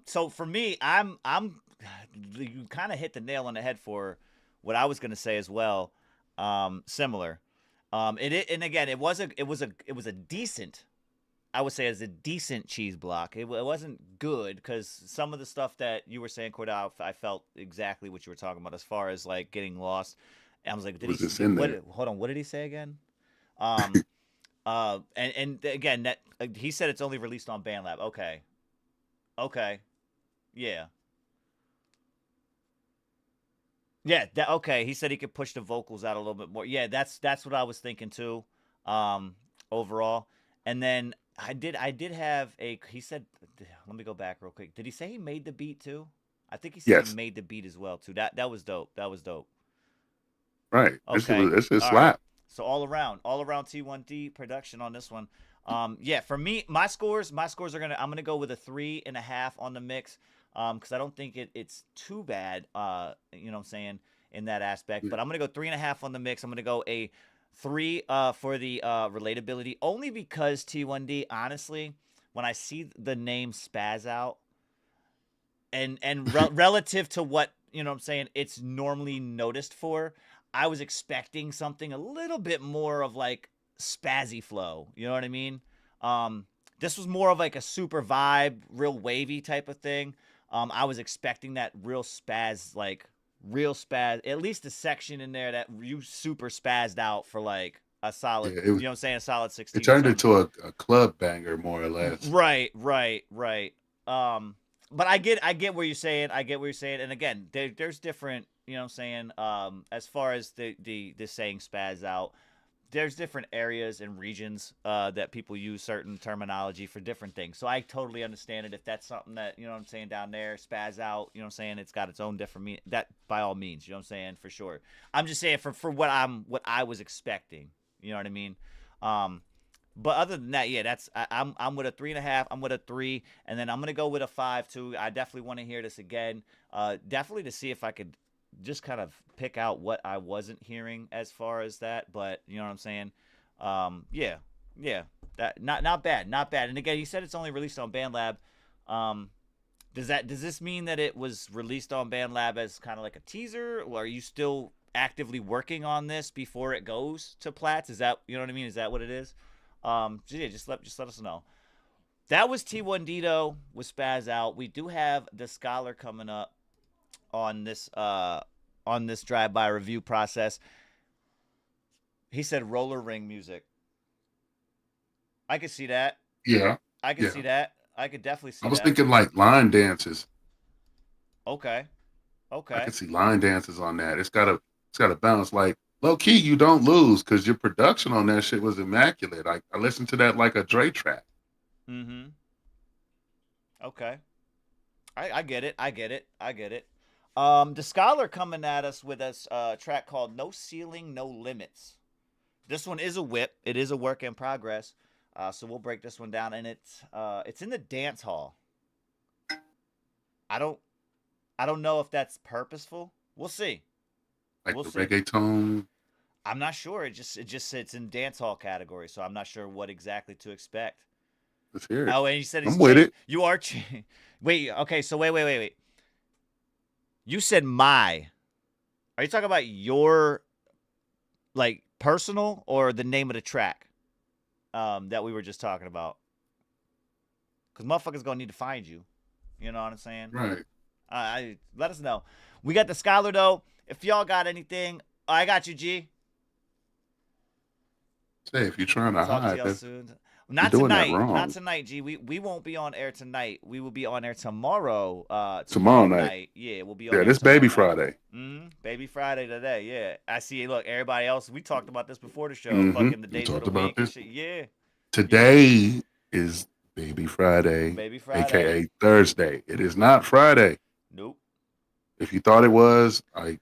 So for me, you kind of hit the nail on the head for what I was going to say as well. Similar. And again, it was a decent, I would say, as a decent cheese block. It wasn't good because some of the stuff that you were saying, Cordell, I felt exactly what you were talking about as far as like getting lost. And I was like, hold on, what did he say again? And again, that he said it's only released on BandLab. Okay, yeah. Yeah, okay. He said he could push the vocals out a little bit more. Yeah, that's what I was thinking too. Overall, and then I did have he said, let me go back real quick. Did he say he made the beat too? I think he said he made the beat as well too. That was dope. Right. Okay. This is slap. Right. So all around T1D production on this one. Yeah, for me, my scores are I'm gonna go with a 3.5 on the mix. Because I don't think it's too bad, you know what I'm saying, in that aspect. But I'm going to go 3.5 on the mix. I'm going to go a 3 for the relatability, only because T1D, honestly, when I see the name Spaz Out, and relative to what, you know what I'm saying, it's normally noticed for, I was expecting something a little bit more of like spazzy flow. You know what I mean? This was more of like a super vibe, real wavy type of thing. I was expecting that real spaz, at least a section in there that you super spazzed out for like a solid, you know what I'm saying, a solid 16. It turned into a club banger, more or less. Right. But I get where you're saying. And again, there's different, you know what I'm saying, as far as the saying spaz out. There's different areas and regions that people use certain terminology for different things. So I totally understand it. If that's something that, you know what I'm saying, down there, spaz out, you know what I'm saying, it's got its own different meaning. That by all means, you know what I'm saying, for sure. I'm just saying for what I was expecting, you know what I mean? But other than that, yeah, I'm with a 3.5, I'm with a 3, and then I'm gonna go with a 5 too. I definitely want to hear this again. Definitely to see if I could just kind of pick out what I wasn't hearing as far as that, but you know what I'm saying? Yeah, that not bad. And again, he said it's only released on BandLab. Does this mean that it was released on BandLab as kind of like a teaser, or are you still actively working on this before it goes to Platts? Is that, you know what I mean? Is that what it is? Yeah, just let us know. That was T1D though with Spaz Out. We do have the Scholar coming up on this drive-by review process. He said roller ring music. I could see that. Yeah. I could see that. I could definitely see that. I was thinking like line dances. Okay. I could see line dances on that. It's got a balance. Like low key, you don't lose because your production on that shit was immaculate. I listened to that like a Dre track. Mm-hmm. Okay. I get it. The Scholar coming at us with a track called No Ceiling, No Limits. This one is a whip. It is a work in progress. So we'll break this one down, and it's in the dance hall. I don't know if that's purposeful. We'll see. Like the reggaeton. I'm not sure. It just sits in dance hall category, so I'm not sure what exactly to expect. Let's hear it. Oh, and you said I'm with it. You are. Wait. Okay. So wait. You said my. Are you talking about your, like, personal or the name of the track that we were just talking about? Because motherfuckers gonna need to find you. You know what I'm saying? Right. Let us know. We got the Scholar though. If y'all got anything, I got you, G. Say if you're trying to hide, y'all soon. Not tonight, G. We won't be on air tonight. We will be on air tomorrow. Tomorrow night. Yeah, we'll be on. Yeah, this Baby Friday. Baby Friday today. Yeah, I see. Look, everybody else. We talked about this before the show. Mm-hmm. Fucking the days of the week. This. And shit. Today is Baby Friday, aka Thursday. It is not Friday. Nope. If you thought it was, I'm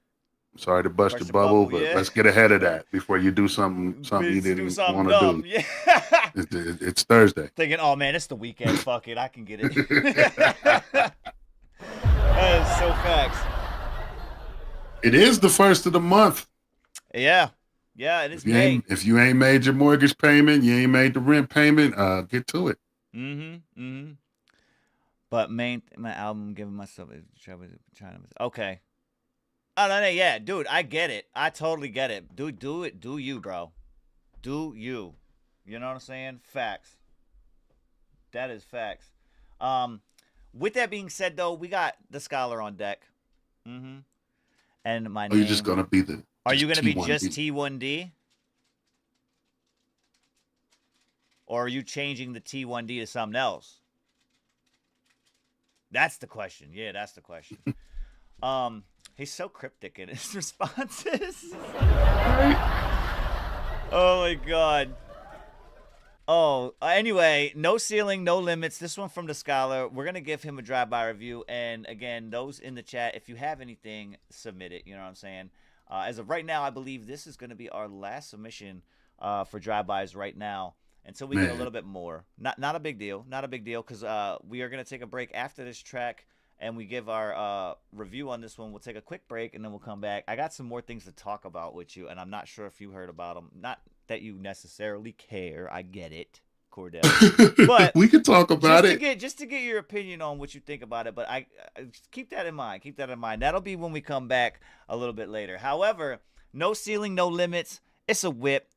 sorry to bust your bubble, but yeah. let's get ahead of that before you do something you didn't want to do. Yeah. It's Thursday. Thinking, oh man, it's the weekend. Fuck it, I can get it. That is so facts. It is the first of the month. Yeah. Yeah, it is. If you ain't made your mortgage payment, you ain't made the rent payment, get to it. But my album, giving myself okay. Oh no, yeah, dude, I get it. I totally get it. Do it. Do you, bro? Do you? You know what I'm saying? Facts. That is facts. With that being said, though, we got the scholar on deck. And my name. Are you just gonna be the? Are you gonna be T1D? just T1D? Or are you changing the T1D to something else? That's the question. Yeah, that's the question. He's so cryptic in his responses. Oh my god. Oh, anyway, no ceiling, no limits. This one from the scholar. We're gonna give him a drive-by review, and again, those in the chat, if you have anything, submit it. You know what I'm saying? As of right now, I believe this is gonna be our last submission for drive-bys right now. Until we get a little bit more. Not a big deal. Not a big deal, because we are going to take a break after this track, and we give our review on this one. We'll take a quick break, and then we'll come back. I got some more things to talk about with you, and I'm not sure if you heard about them. Not that you necessarily care. I get it, Cordell. But we can talk about it. Just to get your opinion on what you think about it, but I keep that in mind. Keep that in mind. That'll be when we come back a little bit later. However, no ceiling, no limits. It's a whip.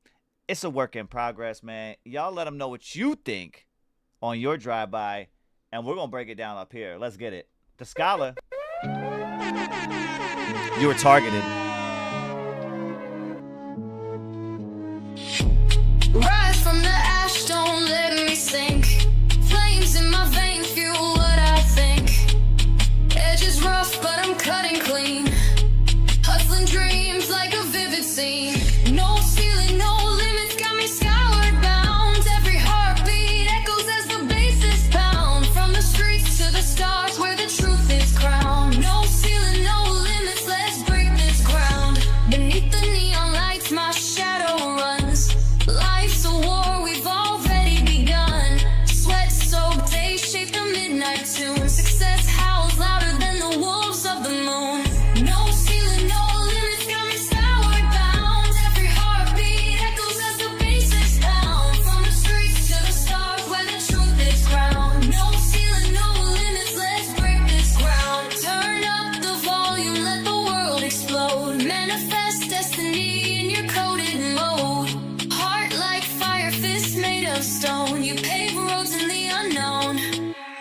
It's a work in progress, man. Y'all let them know what you think on your drive-by, and we're going to break it down up here. Let's get it. The scholar. You were targeted. Rise from the ash, don't let me sink. Flames in my veins fuel what I think. Edges rough, but I'm cutting clean. Hustling dreams like a vivid scene. No ceiling, no limits, got me skyward bound. Every heartbeat echoes as the bases pound. From the streets to the stars where the truth is crowned. No ceiling, no limits, let's break this ground. Beneath the neon lights, my shadow runs. Life's a war, we've already begun. Sweat-soaked days shape the midnight tune. Success howls louder than the wolves of the moon. No ceiling, no limits, got me skyward bound. Every heartbeat echoes as the bases pound. From the streets to the stars where the truth is crowned. No ceiling, no limits, let's break this ground. Turn up the volume, let the world explode. Manifest destiny in your coded mode. Heart like fire, fists made of stone. You pave roads in the unknown.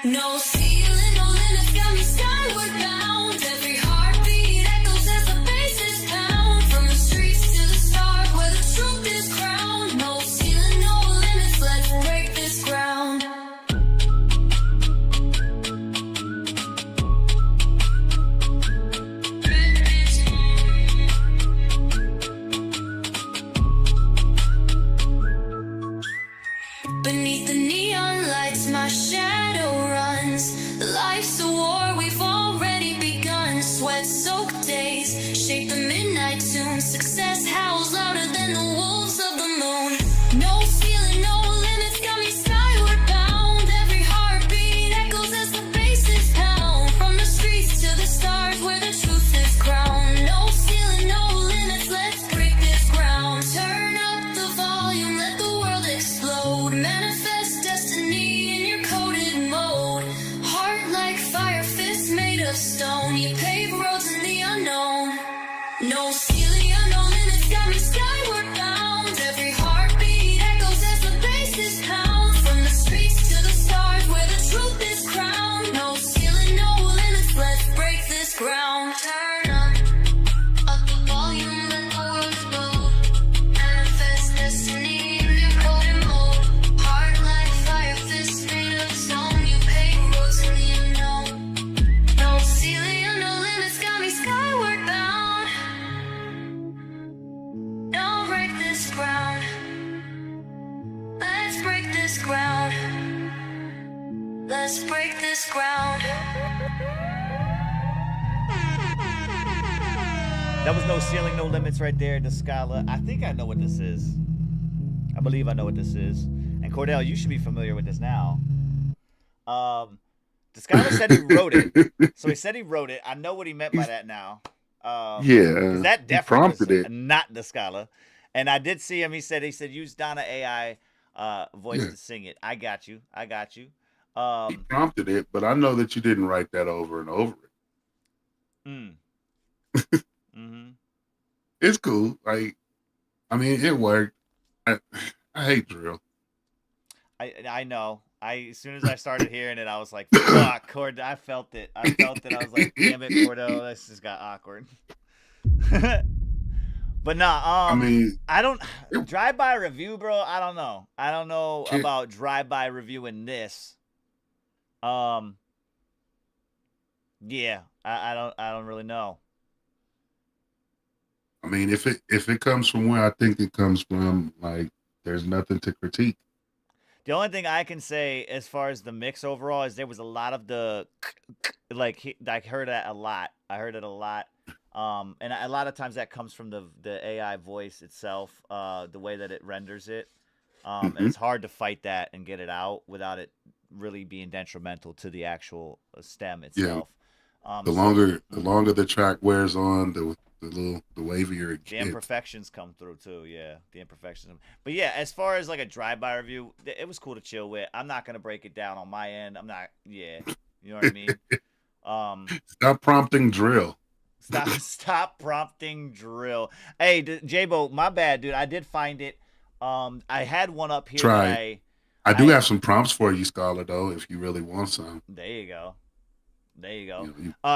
No ceiling, no limits, got me skyward bound. Every heartbeat echoes as the bases pound. From the streets to the stars where the truth is crowned. No ceiling, no limits, let's break this ground. Beneath the neon lights, my shadow runs. Life's a war, we've already begun. Sweat-soaked days shape the midnight tune. Success howls louder than the wolves of the moon. No ceiling, no limits, got me skyward bound. Every heartbeat echoes as the bases pound. From the streets to the stars where the truth is crowned. No ceiling, no limits, let's break this ground. Turn up the volume, let the world explode. Manifest destiny in your coded mode. Heart like fire, fists made of stone. You pave roads in the unknown. No ceiling, no limits, got me skyward bound. Every heartbeat echoes as the bases pound. From the streets to the stars where the truth is crowned. No ceiling, no limits, let's break this ground. Turn up the volume, let the world explode. Manifest destiny in your coded mode. Heart like fire, fists made of stone. You pave roads in the unknown. No ceiling, no limits, got me skyward bound. Don't break let's break this ground. That was No Ceiling, No Limits right there, Descala. I think I know what this is. I believe I know what this is. And Cordell, you should be familiar with this now. Descala said he wrote it. So he said he wrote it. I know what he meant by that now. Yeah. That He definitely prompted was it. not Descala. And I did see him. He said use Donna AI voice to sing it. I got you. He prompted it, but I know that you didn't write that over and over it. Mm-hmm. It's cool. Like, I mean, it worked. I hate drill. I know. As soon as I started hearing it, I was like, fuck, Cord. I felt it. I was like, damn it, Cordell. This just got awkward. But nah, I mean, I don't drive-by review, bro. I don't know. I don't know about drive-by reviewing this. Yeah, I don't really know. I mean, if it comes from where I think it comes from, like, there's nothing to critique. The only thing I can say as far as the mix overall is there was a lot of the I heard that a lot. I heard it a lot. And a lot of times that comes from the AI voice itself, the way that it renders it. And it's hard to fight that and get it out without it really being detrimental to the actual stem itself. Yeah. The longer the track wears on, the wavier it the gets. Imperfections come through too. Yeah, the imperfections. But yeah, as far as like a drive-by review, it was cool to chill with. I'm not gonna break it down on my end. I'm not. Yeah, you know what I mean. Stop prompting drill. Stop prompting drill. Hey, J-Bo, my bad, dude. I did find it. I had one up here. Try. I do have some prompts for you, Scholar, though, if you really want some. There you go.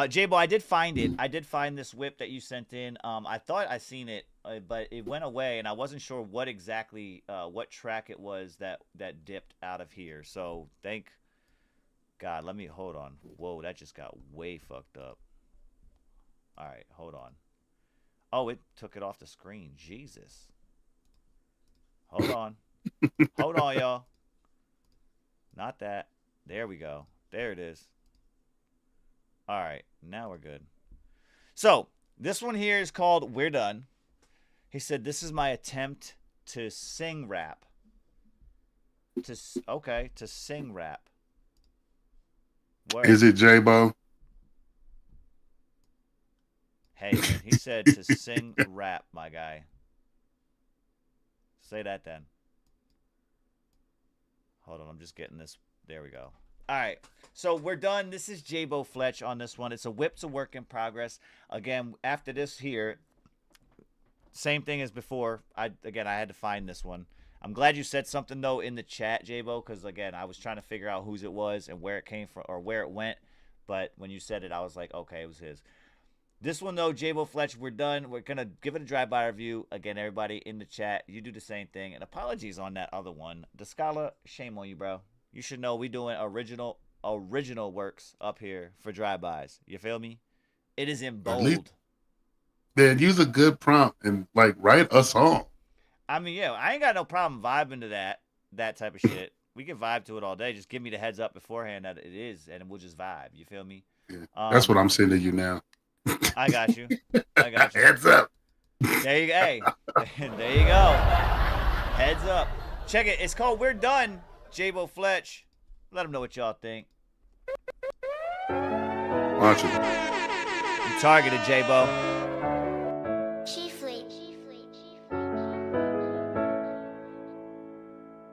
J-Bo, I did find it. I did find this whip that you sent in. I thought I seen it, but it went away, and I wasn't sure what exactly what track it was that dipped out of here. So thank God. Let me hold on. Whoa, that just got way fucked up. All right, hold on. Oh, it took it off the screen. Jesus. Hold on. Hold on, y'all. Not that. There we go. There it is. All right, now we're good. So, this one here is called We're Done. He said, this is my attempt to sing rap. To sing rap. Word. Is it J-Bo? Hey, man, he said to sing rap, my guy. Say that then. Hold on, I'm just getting this. There we go. All right, so we're done. This is J-Bo Fletch on this one. It's a whip to work in progress. Again, after this here, same thing as before. I had to find this one. I'm glad you said something, though, in the chat, J-Bo, because, again, I was trying to figure out whose it was and where it came from or where it went. But when you said it, I was like, okay, it was his. This one, though, J-Bo Fletch, we're done. We're going to give it a drive-by review. Again, everybody in the chat, you do the same thing. And apologies on that other one. Descala, shame on you, bro. You should know we doing original works up here for drive-bys. You feel me? It is in bold. Man, use a good prompt and, like, write a song. I mean, yeah, I ain't got no problem vibing to that type of shit. We can vibe to it all day. Just give me the heads up beforehand that it is, and we'll just vibe. You feel me? Yeah, that's what I'm sending you now. I got you. Heads up. There you go. Hey, there you go. Heads up. Check it. It's called We're Done. J-Bo Fletch. Let them know what y'all think. Watch it. You targeted, J-Bo.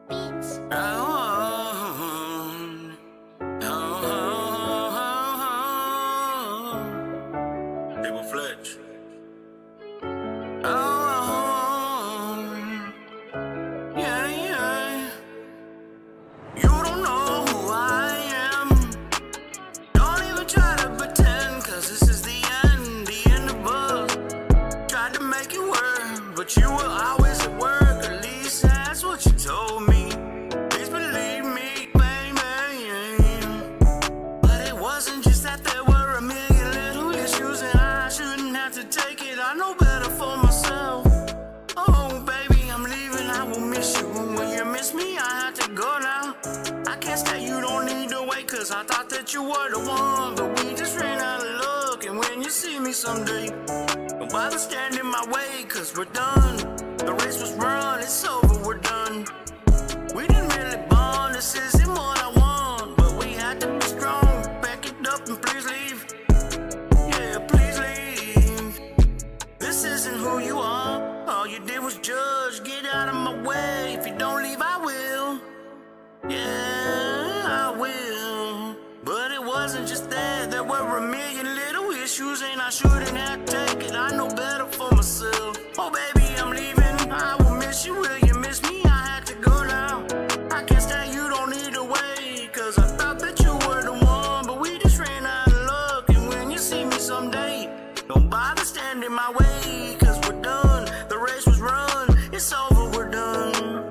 Beats. J-Bo Fletch. Yeah. You don't know who I am. Don't even try to pretend, cause this is the end of us. Tried to make it work, but you were always at work. At least that's what you told me. Please believe me, baby. But it wasn't just that, there were a million little issues, and I shouldn't have to take it. I know better for myself. Oh, baby, I'm leaving, I will miss you. When you miss me, I have to go now. I can't stay, you don't need to wait, cause I I thought that you were the one, but we just ran out of luck. And when you see me someday, don't bother standing in my way, cause we're done. The race was run, it's over, we're done. We didn't really bond, this isn't what I want, but we had to be strong. Back it up and please leave. Yeah, please leave. This isn't who you are. All you did was judge. Get out of my way. If you don't leave, I will. Yeah, I will. But it wasn't just that. There were a million little issues, and I shouldn't have taken it. I know better for myself. Oh, baby, I'm leaving. I will miss you. Will you miss me? I had to go now. I can't stay. You don't need to wait. Cause I thought that you were the one, but we just ran out of luck. And when you see me someday, don't bother standing in my way. Cause we're done. The race was run. It's over. We're done.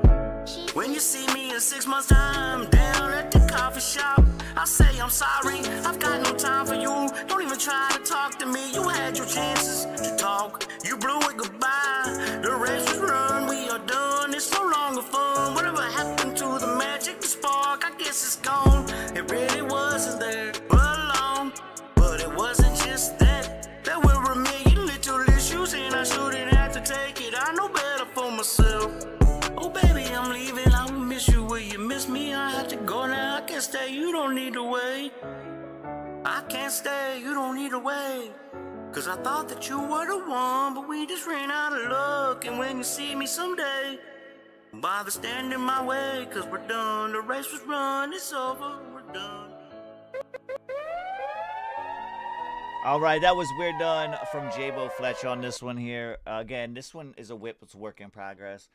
When you see me in 6 months' time, down at the coffee shop, I say I'm sorry, I've got no time for you. Don't even try to talk to me. You had your chances to talk, you blew it goodbye. The race was run, we are done. It's no longer fun. Whatever happened to the magic, the spark? I guess it's gone. It really wasn't there for long, but it wasn't just that. There were a million little issues, and I shouldn't have to take it. I know better for myself. Oh baby, I'm leaving, I will miss you. Will you miss me? I have to go now. I can't stay, you don't need to wait. I can't stay, you don't need to wait. Cause I thought that you were the one, but we just ran out of luck. And when you see me someday, don't bother standing in my way. Cause we're done, the race was run, it's over, we're done. All right, that was We're Done from J-Bo Fletch on this one here. Again, this one is a whip, it's a work in progress.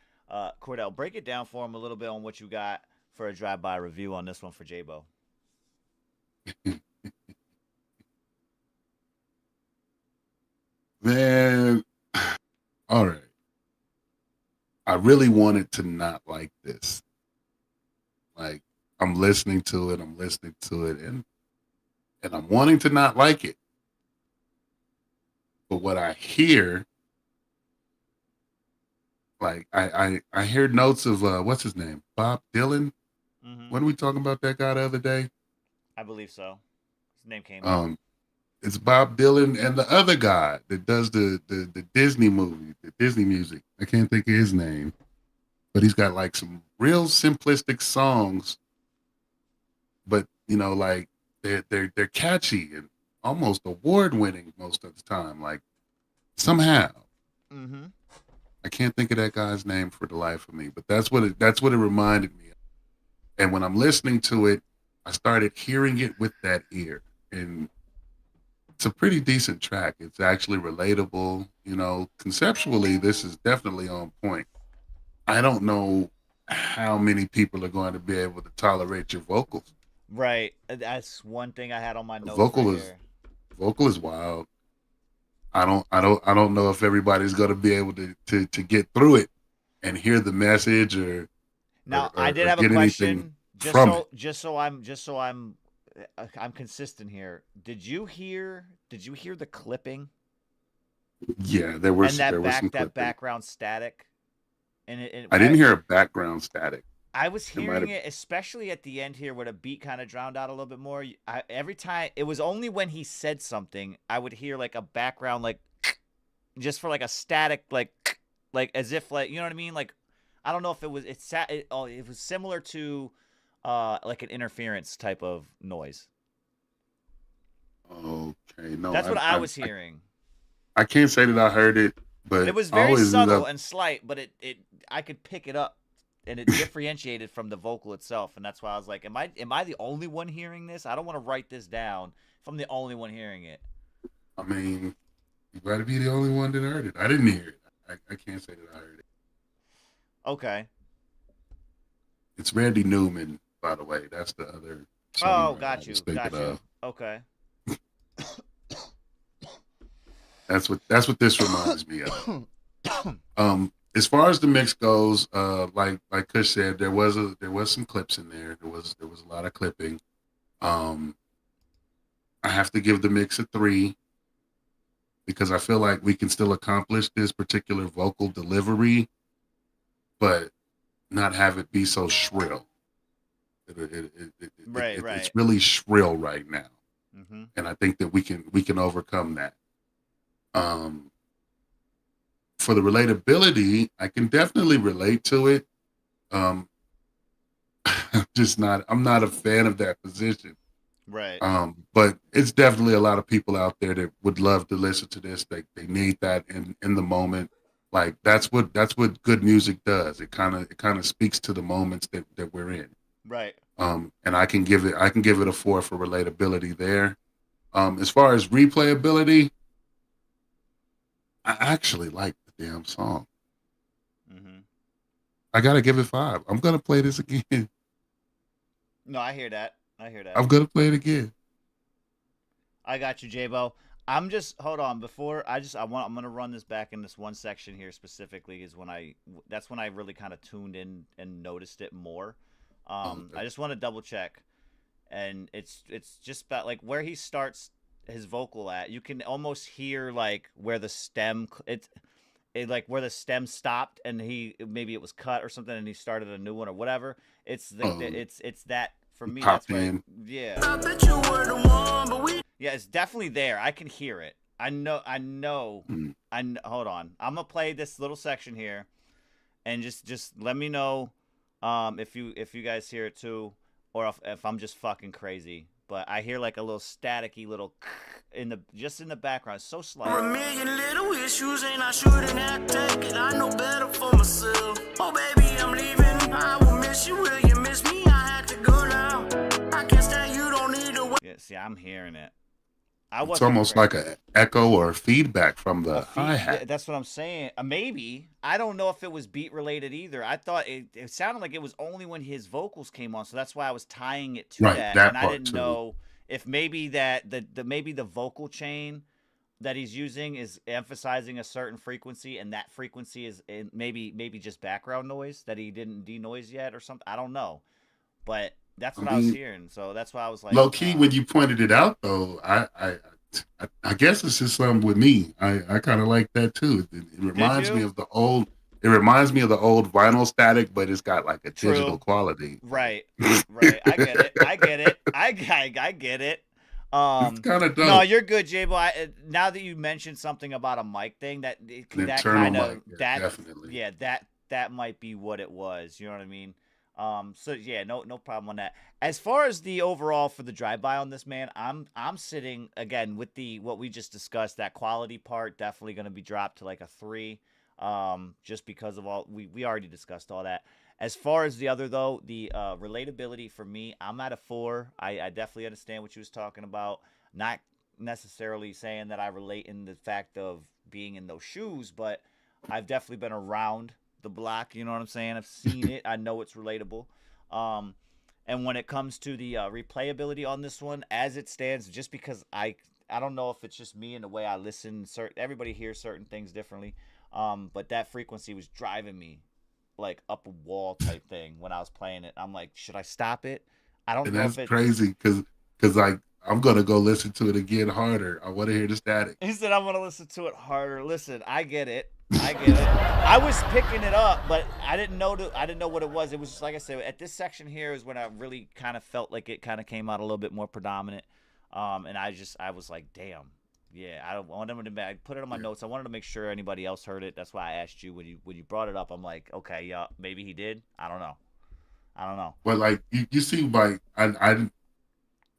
Cordell, break it down for him a little bit on what you got for a drive-by review on this one for J-Bo. Man, all right. I really wanted to not like this. Like, I'm listening to it, and I'm wanting to not like it. But what I hear, like, I hear notes of, what's his name? Bob Dylan? Mm-hmm. When were we talking about that guy the other day? I believe so. His name came up. It's Bob Dylan and the other guy that does the Disney movie, the Disney music. I can't think of his name, but he's got like some real simplistic songs, but you know, like they're catchy and almost award winning most of the time. Like somehow, I can't think of that guy's name for the life of me, but that's what it reminded me of. And when I'm listening to it, I started hearing it with that ear, and it's a pretty decent track. It's actually relatable. You know, conceptually, this is definitely on point. I don't know how many people are going to be able to tolerate your vocals. Right. That's one thing I had on my notes. Vocal is wild. I don't know if everybody's going to be able to get through it and hear the message or. Now, I did have a question. Just so I'm consistent here. Did you hear the clipping? Yeah, there was some that background static. And I didn't hear a background static. I was hearing it, especially at the end here, where the beat kind of drowned out a little bit more. Every time, it was only when he said something, I would hear like a background, like just for like a static, like as if like, you know what I mean? Like, I don't know if it was it was similar to like an interference type of noise. Okay, no, that's what I was hearing. I can't say that I heard it, but it was very subtle and slight, but it I could pick it up, and it differentiated from the vocal itself, and that's why I was like, am I the only one hearing this? I don't want to write this down if I'm the only one hearing it. I mean, you got to be the only one that heard it. I didn't hear it. I can't say that I heard it. Okay. It's Randy Newman, by the way. That's the other. Oh, got you. Okay. That's what this reminds me of. As far as the mix goes, like Kush said, there was some clips in there. There was a lot of clipping. I have to give the mix a 3 because I feel like we can still accomplish this particular vocal delivery, but not have it be so shrill. Right. It's really shrill right now, Mm-hmm. and I think that we can overcome that. For the relatability, I can definitely relate to it. I'm not a fan of that position. Right. But it's definitely a lot of people out there that would love to listen to this. They need that in the moment. Like that's what good music does. It kind of speaks to the moments that we're in. Right. And I can give it a 4 for relatability there. As far as replayability, I actually like the damn song. Mm-hmm. I gotta give it 5. I'm gonna play this again. No, I hear that. I'm gonna play it again. I got you, J-Bo. I'm just hold on before I'm gonna run this back in this one section here specifically that's when I really kind of tuned in and noticed it more. I just want to double check, and it's just about like where he starts his vocal at. You can almost hear like where the stem like where the stem stopped, and maybe it was cut or something, and he started a new one or whatever. It's that for me. That's right. Yeah. I bet you were the one, but we. Yeah, it's definitely there. I can hear it. I know. Hold on. I'm gonna play this little section here, and just let me know if you guys hear it too, or if I'm just fucking crazy. But I hear like a little staticky little in the background. It's so slight. A million little issues, and I shouldn't have taken. I know better for myself. Oh baby, I'm leaving. I will miss you. Will you miss me? I had to go now. I can't stand you. Don't need to wait. Yeah, see, I'm hearing it. It's almost like an echo or feedback from the hi-hat. That's what I'm saying. Maybe. I don't know if it was beat related either. I thought it sounded like it was only when his vocals came on, so that's why I was tying it to that. And I didn't know if maybe maybe the vocal chain that he's using is emphasizing a certain frequency, and that frequency is maybe just background noise that he didn't denoise yet or something. I don't know. But that's what I was hearing, so that's why I was like, low key. When you pointed it out, though, I guess it's just something with me. I kind of like that too. It reminds me of the old. It reminds me of the old vinyl static, but it's got like a digital quality. Right. I get it. I get it. I get it. It's kind of dope. No, you're good, J-Bo. Now that you mentioned something about a mic thing, that kind of definitely. That might be what it was. You know what I mean? So yeah, no problem on that. As far as the overall for the drive-by on this, man, I'm sitting again with what we just discussed. That quality part definitely going to be dropped to like a 3, just because of all we already discussed all that. As far as the other though, the relatability for me, I'm at a 4. I definitely understand what you was talking about. Not necessarily saying that I relate in the fact of being in those shoes, but I've definitely been around the block, you know what I'm saying? I've seen it. I know it's relatable. And when it comes to the replayability on this one, as it stands, just because I don't know if it's just me and the way I listen. Everybody hears certain things differently. But that frequency was driving me like up a wall type thing when I was playing it. I'm like, should I stop it? I don't know. That's crazy because like I'm gonna go listen to it again harder. I want to hear the static. He said I'm gonna listen to it harder. Listen, I get it. I was picking it up, but I didn't know what it was. It was just, like I said, at this section here is when I really kind of felt like it kind of came out a little bit more predominant. And I was like, damn, yeah, I don't want them to. I put it on my notes. I wanted to make sure anybody else heard it. That's why I asked you when you brought it up. I'm like, okay, yeah, maybe he did. I don't know. But like you see, like I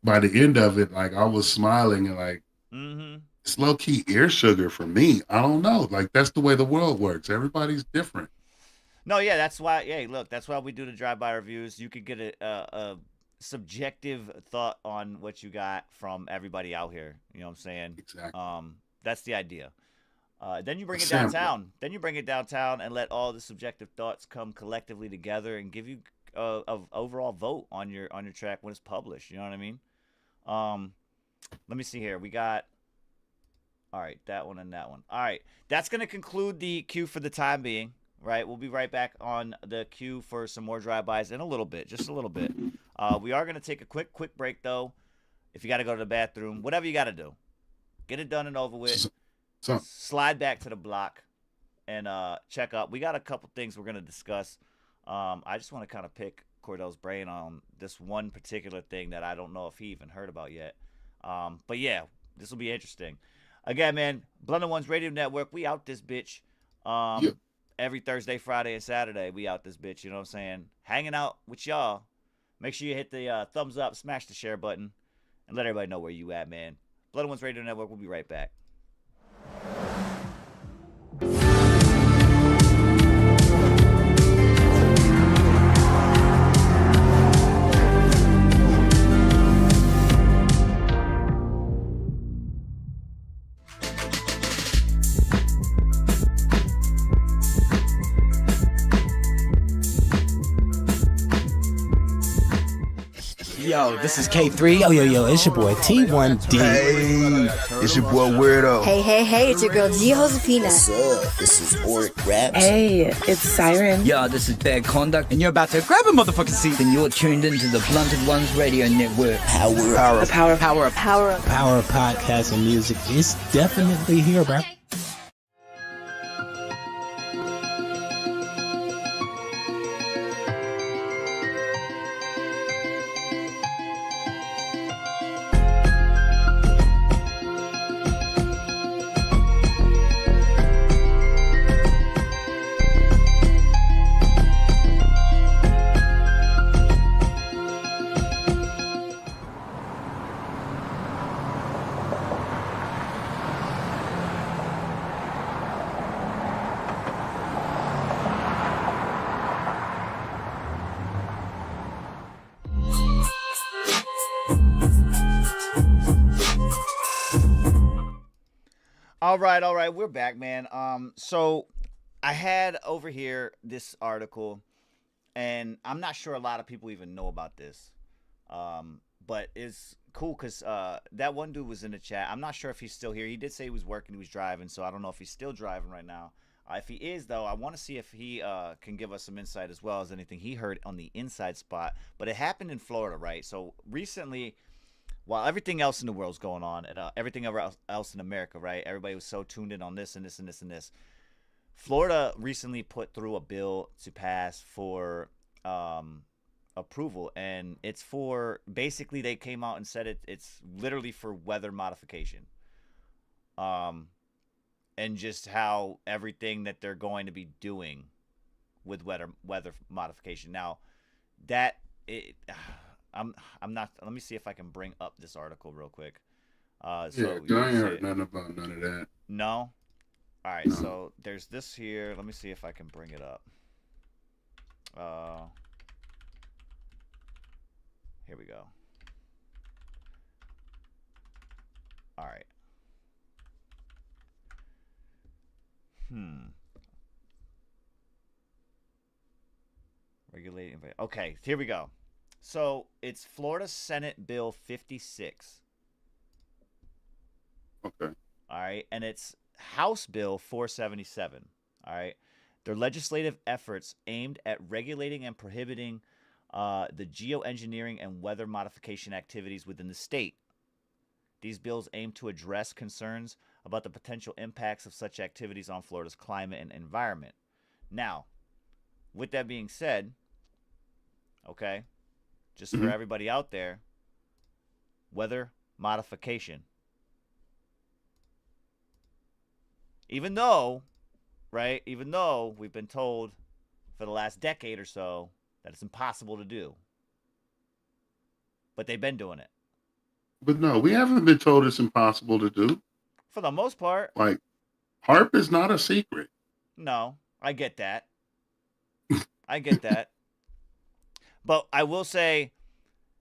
by the end of it, like I was smiling and like. Mm-hmm. It's low key ear sugar for me. I don't know. Like that's the way the world works. Everybody's different. No, yeah, that's why. Hey, look, that's why we do the drive-by reviews. You could get a subjective thought on what you got from everybody out here. You know what I'm saying? Exactly. That's the idea. Then you bring it downtown. Then you bring it downtown and let all the subjective thoughts come collectively together and give you a overall vote on your track when it's published. You know what I mean? Let me see here. We got. All right, that one and that one. All right, that's going to conclude the queue for the time being, right? We'll be right back on the queue for some more drive-bys in a little bit, just a little bit. We are going to take a quick break, though. If you got to go to the bathroom, whatever you got to do, get it done and over with. Slide back to the block and check up. We got a couple things we're going to discuss. I just want to kind of pick Cordell's brain on this one particular thing that I don't know if he even heard about yet. But yeah, this will be interesting. Again, man, Blended Ones Radio Network, we out this bitch. Every Thursday, Friday, and Saturday, we out this bitch. You know what I'm saying? Hanging out with y'all. Make sure you hit the thumbs up, smash the share button, and let everybody know where you at, man. Blended Ones Radio Network, we'll be right back. Yo, this is K3. Yo, it's your boy T1D. Hey, it's your boy Weirdo. Hey, it's your girl G Josefina. What's up? This is Oric Raps. Hey, it's Siren. Yo, this is Bad Conduct. And you're about to grab a motherfucking seat. And you're tuned into the Blunted Ones Radio Network. Power of podcasts and music is definitely here, bro. All right, we're back, man. So I had over here this article, and I'm not sure a lot of people even know about this. But it's cool because that one dude was in the chat. I'm not sure if he's still here. He did say he was working, he was driving, so I don't know if he's still driving right now. If he is, though, I want to see if he can give us some insight as well as anything he heard on the inside spot. But it happened in Florida, right? So recently, while everything else in the world's going on, and everything else in America, right? Everybody was so tuned in on this and this and this and this. Florida recently put through a bill to pass for approval, and it's for, basically they came out and said it's literally for weather modification. And just how everything that they're going to be doing with weather modification. Now, I'm not. Let me see if I can bring up this article real quick. I ain't heard nothing about none of that. No. All right. No. So there's this here. Let me see if I can bring it up. Here we go. All right. Regulating. Okay. Here we go. So it's Florida Senate Bill 56. Okay. All right. And it's House Bill 477. All right. They're legislative efforts aimed at regulating and prohibiting the geoengineering and weather modification activities within the state. These bills aim to address concerns about the potential impacts of such activities on Florida's climate and environment. Now, with that being said, okay, just for everybody out there, weather modification. Even though we've been told for the last decade or so that it's impossible to do. But they've been doing it. But no, we haven't been told it's impossible to do. For the most part. Like, HARP is not a secret. No, I get that. I get that. But I will say,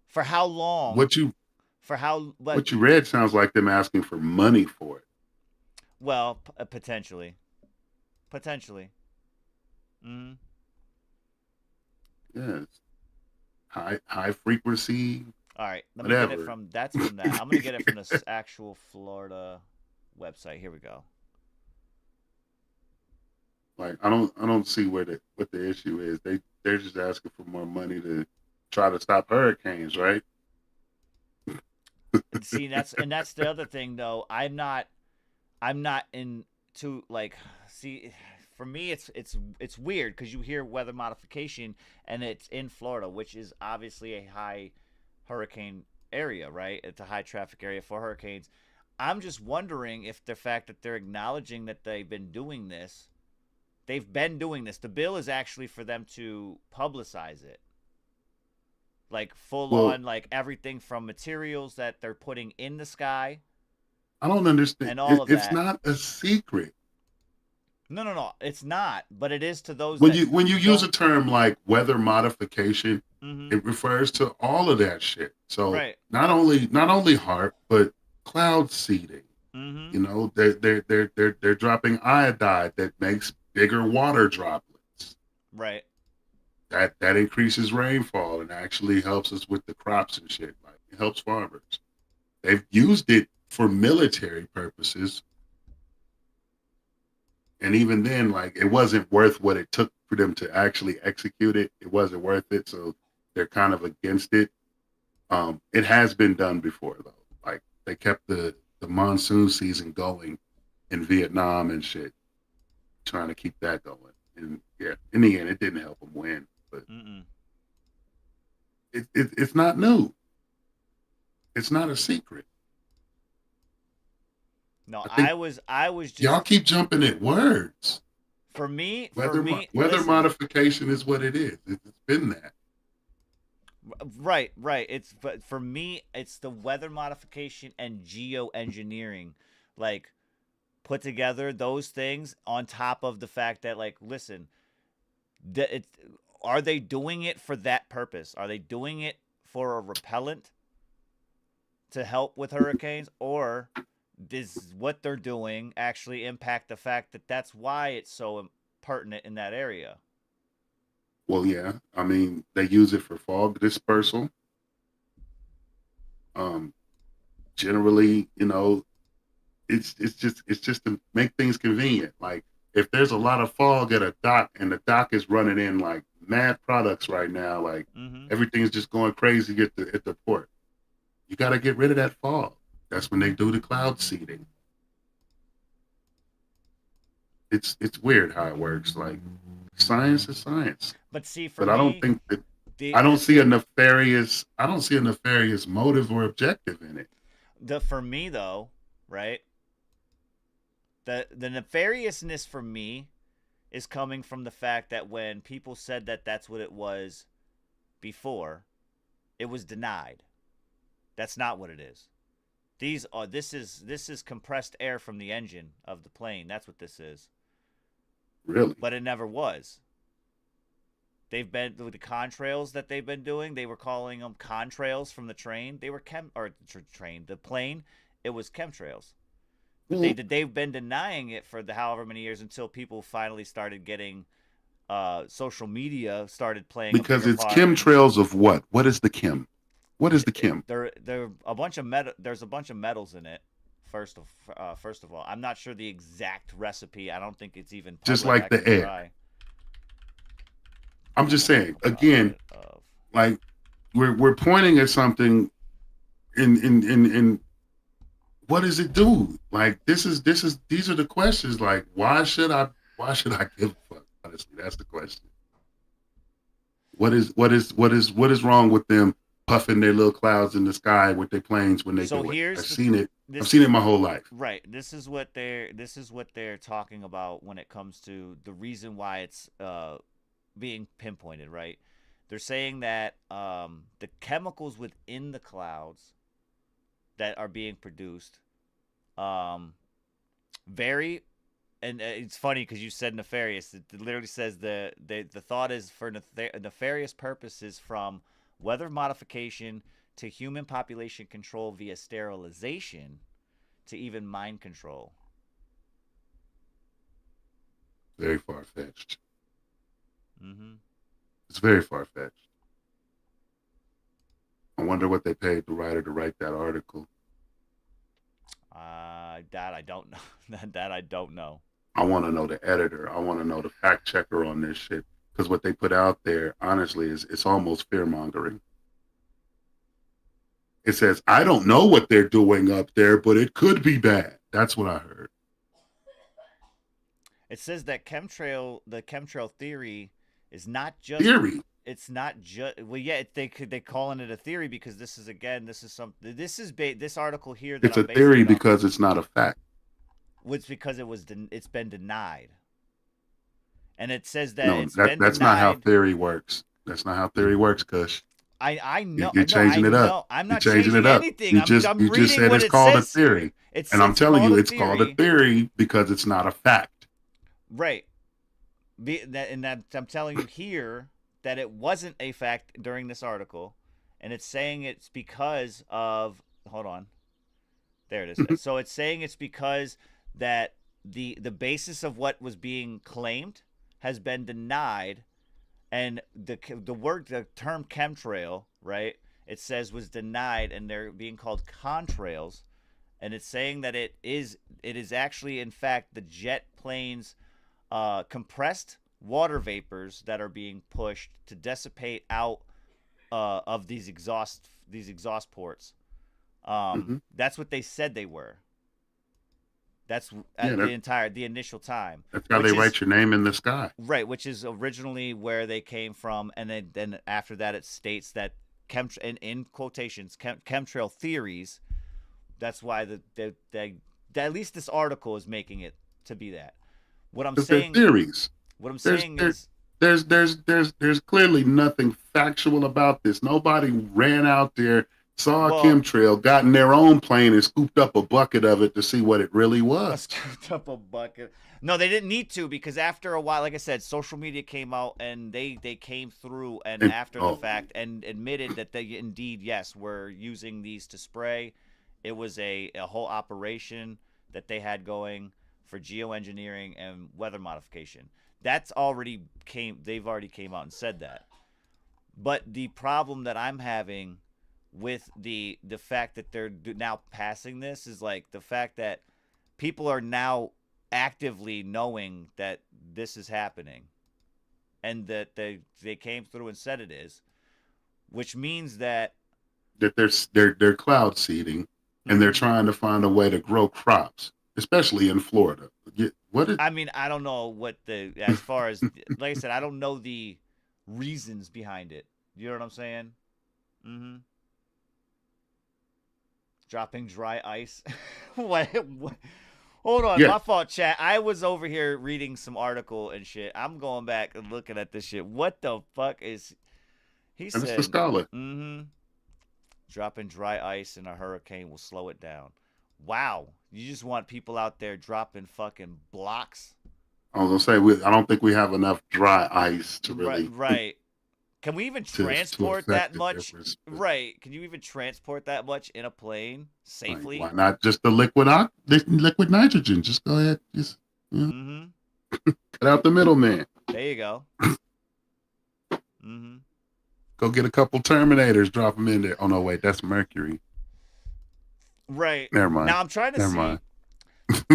for how long? What you read sounds like them asking for money for it. Well, potentially. Mm-hmm. Yes. High frequency. All right, let me get it from that. I'm gonna get it from the actual Florida website. Here we go. Like, I don't see what the issue is. They're just asking for more money to try to stop hurricanes, right? See, that's the other thing though. I'm not into, like, see, for me, it's weird because you hear weather modification and it's in Florida, which is obviously a high hurricane area, right? It's a high traffic area for hurricanes. I'm just wondering if the fact that they're acknowledging that they've been doing this. The bill is actually for them to publicize it. Like full on, like everything from materials that they're putting in the sky. I don't understand. And all of it's that. not a secret. No, it's not. But it is to those. When you use a term like weather modification, it refers to all of that shit. So not only HAARP, but cloud seeding. You know, they're dropping iodide that makes bigger water droplets. Right. That increases rainfall and actually helps us with the crops and shit. Like it helps farmers. They've used it for military purposes. And even then, like it wasn't worth what it took for them to actually execute it. It wasn't worth it. So they're kind of against it. It has been done before though. Like they kept the monsoon season going in Vietnam and shit, trying to keep that going. And yeah, in the end, it didn't help them win. But it's not new. It's not a secret. No, I was just. Y'all keep jumping at words. For me, weather listen, modification is what it is. It's been that. Right. But for me, it's the weather modification and geoengineering, like put together those things on top of the fact that, like, listen, are they doing it for that purpose? Are they doing it for a repellent to help with hurricanes, or does what they're doing actually impact the fact that that's why it's so pertinent in that area? Well, yeah. I mean, they use it for fog dispersal. Generally, you know, it's just to make things convenient. Like if there's a lot of fog at a dock and the dock is running in like mad products right now, like everything's just going crazy at the port. You got to get rid of that fog. That's when they do the cloud seeding. It's weird how it works. Like science is science. But see, I don't think that I don't see a nefarious motive or objective in it. For me though, right? The nefariousness for me is coming from the fact that when people said that that's what it was before, it was denied. That's not what it is. This is compressed air from the engine of the plane. That's what this is. Really? But it never was. They've been with the contrails that they've been doing. They were calling them contrails from the train. They were the plane. It was chemtrails. But they've been denying it for the however many years until people finally started getting social media started playing. Because it's chemtrails of what? What is the chem? What is the chem? There a bunch of There's a bunch of metals in it. First of all, I'm not sure the exact recipe. I don't think it's even public. Just like the air. I'm just saying again, like we're pointing at something. In what does it do? Like these are the questions. Like why should I give a fuck? Honestly, that's the question. What is wrong with them puffing their little clouds in the sky with their planes when they do it? I've seen it my whole life. Right. This is what they're talking about when it comes to the reason why it's being pinpointed, right? They're saying that the chemicals within the clouds that are being produced vary. And it's funny because you said nefarious. It literally says the thought is for nefarious purposes, from weather modification to human population control via sterilization to even mind control. Very far-fetched. It's very far-fetched. I wonder what they paid the writer to write that article. That I don't know. That I don't know. I want to know the editor. I want to know the fact checker on this shit. Because what they put out there, honestly, it's almost fear-mongering. It says, I don't know what they're doing up there, but it could be bad. That's what I heard. It says that the chemtrail theory is not just Theory. It's not just well, yeah. They calling it a theory because this is this article here that It's I'm a theory basing it because it's not a fact. it's because it's been denied, and it says that No, it's been that's denied. not how theory works. That's not how theory works, Kush. I know. You're changing it up. No, I'm not You're changing it up. anything. You I'm just reading said what it's it called says a theory, here. and I'm telling you, it's theory. called a theory because it's not a fact. Right. I'm telling you here that it wasn't a fact during this article, and it's saying it's because of. Hold on. There it is. So it's saying it's because that the basis of what was being claimed has been denied, and the term chemtrail, right? It says was denied, and they're being called contrails, and it's saying that it is actually in fact the jet planes. Compressed water vapors that are being pushed to dissipate out of these exhaust ports. That's what they said they were. That's the initial time. That's how they write your name in the sky. Right, which is originally where they came from, and then after that it states that in quotations chemtrail theories. That's why at least this article is making it to be that. What I'm saying, theories. What I'm saying is, there's clearly nothing factual about this. Nobody ran out there, saw a chemtrail, got in their own plane, and scooped up a bucket of it to see what it really was. Scooped up a bucket. No, they didn't need to because after a while, like I said, social media came out and they came through and after the fact and admitted that they indeed were using these to spray. It was a whole operation that they had going for geoengineering and weather modification. They've already came out and said that. But the problem that I'm having with the fact that they're now passing this is like the fact that people are now actively knowing that this is happening and that they came through and said it is, which means that they're cloud seeding and they're trying to find a way to grow crops. Especially in Florida. I mean, I don't know as far as, like I said, I don't know the reasons behind it. You know what I'm saying? Mm-hmm. Dropping dry ice. what? Hold on, my fault, chat. I was over here reading some article and shit. I'm going back and looking at this shit. What the fuck is... He said... It's the scholar. Mm-hmm. Dropping dry ice in a hurricane will slow it down. Wow. You just want people out there dropping fucking blocks? I was going to say, I don't think we have enough dry ice to really... Right. Can we even transport that much? Right. Can you even transport that much in a plane safely? Why not just the liquid nitrogen? Just go ahead. Just cut out the middleman. There you go. Go get a couple Terminators, drop them in there. Oh, no, wait. That's mercury. Right. Never mind. Now I'm trying to see.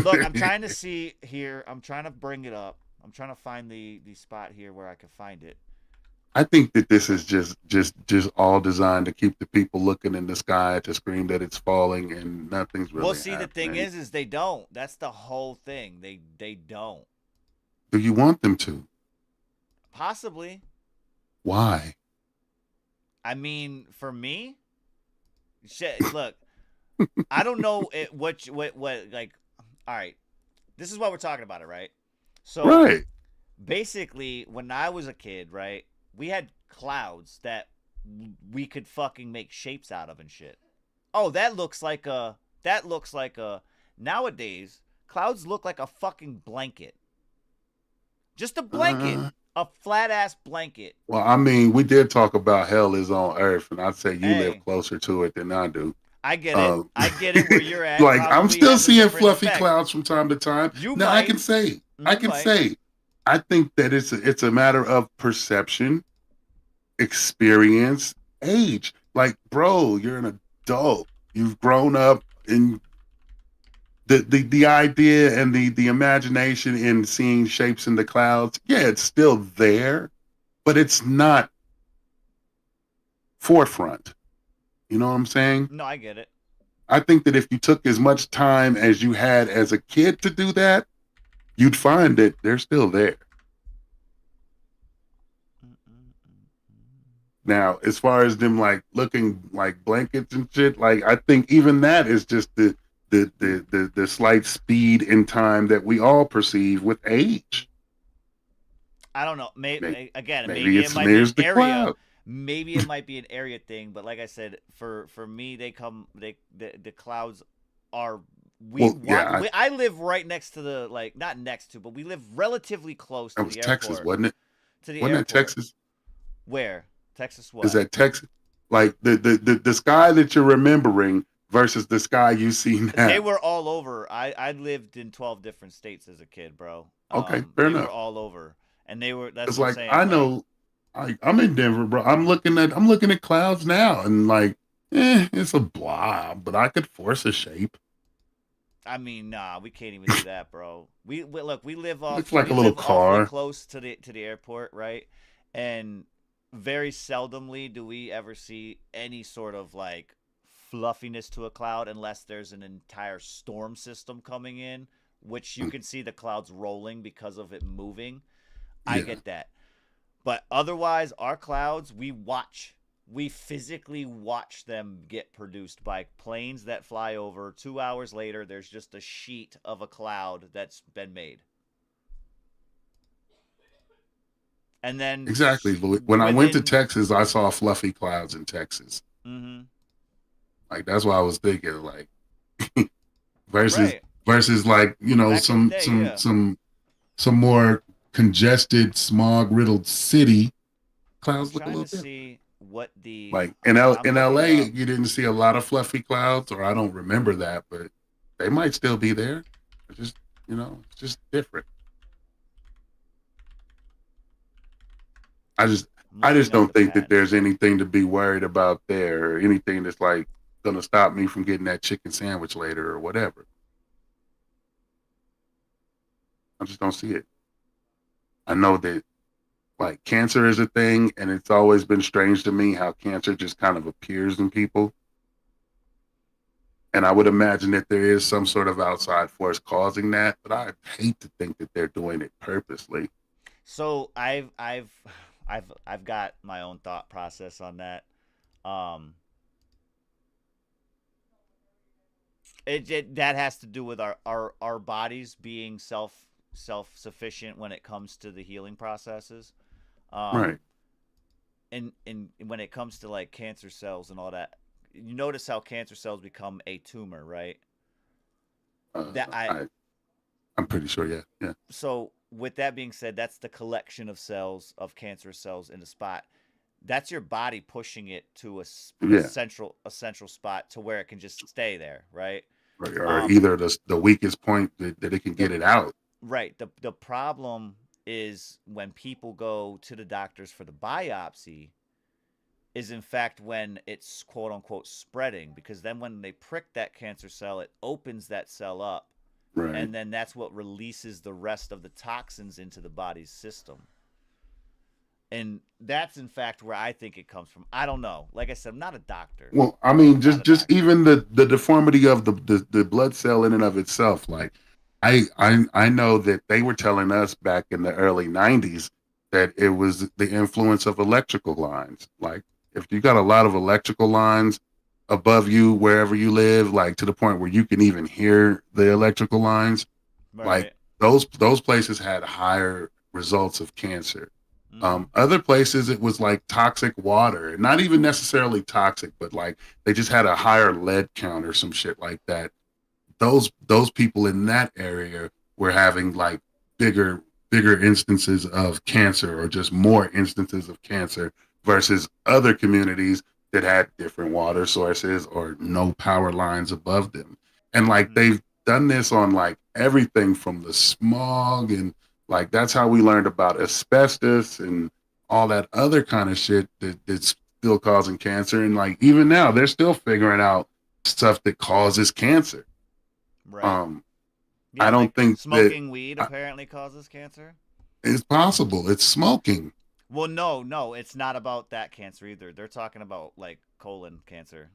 Look, I'm trying to see here. I'm trying to bring it up. I'm trying to find the spot here where I can find it. I think that this is just all designed to keep the people looking in the sky to scream that it's falling and nothing's really happening. The thing is they don't. That's the whole thing. They don't. Do you want them to? Possibly. Why? I mean, for me, look. I don't know what like. All right, this is what we're talking about, it right? So, basically, when I was a kid, right, we had clouds that we could fucking make shapes out of and shit. Oh, that looks like a. Nowadays, clouds look like a fucking blanket. Just a blanket, a flat ass blanket. Well, I mean, we did talk about hell is on Earth, and I'd say you live closer to it than I do. I get it. I get it where you're at. Like I'm still seeing fluffy clouds from time to time. I can say, I think that it's a matter of perception, experience, age. Like, bro, you're an adult. You've grown up, and the idea and the imagination in seeing shapes in the clouds. Yeah, it's still there, but it's not forefront. You know what I'm saying? No, I get it. I think that if you took as much time as you had as a kid to do that, you'd find that they're still there. Now, as far as them like looking like blankets and shit, like I think even that is just the slight speed in time that we all perceive with age. I don't know. Maybe it might be an the area. cloud. Maybe it might be an area thing, but like I said, for me, the clouds are. I live right next to the not next to, but we live relatively close to the airport. Texas, wasn't it? To the wasn't airport. that Texas? Where? Texas what? Is that Texas? Like the sky that you're remembering versus the sky you see now. They were all over. I lived in 12 different states as a kid, bro. Okay, fair enough. They were all over, and they were. That's it's what like I'm saying. I know. I'm in Denver, bro. I'm looking at clouds now, and like, it's a blob, but I could force a shape. I mean, nah, we can't even do that, bro. We look, we live off. Looks like a little car close to the airport, right? And very seldomly do we ever see any sort of like fluffiness to a cloud unless there's an entire storm system coming in, which you can see the clouds rolling because of it moving. I get that. But otherwise, our clouds, we physically watch them get produced by planes that fly over. 2 hours later, there's just a sheet of a cloud that's been made. And then exactly. When I went to Texas, I saw fluffy clouds in Texas. Mm-hmm. Like that's why I was thinking, like, versus like some more congested, smog riddled city. Clouds look a little different. See what the like in LA, you didn't see a lot of fluffy clouds, or I don't remember that, but they might still be there. It's just it's just different. I just don't think that there's anything to be worried about there, or anything that's like gonna stop me from getting that chicken sandwich later or whatever. I just don't see it. I know that like cancer is a thing, and it's always been strange to me how cancer just kind of appears in people. And I would imagine that there is some sort of outside force causing that, but I hate to think that they're doing it purposely. So I've got my own thought process on that. That has to do with our bodies being self-sufficient when it comes to the healing processes. Right. And when it comes to like cancer cells and all that, you notice how cancer cells become a tumor, right? I'm pretty sure, yeah. So with that being said, that's the collection of cells, of cancer cells in a spot. That's your body pushing it to a central spot to where it can just stay there, right? Right, or either the weakest point that it can get it out. Right. The problem is when people go to the doctors for the biopsy is in fact when it's quote unquote spreading, because then when they prick that cancer cell, it opens that cell up. Right. And then that's what releases the rest of the toxins into the body's system. And that's in fact where I think it comes from. I don't know. Like I said, I'm not a doctor. Well, I mean, just even the deformity of the blood cell in and of itself. Like I know that they were telling us back in the early 90s that it was the influence of electrical lines. Like if you got a lot of electrical lines above you wherever you live, like to the point where you can even hear the electrical lines, like those places had higher results of cancer. Other places it was like toxic water, not even necessarily toxic, but like they just had a higher lead count or some shit like that. Those people in that area were having like bigger instances of cancer, or just more instances of cancer, versus other communities that had different water sources or no power lines above them. And like they've done this on like everything from the smog, and like that's how we learned about asbestos and all that other kind of shit that's still causing cancer. And like even now they're still figuring out stuff that causes cancer. Right. I don't think smoking weed apparently causes cancer. It's possible. It's smoking. Well, no, it's not about that cancer either. They're talking about like colon cancer.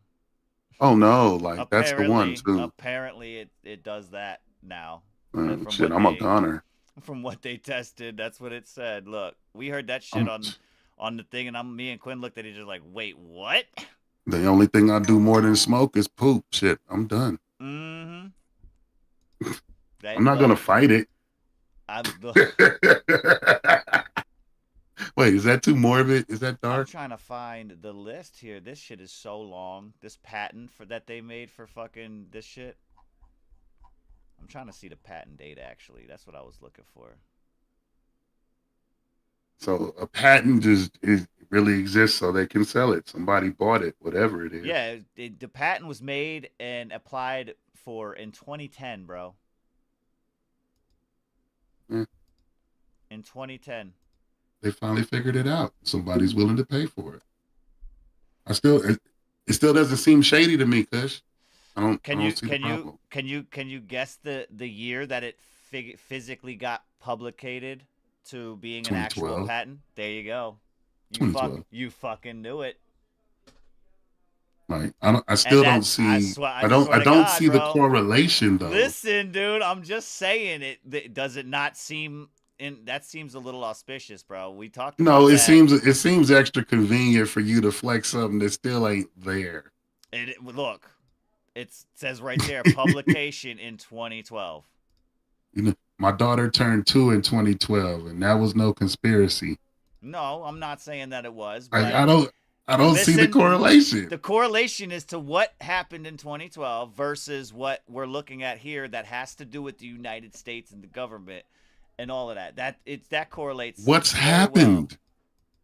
Oh no, like that's the one too. Apparently it does that now. Shit, I'm a gunner. From what they tested, that's what it said. Look, we heard that shit on the thing, and me and Quinn looked at each other like, wait, what? The only thing I do more than smoke is poop. Shit, I'm done. Mm-hmm. I'm not gonna fight it. Wait, is that too morbid? Is that dark? I'm trying to find the list here. This shit is so long. This patent that they made for fucking this shit. I'm trying to see the patent date, actually. That's what I was looking for. So a patent really exists so they can sell it. Somebody bought it, whatever it is. Yeah, the patent was made and applied for in 2010, bro. Yeah. In 2010. They finally figured it out. Somebody's willing to pay for it. It still doesn't seem shady to me, Kush. Can you guess the year that it physically got publicated to being an actual patent? There you go. You fucking knew it. Like I still don't see. I don't see the correlation though. Listen, dude, I'm just saying it. Does it not seem? That seems a little auspicious, bro. We talked. No, it seems extra convenient for you to flex something that still ain't there. Look. It says right there, publication in 2012. You know, my daughter turned 2 in 2012, and that was no conspiracy. No, I'm not saying that it was. But I don't see the correlation. The correlation is to what happened in 2012 versus what we're looking at here that has to do with the United States and the government and all of that. That correlates. What's happened? Well.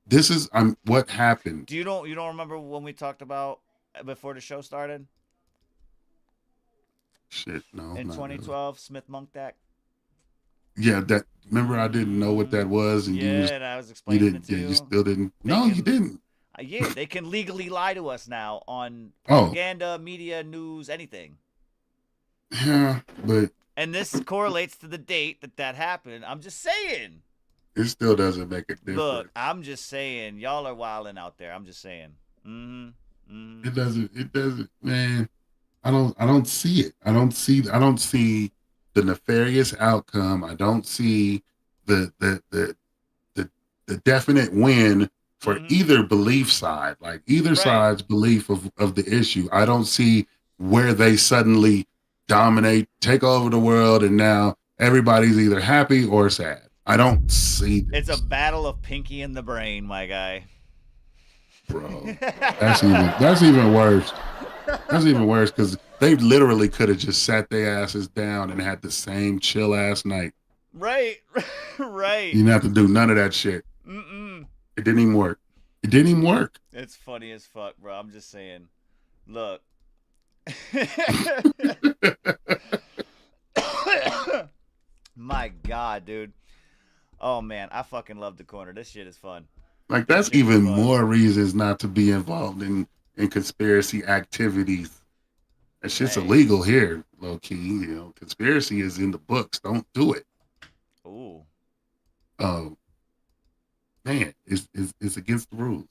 This is what happened. You don't remember when we talked about before the show started? Shit, no. In 2012, Smith Monk Act. Yeah, that. Remember, I didn't know what that was, and and I was explaining it to you. You still didn't. You didn't. Yeah, they can legally lie to us now on propaganda, media, news, anything. Yeah, but. And this correlates to the date that happened. I'm just saying. It still doesn't make a difference. Look, I'm just saying, y'all are wilding out there. I'm just saying. It doesn't, man. I don't see it. I don't see the nefarious outcome. I don't see the definite win for either belief side, like either side's belief of the issue. I don't see where they suddenly dominate, take over the world, and now everybody's either happy or sad. I don't see this. It's a battle of Pinky and the Brain, my guy. Bro, that's even worse. That's even worse because they literally could have just sat their asses down and had the same chill ass night. Right. You didn't have to do none of that shit. It didn't even work. It's funny as fuck, bro. I'm just saying. Look. My God, dude. Oh man, I fucking love the Korner. This shit is fun. Like that's even more reasons not to be involved in conspiracy activities. That shit's illegal here, low key. You know, conspiracy is in the books. Don't do it. Ooh. Man, it's against the rules.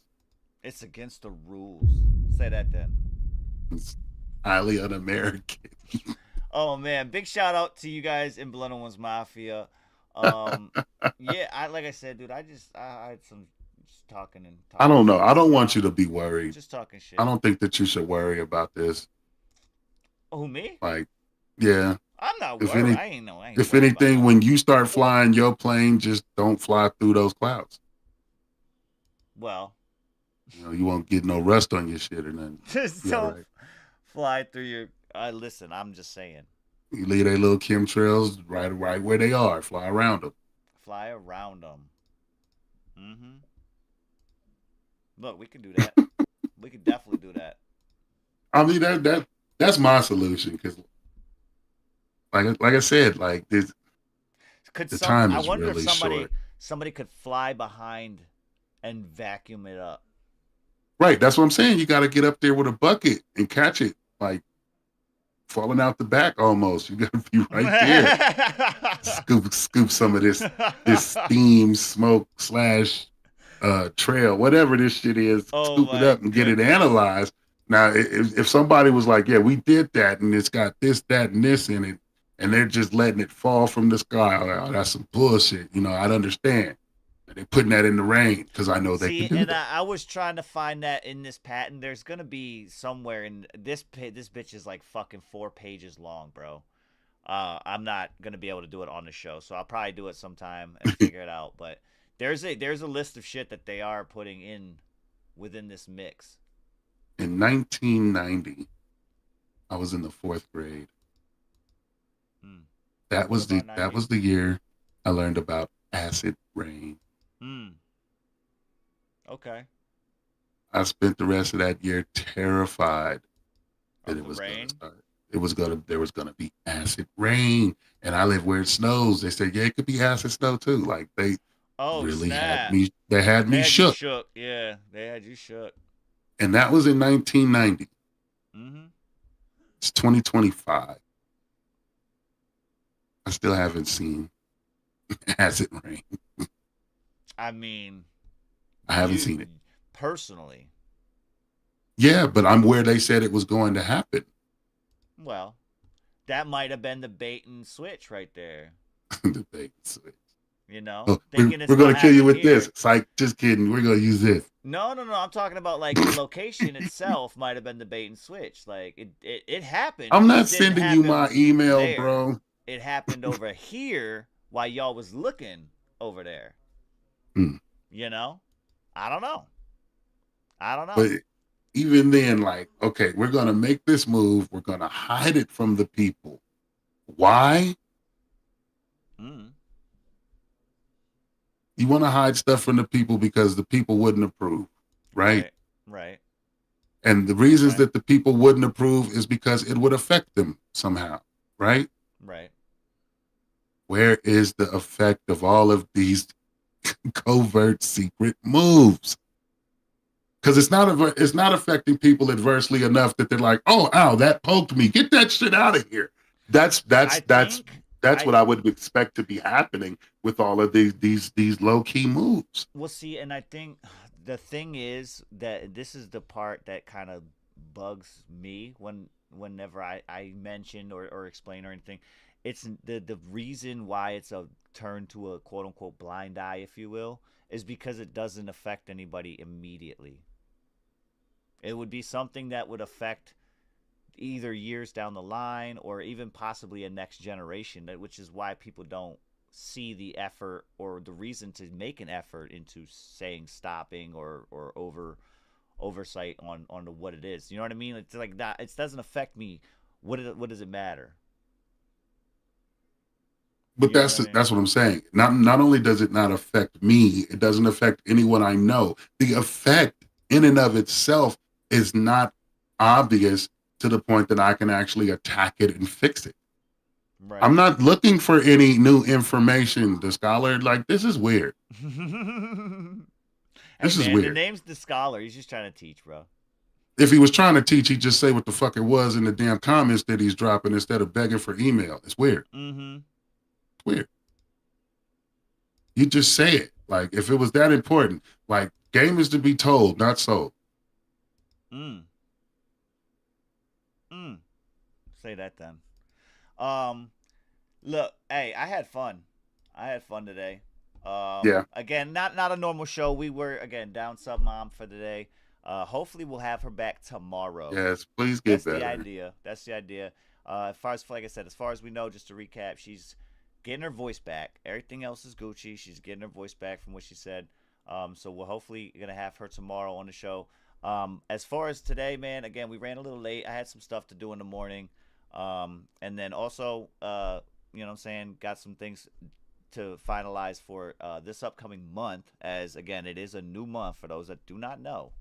It's against the rules. Say that then. It's highly un-American. Oh man, big shout out to you guys in Blood on One's Mafia. Yeah, like I said, dude, I had some just talking. I don't know. I don't want you to be worried. Just talking shit. I don't think that you should worry about this. Oh, me? Like, yeah. I'm not worried. I ain't if anything, when you start flying your plane, just don't fly through those clouds. Well, you know, you won't get no rust on your shit or nothing. Just don't fly through your. Listen, I'm just saying. You leave their little chemtrails right where they are. Fly around them. Fly around them. Look, we can do that. We can definitely do that. I mean that's my solution because, like I said, like this. Time is really short. Somebody could fly behind and vacuum it up. Right, that's what I'm saying. You got to get up there with a bucket and catch it, like falling out the back almost. You got to be right there. scoop some of this steam, smoke / trail, whatever this shit is. Scoop it up and get it analyzed. Now, if somebody was like, "Yeah, we did that, and it's got this, that, and this in it," and they're just letting it fall from the sky. Oh, that's some bullshit. You know, I'd understand. They're putting that in the rain because I know they can do that. I was trying to find that in this patent. There's gonna be somewhere in this bitch is like fucking 4 pages long, bro. I'm not gonna be able to do it on the show, so I'll probably do it sometime and figure it out. But there's a list of shit that they are putting in within this mix. In 1990, I was in the 4th grade. That was the year I learned about acid rain. Okay. I spent the rest of that year terrified that it was going to start. There was gonna be acid rain, and I live where it snows. They said, yeah, it could be acid snow too. Like they really had me. They had me shook. Yeah, they had you shook. And that was in 1990. It's 2025. I still haven't seen acid rain. I mean, I haven't seen it personally. Yeah, but I'm where they said it was going to happen. Well, that might have been the bait and switch right there. The bait and switch. You know, we're going to kill you with this. It's like, just kidding. We're going to use this. No. I'm talking about like the location itself might have been the bait and switch. Like it happened. I'm not sending you my email, there. Bro. It happened over here while y'all was looking over there. You know, I don't know. But even then, like, okay, we're going to make this move. We're going to hide it from the people. Why? You want to hide stuff from the people because the people wouldn't approve, right? Right. And the reasons that the people wouldn't approve is because it would affect them somehow, right? Right. Where is the effect of all of these covert secret moves? Because it's not affecting people adversely enough that they're like, oh, ow, that poked me. Get that shit out of here. That's what I would expect to be happening with all of these low key moves. Well, see, and I think the thing is that this is the part that kind of bugs me whenever I mention or explain or anything. It's the reason why it's a turn to a quote unquote blind eye, if you will, is because it doesn't affect anybody immediately. It would be something that would affect either years down the line or even possibly a next generation, which is why people don't see the effort or the reason to make an effort into saying stopping or oversight on what it is. You know what I mean? It's like that. It doesn't affect me. What does it matter? But that's what I'm saying. Not only does it not affect me, it doesn't affect anyone I know. The effect in and of itself is not obvious to the point that I can actually attack it and fix it. Right. I'm not looking for any new information. The scholar, like, this is weird. This is weird. The name's the scholar. He's just trying to teach, bro. If he was trying to teach, he'd just say what the fuck it was in the damn comments that he's dropping instead of begging for email. It's weird. It's weird. You just say it. Like, if it was that important, like, game is to be told, not sold. Say that then. Look, hey, I had fun. Today. Yeah. Again, not a normal show. We were again down sub mom for the day. Hopefully we'll have her back tomorrow. Yes, please get better. That's the idea. As far as, like I said, as far as we know, just to recap, she's getting her voice back. Everything else is Gucci. She's getting her voice back from what she said. So we're hopefully gonna have her tomorrow on the show. As far as today, man, again, we ran a little late. I had some stuff to do in the morning. And then also, you know what I'm saying, got some things to finalize for this upcoming month, as again, it is a new month for those that do not know.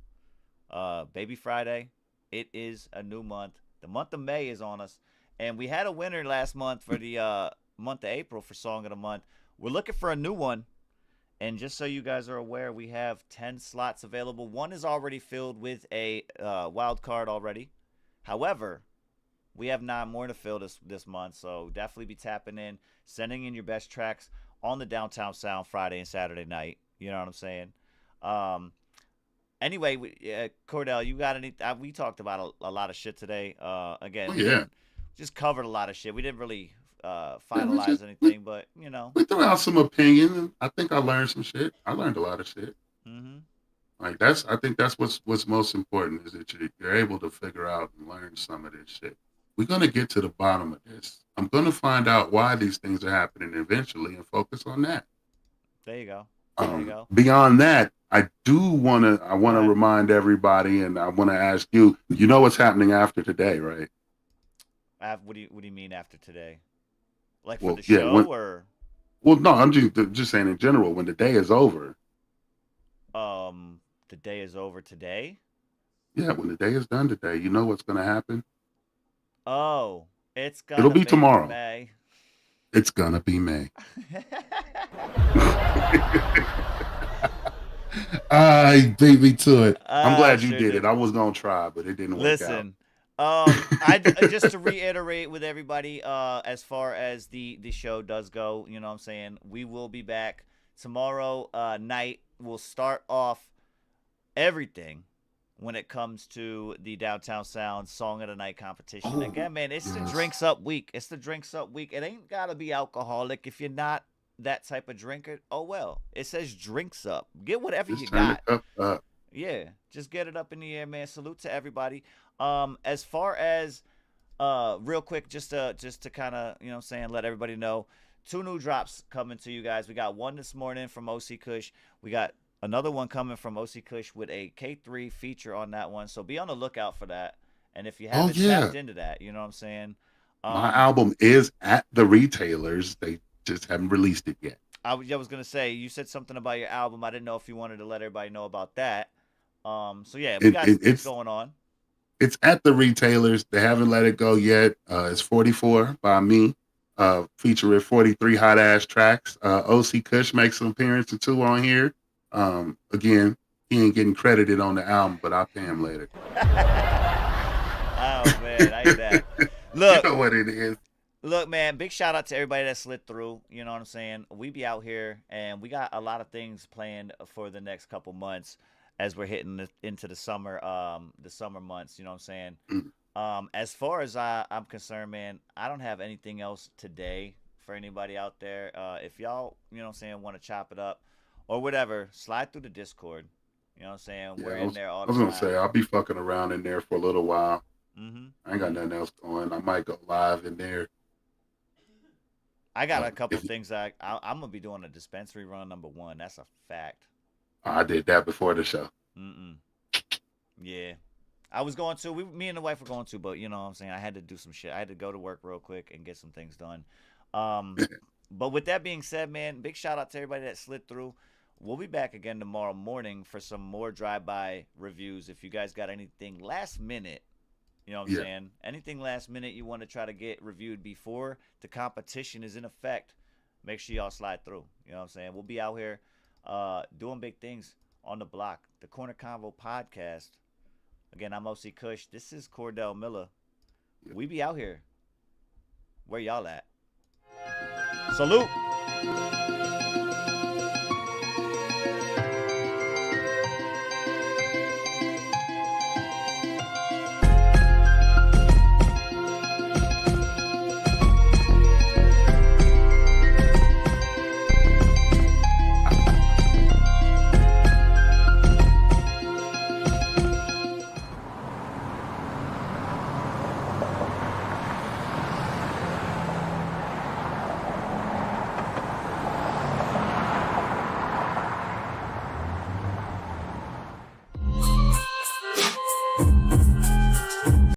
Baby Friday, it is a new month. The month of May is on us, and we had a winner last month for the month of April for Song of the Month. We're looking for a new one, and just so you guys are aware, we have 10 slots available. One is already filled with a wild card already. However, we have 9 more to fill this month, so definitely be tapping in, sending in your best tracks on the Downtown Sound Friday and Saturday night. You know what I'm saying? Anyway, Cordell, you got any? We talked about a lot of shit today. Again, just covered a lot of shit. We didn't really finalize anything, but you know. We threw out some opinion. And I think I learned some shit. I learned a lot of shit. Mm-hmm. Like I think that's what's most important is that you're able to figure out and learn some of this shit. We're gonna get to the bottom of this. I'm gonna find out why these things are happening eventually and focus on that. There you go. There you go. Beyond that, I want to remind everybody, and I want to ask you. You know what's happening after today, right? What do you mean after today? Like for the show or? Well, no, I'm just saying in general. When the day is over. The day is over today? Yeah, when the day is done today, you know what's going to happen? Oh, it'll be tomorrow. May. It's going to be May. I beat me to it. I'm glad you did it. I was going to try, but it didn't work out. Listen, just to reiterate with everybody, as far as the show does go, you know what I'm saying? We will be back tomorrow night. We'll start off everything when it comes to the Downtown Sound Song of the Night competition. Again, man, it's the Drinks Up week. It's the Drinks Up week. It ain't got to be alcoholic. If you're not that type of drinker, oh well. It says Drinks Up. Get whatever you got. Up. Yeah, just get it up in the air, man. Salute to everybody. As far as real quick, just to kind of, you know what I'm saying, let everybody know, 2 new drops coming to you guys. We got one this morning from OC Kush. We got another one coming from OC Kush with a K3 feature on that one. So be on the lookout for that. And if you haven't tapped into that, you know what I'm saying? My album is at the retailers. They just haven't released it yet. I was going to say, you said something about your album. I didn't know if you wanted to let everybody know about that. So yeah, we got things going on. It's at the retailers. They haven't let it go yet. It's 44 by me. Featuring 43 hot ass tracks. OC Kush makes an appearance or 2 on here. Again, he ain't getting credited on the album, but I'll pay him later. Oh man, I hear that. Look, you know what it is. Look, man, big shout out to everybody that slid through. You know what I'm saying? We be out here, and we got a lot of things planned for the next couple months as we're hitting into the summer months. You know what I'm saying? As far as I'm concerned, man, I don't have anything else today for anybody out there. If y'all, you know what I'm saying, want to chop it up or whatever, slide through the Discord. You know what I'm saying? Yeah, we're in there all the time. I was going to say, I'll be fucking around in there for a little while. Mm-hmm. I ain't got nothing else going. I might go live in there. I got a couple things I'm going to be doing a dispensary run #1. That's a fact. I did that before the show. Yeah. I was going to. Me and the wife were going to, but you know what I'm saying? I had to do some shit. I had to go to work real quick and get some things done. But with that being said, man, big shout out to everybody that slid through. We'll be back again tomorrow morning for some more drive-by reviews. If you guys got anything last minute, you know what I'm saying? Anything last minute you want to try to get reviewed before the competition is in effect, make sure y'all slide through. You know what I'm saying? We'll be out here doing big things on the block. The Korner Konvo podcast. Again, I'm OC Kush. This is Cordell Miller. We be out here. Where y'all at? Salute.